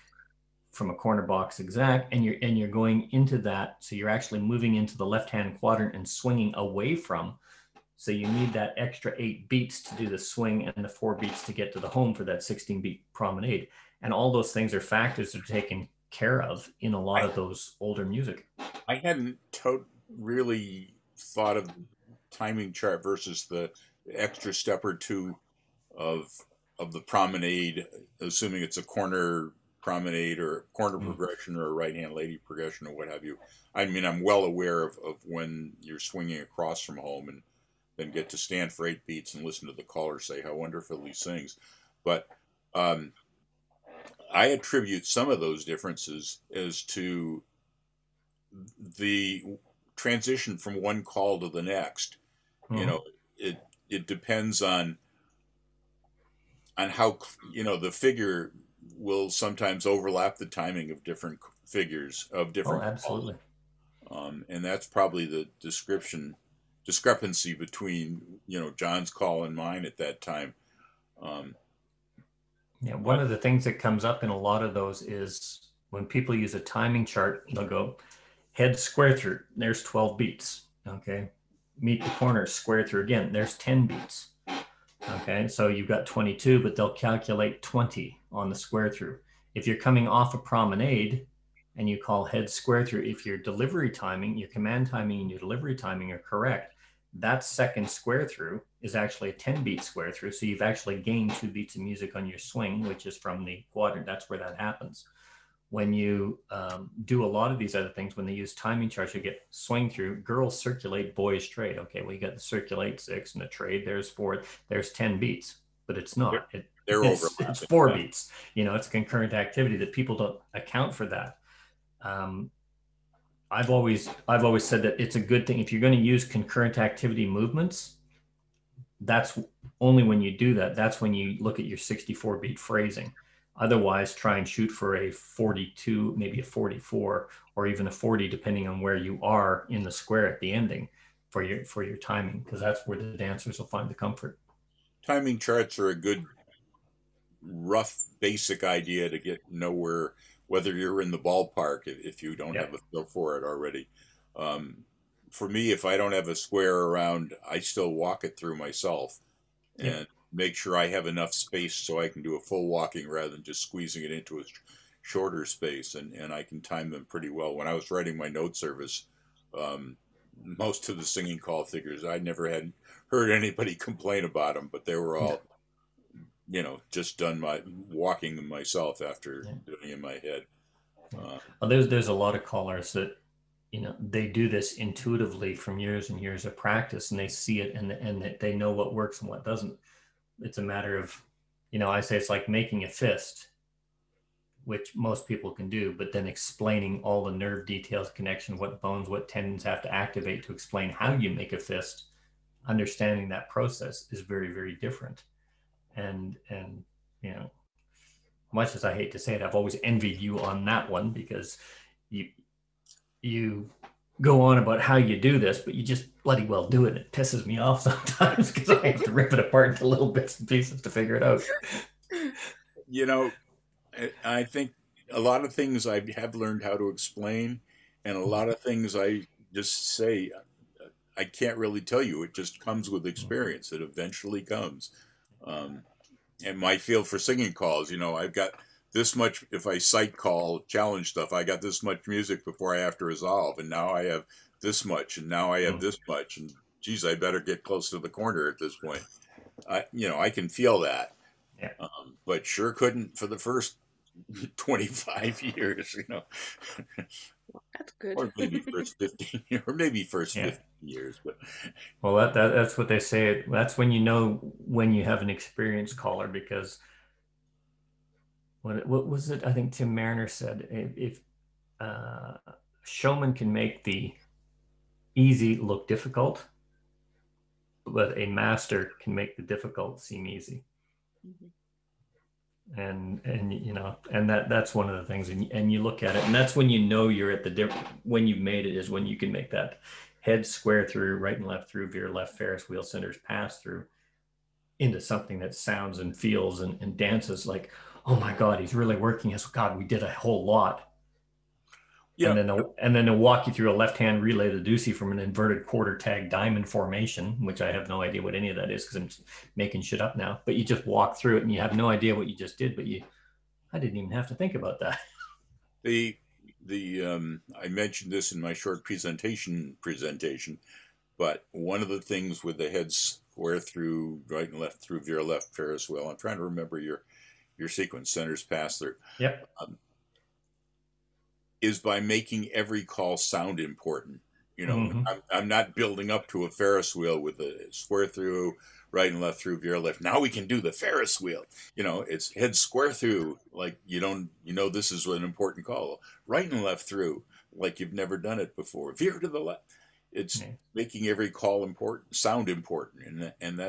from a corner box exact, and you're going into that, so you're actually moving into the left-hand quadrant and swinging away from. So you need that extra 8 beats to do the swing and the 4 beats to get to the home for that 16-beat promenade. And all those things are factors that are taken care of in a lot of those older music. I hadn't really thought of timing chart versus the extra step or 2 of the promenade, assuming it's a corner promenade or corner progression or a right-hand lady progression or what have you. I mean, I'm well aware of when you're swinging across from home and then get to stand for 8 beats and listen to the caller say how wonderful he sings. But I attribute some of those differences as to the transition from one call to the next. You know, it depends on how, the figure will sometimes overlap the timing of different figures of different absolutely calls. And that's probably the discrepancy between John's call and mine at that time. One of the things that comes up in a lot of those is when people use a timing chart, they'll go head square through, there's 12 beats. Okay, meet the corner, square through again, there's 10 beats. Okay, so you've got 22, but they'll calculate 20 on the square through. If you're coming off a promenade and you call head square through, if your delivery timing, your command timing and your delivery timing are correct, that second square through is actually a 10-beat square through. So you've actually gained 2 beats of music on your swing, which is from the quadrant. That's where that happens. When you do a lot of these other things, when they use timing charts, you get swing through. Girls circulate, boys trade. Okay, well, you got the circulate 6 and the trade. There's 4. There's 10 beats, but it's not. It's 4 beats. You know, it's a concurrent activity that people don't account for that. I've always said that it's a good thing if you're going to use concurrent activity movements. That's only when you do that. That's when you look at your 64-beat phrasing. Otherwise, try and shoot for a 42, maybe a 44, or even a 40, depending on where you are in the square at the ending for your timing, because that's where the dancers will find the comfort. Timing charts are a good, rough, basic idea to know whether you're in the ballpark if you don't have a feel for it already. For me, if I don't have a square around, I still walk it through myself and make sure I have enough space so I can do a full walking rather than just squeezing it into a shorter space, and I can time them pretty well. When I was writing my note service, most of the singing call figures, I never had heard anybody complain about them, but they were all, you know, just done walking them myself after doing it in my head. Well, there's a lot of callers that, you know, they do this intuitively from years and years of practice, and they see it and they know what works and what doesn't. It's a matter of, you know, I say it's like making a fist, which most people can do, but then explaining all the nerve details, connection, what bones, what tendons have to activate to explain how you make a fist. Understanding that process is very, very different. And you know, much as I hate to say it, I've always envied you on that one, because you go on about how you do this, but you just bloody well do it. It pisses me off sometimes because I have to rip it apart into little bits and pieces to figure it out. You know, I think a lot of things I have learned how to explain, and a lot of things I just say, I can't really tell you. It just comes with experience. It eventually comes. And my feel for singing calls, you know, I've got this much, if I sight call challenge stuff, I got this much music before I have to resolve, and now I have this much, and now I have this much, and geez, I better get close to the corner at this point. I can feel that, but sure couldn't for the first 25 years, you know. That's good. Or maybe first 15, or maybe first 15 years. But well, that's what they say. That's when you know when you have an experienced caller, because what was it? I think Tim Mariner said, if showman can make the easy look difficult, but a master can make the difficult seem easy. And you know, and that's one of the things, and you look at it, and that's when you know you're at the when you've made it, is when you can make that head square through, right and left through, veer left, Ferris wheel, centers pass through, into something that sounds and feels and dances like, oh my God, he's really working us. God, we did a whole lot. Yeah. And then they'll walk you through a left-hand relay the deucey from an inverted quarter tag diamond formation, which I have no idea what any of that is because I'm making shit up now. But you just walk through it and you have no idea what you just did, but I didn't even have to think about that. I mentioned this in my short presentation, but one of the things with the head square through, right and left through, veer left, Ferris wheel, I'm trying to remember your sequence, centers pass through. Yep. Is by making every call sound important. You know, I'm not building up to a Ferris wheel with a square through, right and left through, veer left. Now we can do the Ferris wheel. You know, it's head square through, like this is an important call. Right and left through, like you've never done it before. Veer to the left. It's making every call important, sound important, and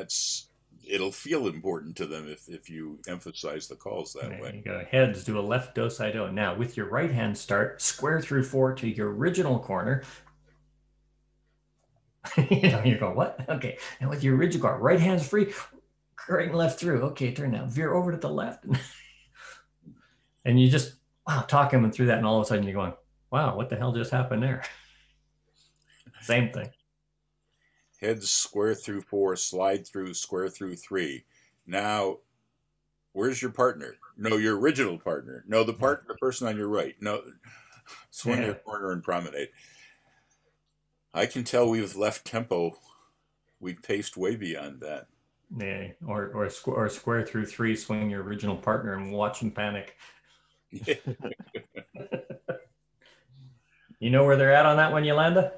it'll feel important to them if you emphasize the calls that way. You go heads, do a left do side do. Now with your right hand start, square through 4 to your original corner. You go, what? Okay. And with your original corner, right hand's free, right and left through. Okay, turn now, veer over to the left. And you just, talking them through that, and all of a sudden you're going, wow, what the hell just happened there? Same thing. Heads square through 4, slide through, square through 3. Now, where's your partner? No, your original partner. No, the person on your right. No, swing your corner and promenade. I can tell we've left tempo We've paced way beyond that. Yeah, or square through 3, swing your original partner and watch them panic. You know where they're at on that one, Yolanda?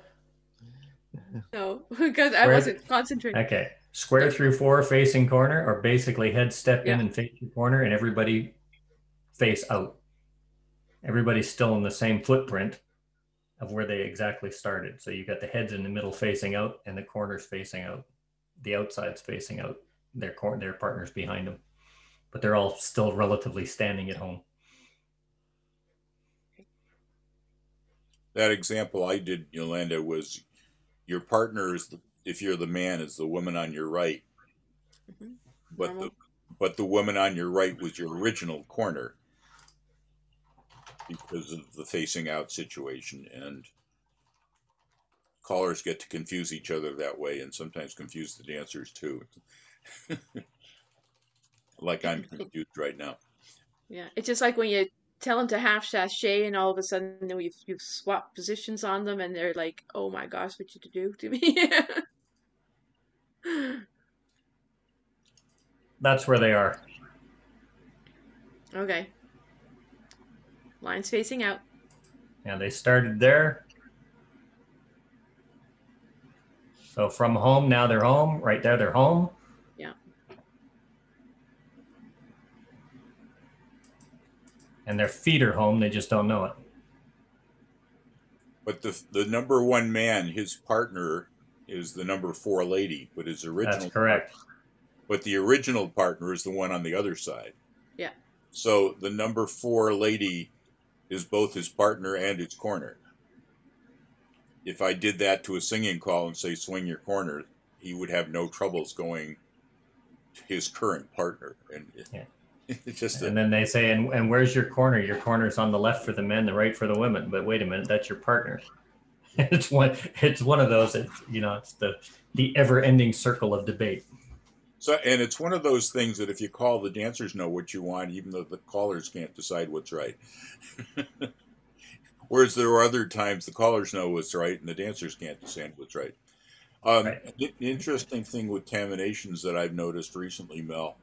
No, because I wasn't concentrating. Okay. Square through 4 facing corner, or basically head step in Yeah. and face your corner, and everybody face out. Everybody's still in the same footprint of where they exactly started. So you got the heads in the middle facing out and the corners facing out. The outside's facing out. Their partners behind them. But they're all still relatively standing at home. That example I did, Yolanda, was your partner is, if you're the man, is the woman on your right. Mm-hmm. But the woman on your right was your original corner because of the facing out situation, and callers get to confuse each other that way, and sometimes confuse the dancers too. Like I'm confused right now. Yeah, it's just like when you tell them to half sachet, and all of a sudden you've swapped positions on them, and they're like, "Oh my gosh, what did you do to me?" That's where they are. Okay. Lines facing out. Yeah, they started there. So from home, now they're home. Right there, they're home. Yeah. And their feet are home. They just don't know it. But the number 1 man, his partner, is the number 4 lady, but his original. That's correct. But the original partner is the one on the other side. Yeah. So the number 4 lady is both his partner and his corner. If I did that to a singing call and say swing your corner, he would have no troubles going to his current partner. And yeah. It's just and then they say, and where's your corner? Your corner's on the left for the men, the right for the women. But wait a minute, that's your partner. It's one of those. It's the ever-ending circle of debate. So, and it's one of those things that if you call, the dancers know what you want, even though the callers can't decide what's right. Whereas there are other times the callers know what's right and the dancers can't decide what's right. Right. The interesting thing with terminations that I've noticed recently, Mel,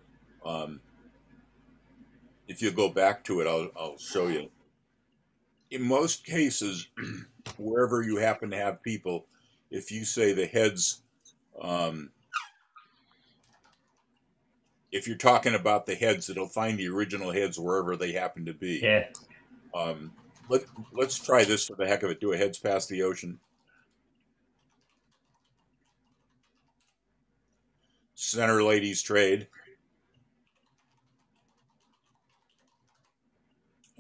if you go back to it, I'll show you. In most cases, wherever you happen to have people, if you say the heads, if you're talking about the heads, it'll find the original heads wherever they happen to be. Yeah. Let's try this for the heck of it. Do a heads past the ocean. Center ladies trade.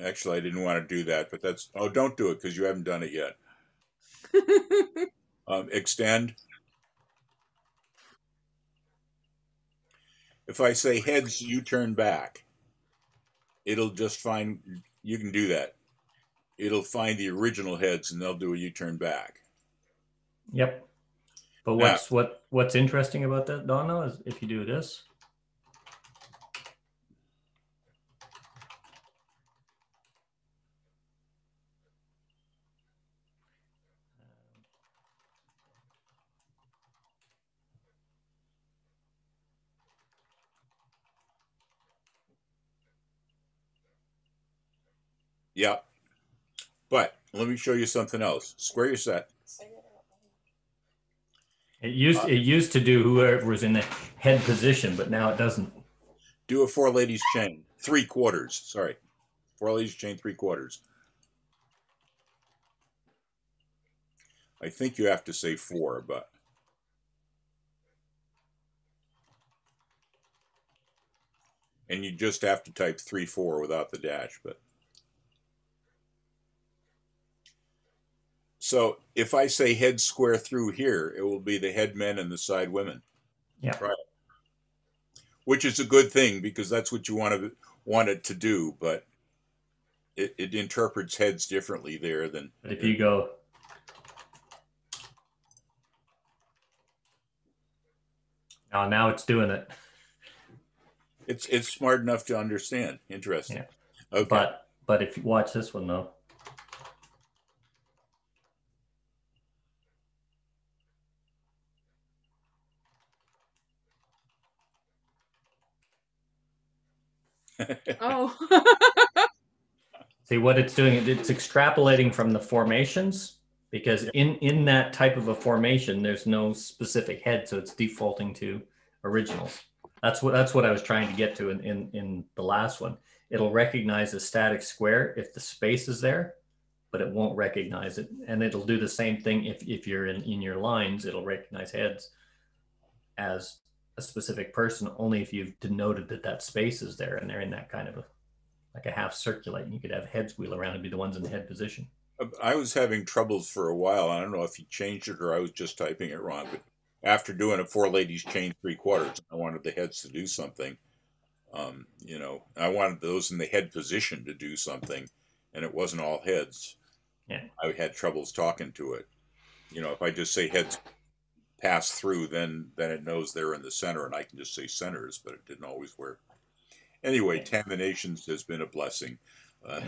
Actually, I didn't want to do that, but that's, don't do it because you haven't done it yet. Extend. If I say heads, you turn back. It'll just find, you can do that. It'll find the original heads and they'll do a U-turn back. Yep. But what's interesting about that, Donna, is if you do this. Yeah. But let me show you something else. Square your set. It used to do whoever was in the head position, but now it doesn't. Do a 4 ladies chain, 3/4. Sorry, 4 ladies chain 3/4. I think you have to say 4, but and you just have to type 3/4 without the dash. But so if I say head square through here, it will be the head men and the side women. Yeah. Right. Which is a good thing because that's what you want it to do, but it interprets heads differently there than. But if you go. Oh, now it's doing it. It's smart enough to understand. Interesting. Yeah. Okay. But if you watch this one though. Oh. See what it's doing, it's extrapolating from the formations, because in that type of a formation, there's no specific head, so it's defaulting to originals. That's what I was trying to get to in the last one. It'll recognize a static square if the space is there, but it won't recognize it. And it'll do the same thing if you're in your lines, it'll recognize heads as a specific person only if you've denoted that space is there and they're in that kind of like a half circulate, and you could have heads wheel around and be the ones in the head position. I was having troubles for a while. I don't know if he changed it or I was just typing it wrong, but after doing a 4 ladies chain 3/4, I wanted the heads to do something. I wanted those in the head position to do something, and it wasn't all heads. Yeah. I had troubles talking to it. If I just say heads pass through, then it knows they're in the center, and I can just say centers, but it didn't always work. Anyway, Taminations has been a blessing.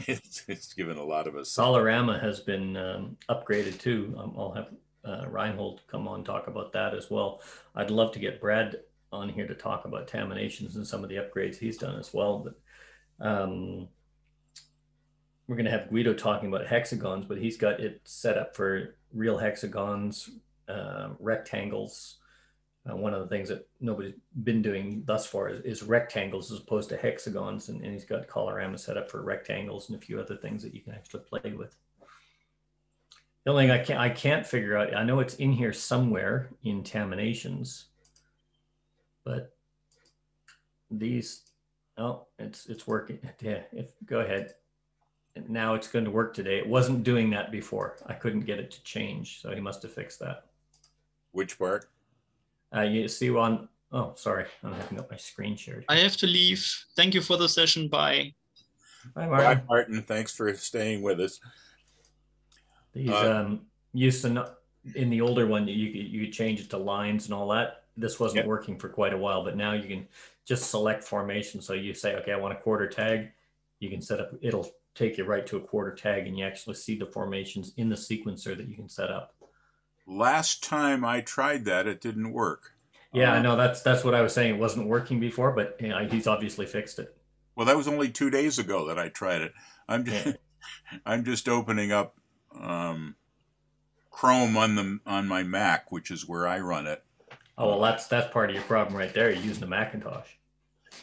It's given a lot of us. Colorama has been upgraded too. I'll have Reinhold come on and talk about that as well. I'd love to get Brad on here to talk about Taminations and some of the upgrades he's done as well. But we're going to have Guido talking about hexagons, but he's got it set up for real hexagons, rectangles. One of the things that nobody's been doing thus far is rectangles as opposed to hexagons, and he's got Colorama set up for rectangles and a few other things that you can actually play with. The only thing I can't figure out, I know it's in here somewhere in Taminations, but these, it's working. Yeah, go ahead. Now it's going to work today. It wasn't doing that before. I couldn't get it to change, so he must have fixed that. Which part? You see on, oh, sorry, I'm having up my screen shared. I have to leave. Thank you for the session. Bye. Bye, Martin. Bye, Martin. Thanks for staying with us. These used to in the older one, you could change it to lines and all that. This wasn't working for quite a while, but now you can just select formation. So you say, okay, I want a quarter tag. You can set up, it'll take you right to a quarter tag, and you actually see the formations in the sequencer that you can set up. Last time I tried that, it didn't work. Yeah, I know. That's what I was saying. It wasn't working before, but he's obviously fixed it. Well, that was only 2 days ago that I tried it. I'm just opening up Chrome on my Mac, which is where I run it. Oh, well, that's part of your problem right there. You're using a Macintosh.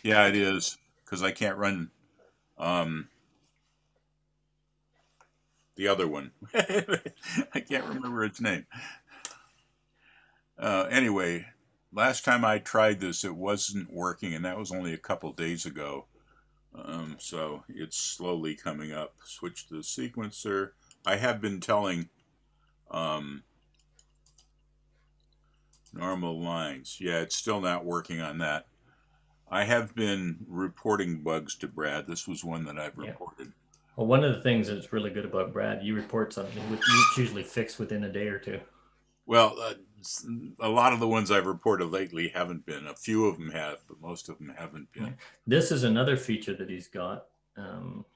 Yeah, it is, because I can't run the other one. I can't remember its name. Anyway, last time I tried this, it wasn't working, and that was only a couple days ago. So it's slowly coming up. Switch to the sequencer. I have been telling normal lines. Yeah, it's still not working on that. I have been reporting bugs to Brad. This was one that I've reported. Well, one of the things that's really good about Brad, you report something which it's usually fixed within a day or two. Well, a lot of the ones I've reported lately haven't been. A few of them have, but most of them haven't been. This is another feature that he's got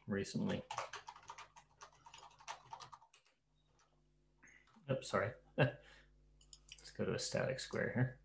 recently. Oops, sorry. Let's go to a static square here.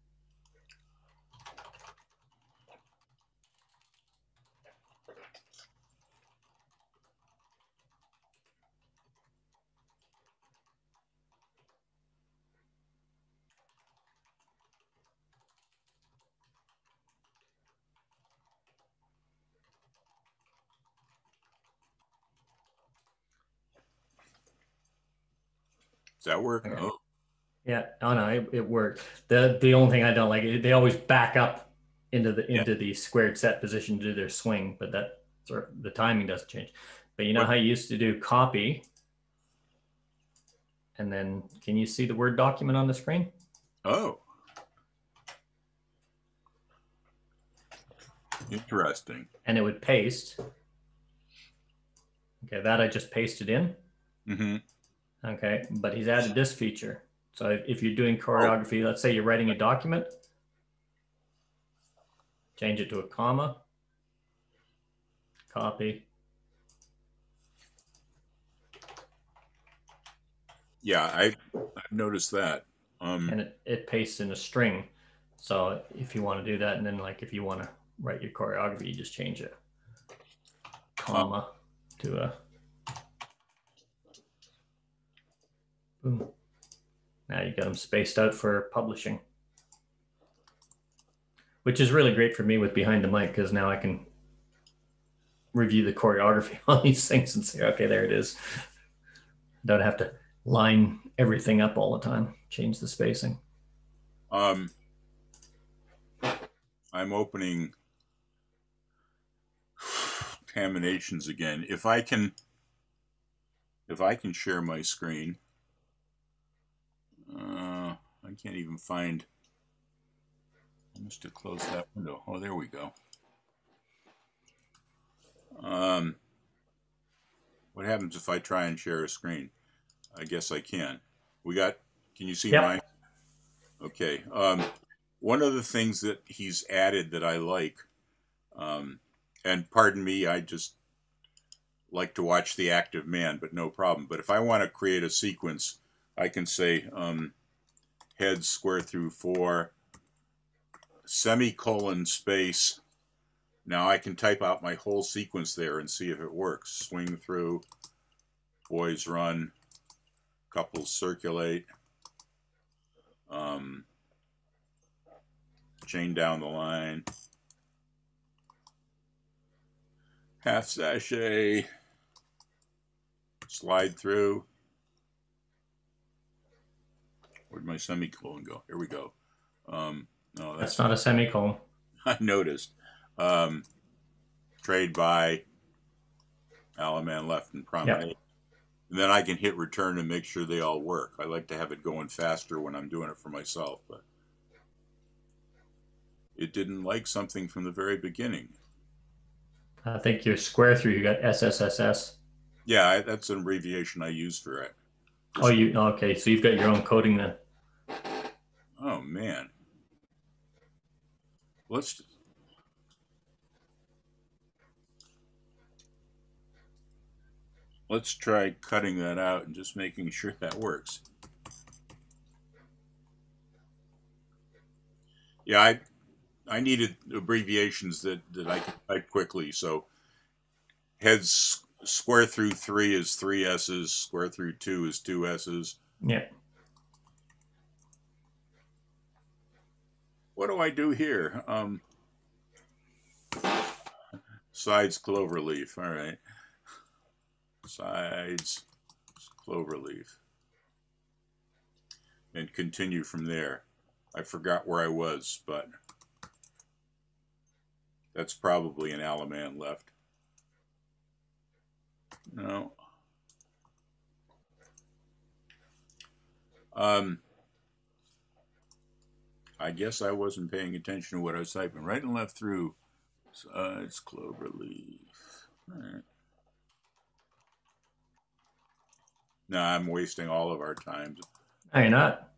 Does that work? Okay. Oh. Yeah, oh no, it worked. The only thing I don't like, they always back up into the squared set position to do their swing, but that sort of, the timing doesn't change. But you know how you used to do copy, and then can you see the Word document on the screen? Oh. Interesting. And it would paste. Okay, that I just pasted in. Mm-hmm. Okay, but he's added this feature. So if you're doing choreography, let's say you're writing a document, change it to a comma, copy. Yeah, I've noticed that. And it pastes in a string. So if you want to do that, and then like if you want to write your choreography, you just change it. comma to a boom. Now you got them spaced out for publishing, which is really great for me with behind the mic, because now I can review the choreography on these things and say, okay, there it is. Don't have to line everything up all the time, change the spacing. I'm opening Taminations again. If I can share my screen, I can't even find. I must have closed that window. Oh, there we go. What happens if I try and share a screen? I guess I can. Can you see mine? Okay. One of the things that he's added that I like, and pardon me, I just like to watch the active man, but no problem. But if I want to create a sequence, I can say heads square through 4, semicolon space. Now I can type out my whole sequence there and see if it works. Swing through, boys run, couples circulate, chain down the line, half sachet, slide through. Where'd my semicolon go? Here we go. No, that's not a semicolon. I noticed. Trade by, Alaman left and promenade. Yep. And then I can hit return and make sure they all work. I like to have it going faster when I'm doing it for myself, but it didn't like something from the very beginning. I think you're square through. You got SSSS. Yeah, that's an abbreviation I use for it. Oh, okay? So you've got your own coding then. Oh man, let's try cutting that out and just making sure that works. Yeah, I needed abbreviations that I could type quickly. So heads square through 3 is 3 S's, square through 2 is 2 S's. Yeah. What do I do here? Sides cloverleaf. All right. Sides cloverleaf. And continue from there. I forgot where I was, but that's probably an Alaman left. No. I guess I wasn't paying attention to what I was typing. Right and left through. It's cloverleaf. All right. No, I'm wasting all of our time. No, you're not.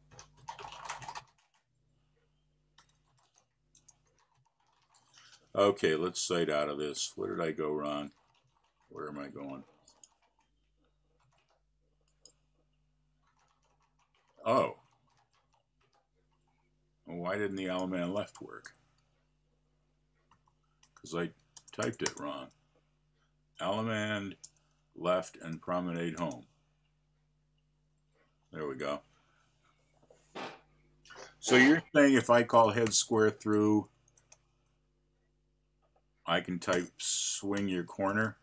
Okay, let's cite out of this. Where did I go wrong? Where am I going? Oh. Well, why didn't the Alaman left work? Because I typed it wrong. Alaman left and promenade home. There we go. So you're saying if I call head square through, I can type swing your corner?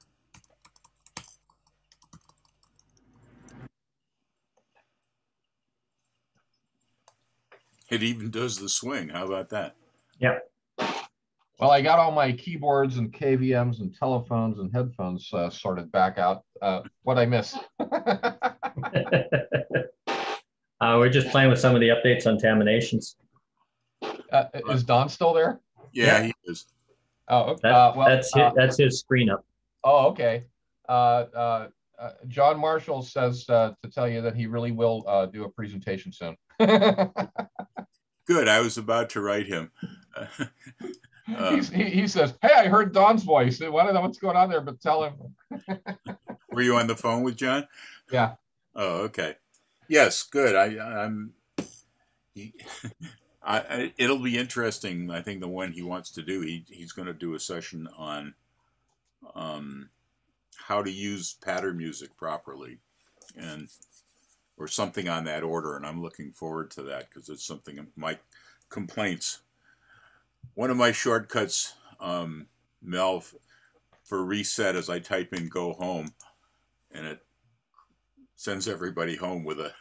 It even does the swing. How about that? Yeah. Well, I got all my keyboards and KVMs and telephones and headphones sorted back out. What'd I miss? We're just playing with some of the updates on Taminations. Is Don still there? Yeah, he is. Oh, okay. That's his screen up. Oh, okay. John Marshall says to tell you that he really will do a presentation soon. Good. I was about to write him. He says, "Hey, I heard Don's voice. I want to know what's going on there, but tell him." Were you on the phone with John? Yeah. Oh, okay. Yes, good. It'll be interesting. I think the one he wants to do, he's going to do a session on how to use pattern music properly, and or something on that order. And I'm looking forward to that because it's something of my complaints. One of my shortcuts, Mel, for reset is I type in "go home," and it sends everybody home with a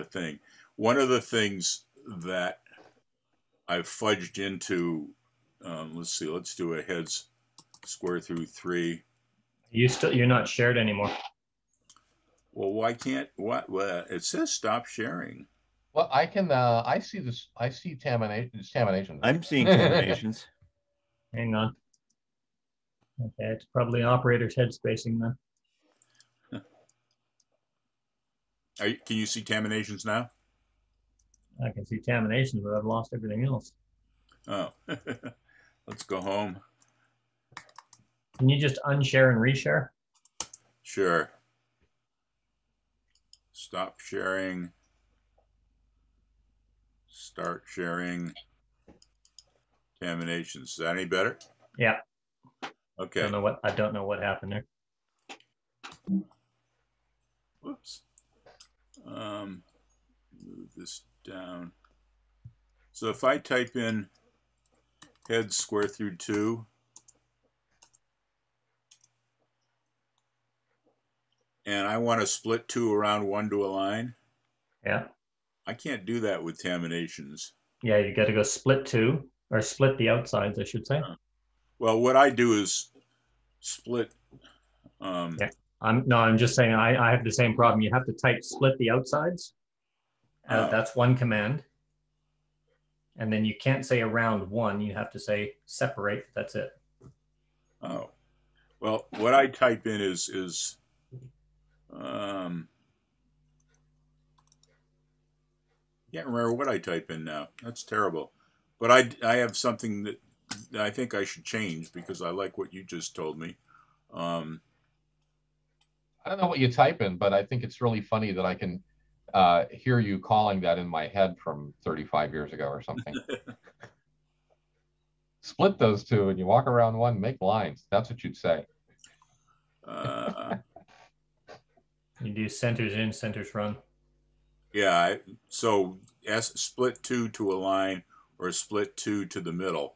thing. One of the things that I've fudged into, let's see, let's do a heads square through 3. You're not shared anymore. Well, why can't what? Well, it says stop sharing. Well, I can. I see this. I see Taminations. I'm seeing Taminations. Hang on. Okay, it's probably operator's head spacing then. Can you see Taminations now? I can see Taminations, but I've lost everything else. Oh, let's go home. Can you just unshare and reshare? Sure. Stop sharing. Start sharing. Taminations. Is that any better? Yeah. Okay. I don't know what happened there. Whoops. Move this down. So if I type in heads square through 2, and I want to split 2 around 1 to align. Yeah. I can't do that with Taminations. Yeah, you got to go split 2, or split the outsides, I should say. Well, what I do is split. Yeah. I'm just saying I have the same problem. You have to type split the outsides. That's one command. And then you can't say around 1. You have to say separate. That's it. Oh. Well, what I type in is can't remember what I type in now. That's terrible. But I have something that I think I should change because I like what you just told me. I don't know what you type in, but I think it's really funny that I can hear you calling that in my head from 35 years ago or something. Split those 2 and you walk around 1, make lines. That's what you'd say. You do centers in, centers run. Yeah, so split 2 to align or split 2 to the middle.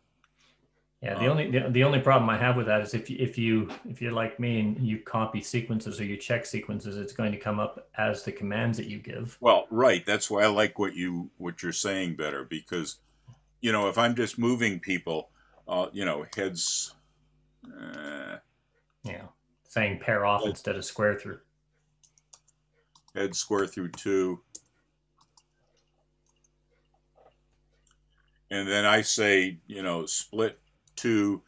Yeah, the only problem I have with that is if you're like me and you copy sequences or you check sequences, it's going to come up as the commands that you give. Well, right. That's why I like what you're saying better because, if I'm just moving people, heads. Yeah, saying pair off instead of square through. Head square through 2. And then I say, split 2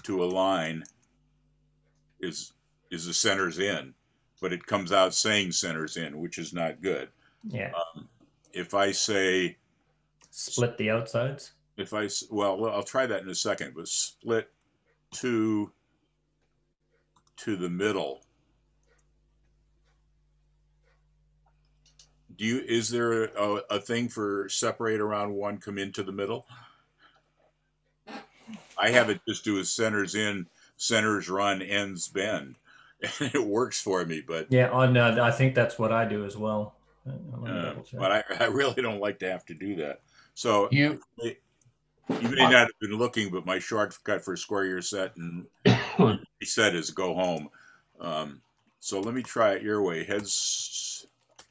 to align is the centers in, but it comes out saying centers in, which is not good. Yeah. If I say split the outsides. Well, I'll try that in a second, but split 2 to the middle. Is there a thing for separate around 1, come into the middle? I have it just do a centers in, centers run, ends bend. And it works for me, but yeah, I think that's what I do as well. But I really don't like to have to do that. So you may not have been looking, but my shortcut for square your set and reset is go home. So let me try it your way. Heads.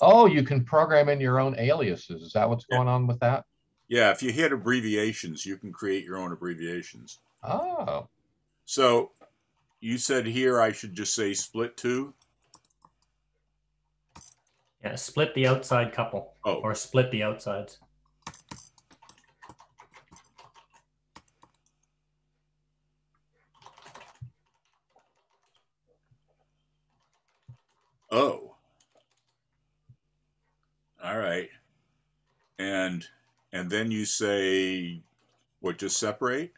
Oh, you can program in your own aliases. Is that what's going on with that? Yeah, if you hit abbreviations, you can create your own abbreviations. Oh. So you said here I should just say split 2? Yeah, split the outside couple. Oh. Or split the outsides. Oh. All right. And then you say what, just separate?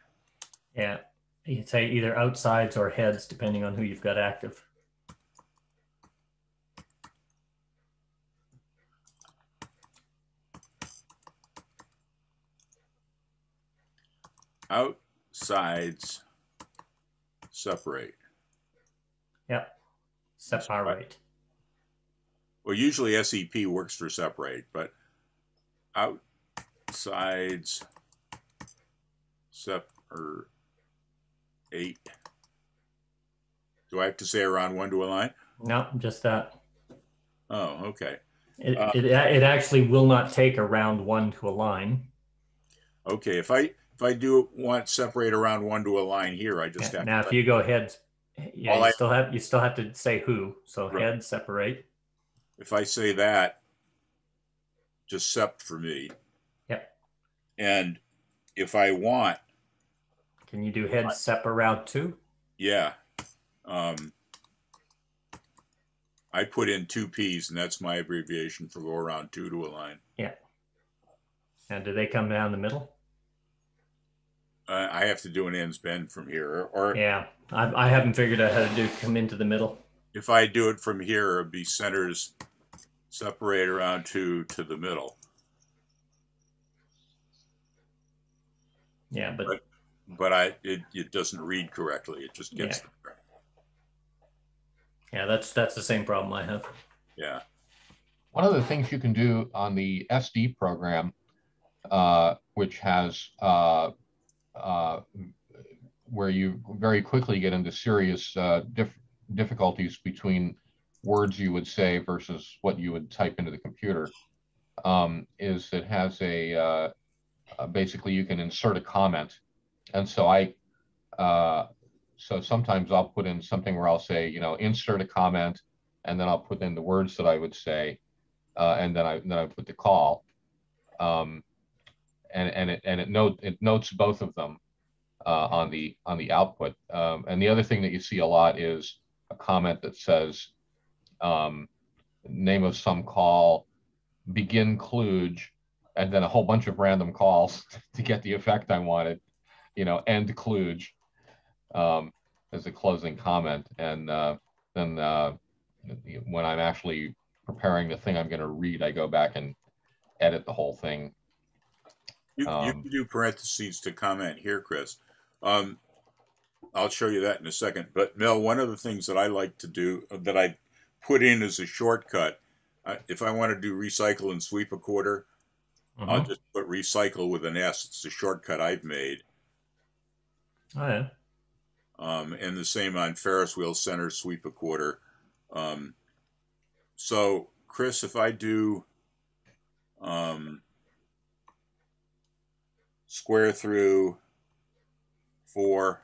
Yeah. You say either outsides or heads, depending on who you've got active. Outsides separate. Yep. Separate. Well, usually SEP works for separate, but outsides separate. Do I have to say around 1 to a line? No, just that. Oh, okay. It actually will not take around 1 to a line. Okay, if I do want separate around 1 to a line here, I just have now to. If you go head, yeah, you still have to say who. So right. Head separate. If I say that, just sep for me. Yep. And if I want, can you do head sep around 2? Yeah. I put in 2 P's, and that's my abbreviation for go around 2 to a line. Yeah. And do they come down the middle? I have to do an ends bend from here, or yeah, I haven't figured out how to come into the middle. If I do it from here, it'd be centers separate around 2 to the middle. Yeah, but it doesn't read correctly. It just gets there. Yeah, that's the same problem I have. Yeah. One of the things you can do on the SD program, which has where you very quickly get into serious difficulties between words you would say versus what you would type into the computer, is it has a basically you can insert a comment, and so so sometimes I'll put in something where I'll say, insert a comment, and then I'll put in the words that I would say, and then I put the call, and it notes both of them on the output. And the other thing that you see a lot is a comment that says name of some call, begin kludge, and then a whole bunch of random calls to get the effect I wanted, end kludge. As a closing comment, and then when I'm actually preparing the thing I'm going to read, I go back and edit the whole thing. You can do parentheses to comment here, Chris. I'll show you that in a second. But Mel, one of the things that I like to do that I put in as a shortcut, if I want to do recycle and sweep a quarter, I'll just put recycle with an S. It's a shortcut I've made. Oh yeah. And the same on Ferris wheel center sweep a quarter. So Chris, if I do square through 4,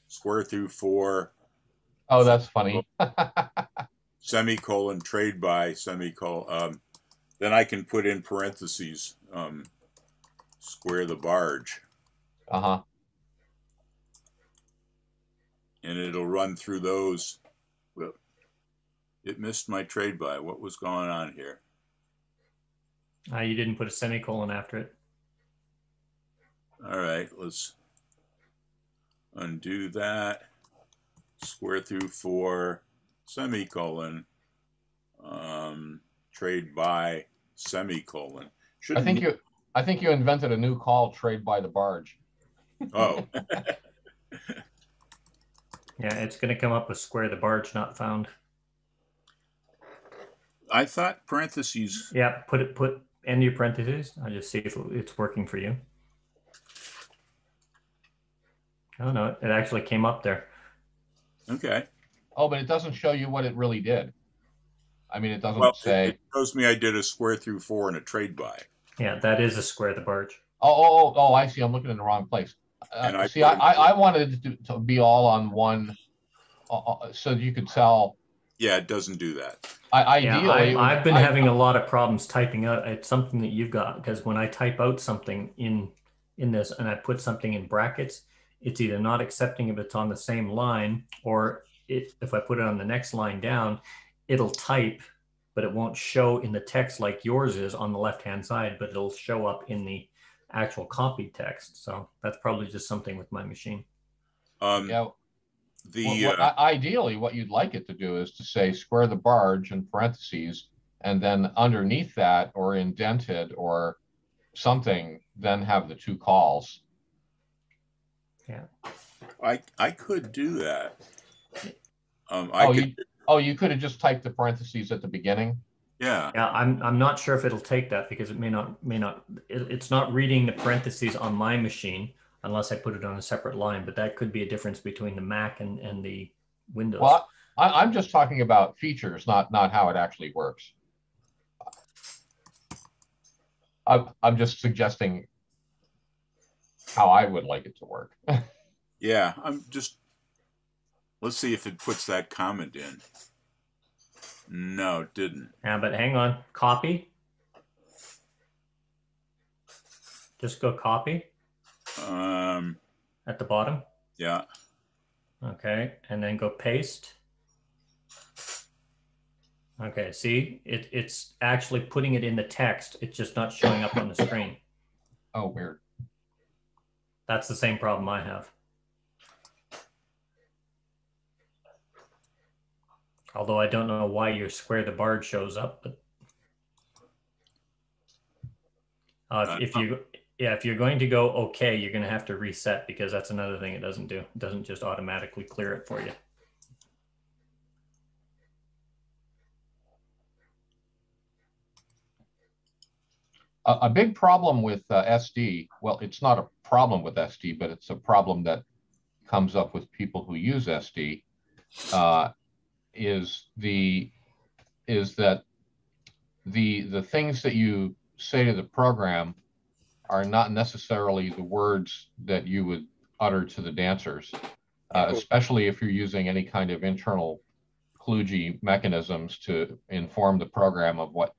square through 4. Oh, that's funny. Semicolon, trade by, semicolon. Then I can put in parentheses, square the barge. Uh-huh. And it'll run through those. Well, it missed my trade by. What was going on here? You didn't put a semicolon after it. All right, let's undo that. Square through 4, semicolon, trade by, semicolon. I think you invented a new call, trade by the barge. Oh. Yeah, it's going to come up with square the barge not found. I thought parentheses. Yeah, put end your parentheses. I'll just see if it's working for you. Oh no, it actually came up there. Okay. Oh, but it doesn't show you what it really did. I mean, it doesn't say. It shows me I did a square through 4 and a trade by. Yeah, that is a square the barge. Oh, I see. I'm looking in the wrong place. I wanted it to be all on one, so you could tell. Yeah, it doesn't do that. Ideally, I've been having a lot of problems typing out. It's something that you've got, because when I type out something in this and I put something in brackets, it's either not accepting if it's on the same line, or if I put it on the next line down, it'll type, but it won't show in the text like yours is on the left-hand side, but it'll show up in the actual copied text. So that's probably just something with my machine. Yeah. Ideally, what you'd like it to do is to say square the barge in parentheses, and then underneath that, or indented or something, then have the 2 calls. Yeah. I could do that. You could have just typed the parentheses at the beginning. Yeah. Yeah, I'm not sure if it'll take that because it may not it's not reading the parentheses on my machine unless I put it on a separate line, but that could be a difference between the Mac and the Windows. Well, I'm just talking about features, not how it actually works. I'm just suggesting how I would like it to work. Yeah, let's see if it puts that comment in. No, it didn't. Yeah, but hang on. Copy. Just go copy. At the bottom. Yeah. Okay, and then go paste. Okay, see, it's actually putting it in the text. It's just not showing up on the screen. Oh, weird. That's the same problem I have. Although I don't know why your square the barred shows up, but if you're going to go okay, you're going to have to reset because that's another thing it doesn't do. It doesn't just automatically clear it for you. A big problem with SD, well, it's not a problem with SD, but it's a problem that comes up with people who use SD, is that the things that you say to the program are not necessarily the words that you would utter to the dancers, especially if you're using any kind of internal kludgy mechanisms to inform the program of what,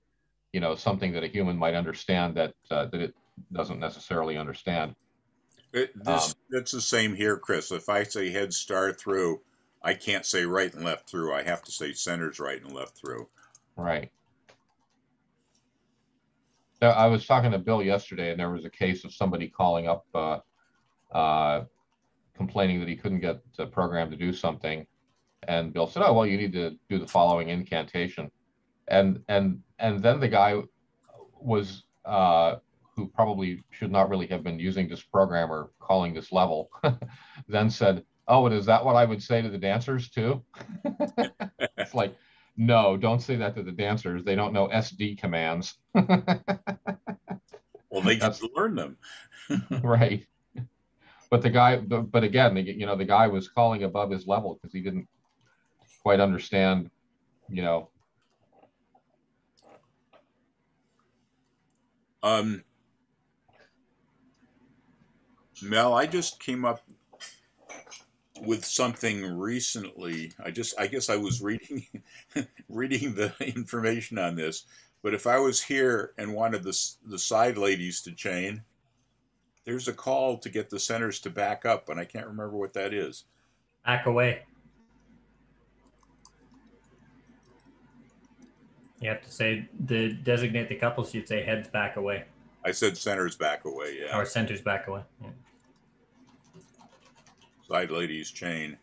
something that a human might understand that it doesn't necessarily understand. It's the same here, Chris. If I say head star through, I can't say right and left through. I have to say centers right and left through. Right. I was talking to Bill yesterday, and there was a case of somebody calling up complaining that he couldn't get the program to do something. And Bill said, oh, well, you need to do the following incantation. And then the guy was, who probably should not really have been using this program or calling this level, then said, oh, and is that what I would say to the dancers too? It's like, no, don't say that to the dancers. They don't know SD commands. Well, they can learn them. Right. But the guy, but again, the guy was calling above his level because he didn't quite understand, Mel, I just came up with something recently. I guess I was reading the information on this. But if I was here and wanted the side ladies to chain, there's a call to get the centers to back up, and I can't remember what that is. Back away. You have to say designate the couples. You'd say heads back away. I said centers back away. Yeah. Or centers back away. Yeah. Side ladies chain.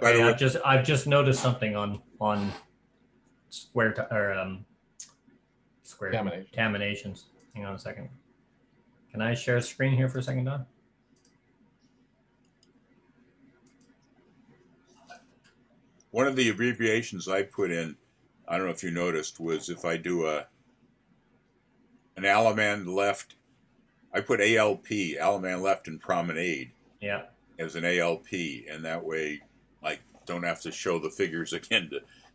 I've just noticed something on square contaminations. Hang on a second. Can I share a screen here for a second, Don? One of the abbreviations I put in, I don't know if you noticed, was if I do an Alaman left, I put ALP, Alaman left and promenade. Yeah. As an ALP, and that way I don't have to show the figures again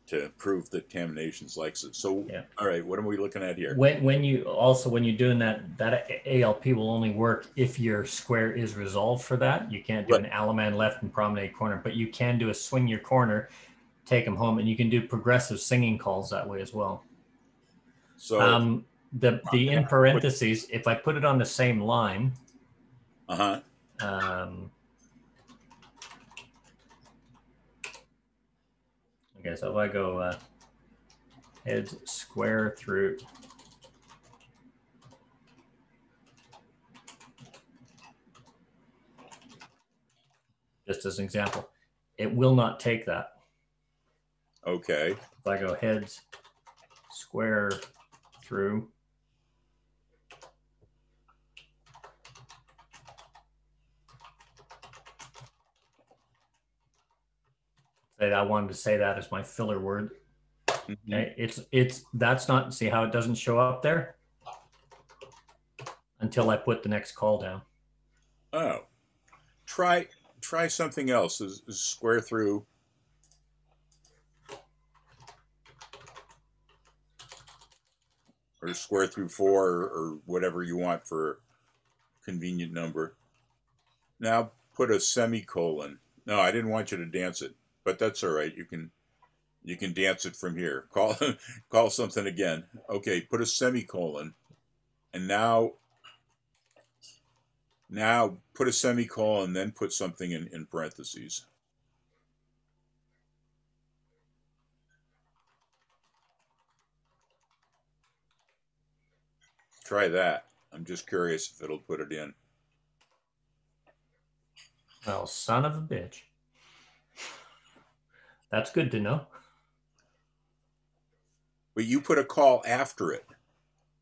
to prove that Caminations likes it. So, yeah. All right, what are we looking at here? When you're doing that ALP will only work if your square is resolved for that. You can't do an Alaman left and promenade corner, but you can do a swing your corner, take them home, and you can do progressive singing calls that way as well. So the in parentheses, if I put it on the same line, okay, so if I go heads square through, just as an example. It will not take that. Okay. If I go heads, square through. I wanted to say that as my filler word. Mm-hmm. Okay, that's not, see how it doesn't show up there until I put the next call down. Oh, try something else. Is square through. Or square through 4 or whatever you want for a convenient number. Now put a semicolon. No, I didn't want you to dance it, but that's all right. You can dance it from here. Call something again. Okay, put a semicolon, and now put a semicolon, then put something in parentheses. Try that. I'm just curious if it'll put it in. Well, son of a bitch. That's good to know. But you put a call after it.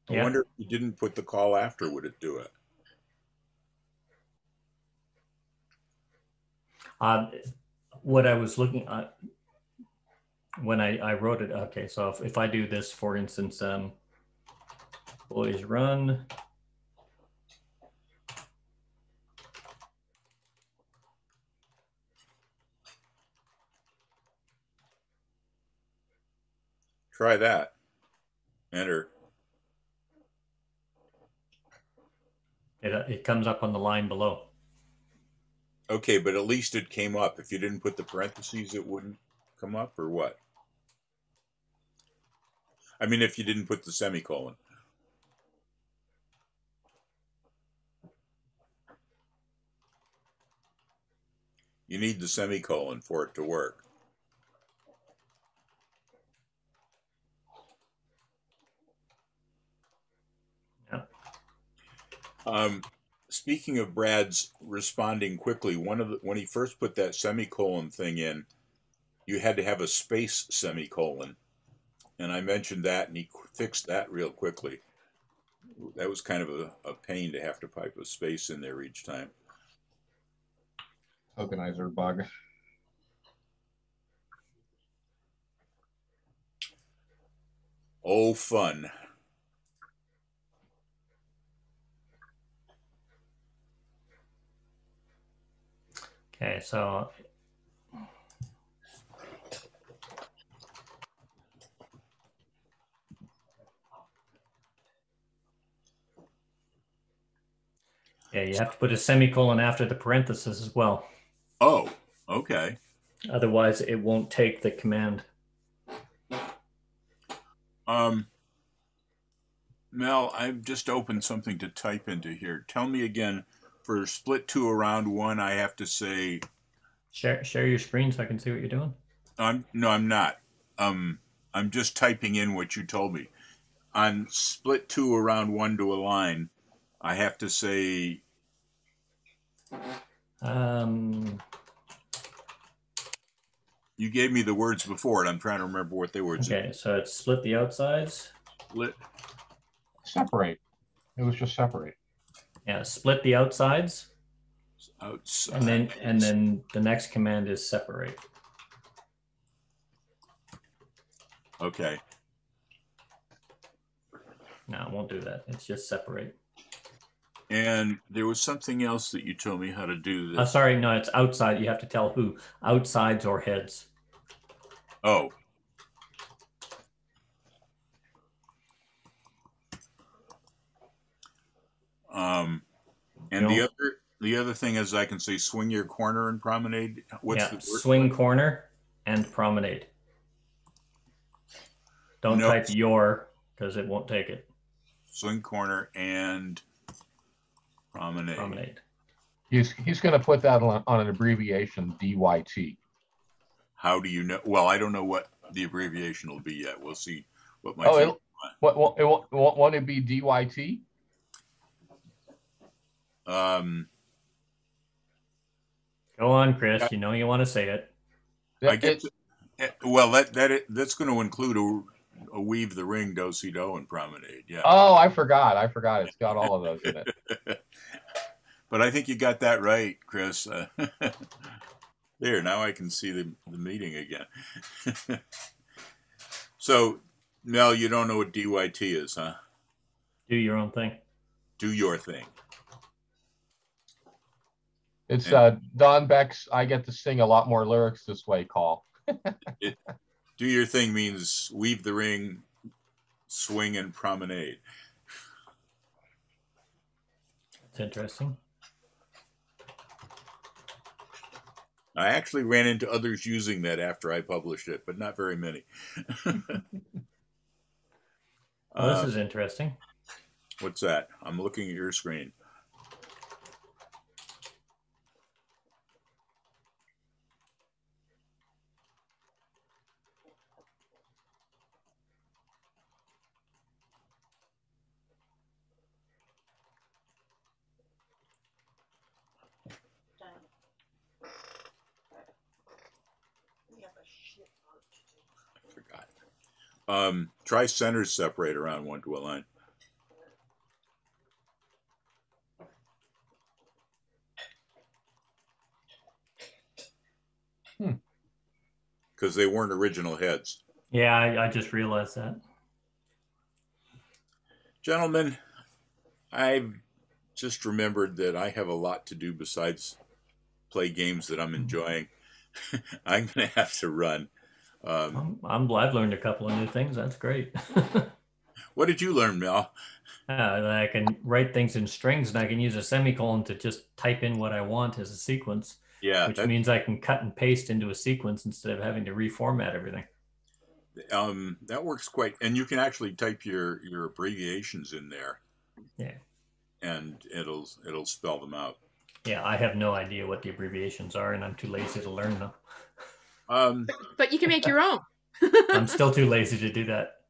I Yeah. wonder if you didn't put the call after, would it do it? What I was looking at when I wrote it, okay, so if I do this, for instance, boys run. Try that. Enter. It comes up on the line below. Okay, but at least it came up. If you didn't put the parentheses, it wouldn't come up, or what? I mean, if you didn't put the semicolon. You need the semicolon for it to work. Yeah. Speaking of Brad's responding quickly, when he first put that semicolon thing in, you had to have a space semicolon, and I mentioned that, and he fixed that real quickly. That was kind of a pain to have to pipe a space in there each time. Tokenizer bug. Oh, fun. Okay, so yeah, you have to put a semicolon after the parenthesis as well. Oh, okay. Otherwise, it won't take the command. Mel, I've just opened something to type into here. Tell me again, for split 2 around 1, I have to say... Share your screen so I can see what you're doing. No, I'm not. I'm just typing in what you told me. On split 2 around 1 to a line, I have to say... You gave me the words before, and I'm trying to remember what they were. Okay, so it's split the outsides. Split. Separate. It was just separate. Yeah, split the outsides. Outside. And then the next command is separate. Okay. No, it won't do that. It's just separate. And there was something else that you told me how to do this. Sorry, no, it's outside. You have to tell who, outsides or heads. Oh. And the other thing is I can say swing your corner and promenade. What's the word? Swing corner and promenade. Don't type your, because it won't take it. Swing corner and promenade. Promenade. He's going to put that on an abbreviation, DYT. How do you know? Well, I don't know what the abbreviation will be yet. We'll see what my. Won't it be DYT? Go on, Chris. You know you want to say it. I guess. Well, that's going to include a weave the ring, do-si-do, and promenade. Yeah. Oh, I forgot. It's got all of those in it. But I think you got that right, Chris. There, now I can see the meeting again. So, Mel, you don't know what DYT is, huh? Do your own thing. Do your thing. It's Don Beck's I get to sing a lot more lyrics this way call. Do your thing means weave the ring, swing, and promenade. It's interesting. I actually ran into others using that after I published it, but not very many. Well, this is interesting. What's that? I'm looking at your screen. Try centers separate around one to a line. Because they weren't original heads. Yeah, I just realized that. Gentlemen, I've just remembered that I have a lot to do besides play games that I'm enjoying. I'm going to have to run. I've learned a couple of new things. That's great. What did you learn, Mel? I can write things in strings, and I can use a semicolon to just type in what I want as a sequence. Yeah, which means I can cut and paste into a sequence instead of having to reformat everything. That works quite, and you can actually type your abbreviations in there. Yeah, and it'll spell them out. Yeah, I have no idea what the abbreviations are, and I'm too lazy to learn them. But you can make your own. I'm still too lazy to do that.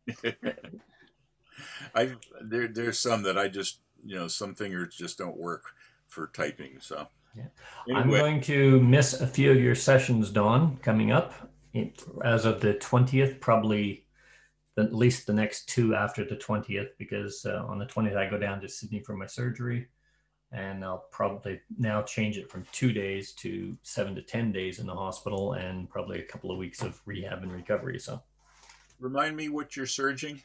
There's some that I just, some fingers just don't work for typing. So yeah. Anyway. I'm going to miss a few of your sessions, Dawn, coming up as of the 20th, probably at least the next two after the 20th, because on the 20th I go down to Sydney for my surgery, and I'll probably now change it from 2 days to 7 to 10 days in the hospital, and probably a couple of weeks of rehab and recovery. So, remind me what you're surging.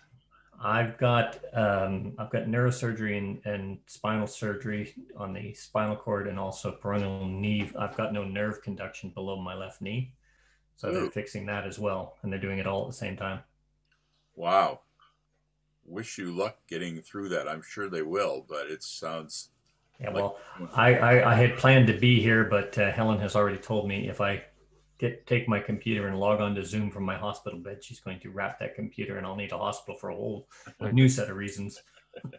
I've got neurosurgery and spinal surgery on the spinal cord, and also peroneal knee. I've got no nerve conduction below my left knee, so they're fixing that as well, and they're doing it all at the same time. Wow. Wish you luck getting through that. I'm sure they will, but it sounds. Yeah, well, I had planned to be here, but Helen has already told me if I take my computer and log on to Zoom from my hospital bed, she's going to wrap that computer, and I'll need a hospital for a whole new set of reasons.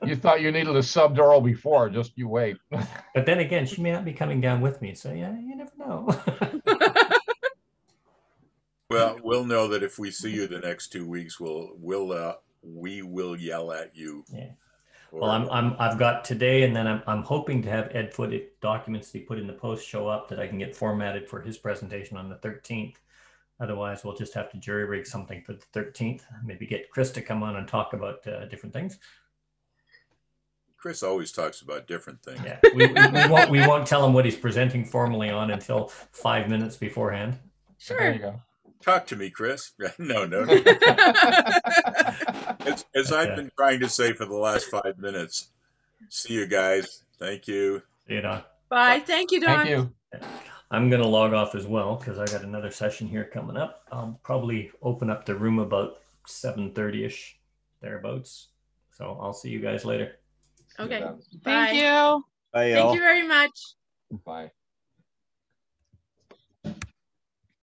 You thought you needed a subdural before, just you wait. But then again, she may not be coming down with me, so yeah, you never know. Well, we'll know that if we see you the next 2 weeks, we will yell at you. Yeah. Well, I've got today, and then I'm hoping to have Ed Foote documents that he put in the post show up that I can get formatted for his presentation on the 13th. Otherwise, we'll just have to jury rig something for the 13th. Maybe get Chris to come on and talk about different things. Chris always talks about different things. Yeah, we won't tell him what he's presenting formally on until 5 minutes beforehand. Sure. There you go. Talk to me, Chris. No. As I've been trying to say for the last 5 minutes. See you guys. Thank you. See you, Don. Bye. Thank you, Don. Thank you. I'm going to log off as well because I got another session here coming up. I'll probably open up the room about 7:30ish, thereabouts. So I'll see you guys later. Okay. Thank you. Bye, Thank you very much. Bye.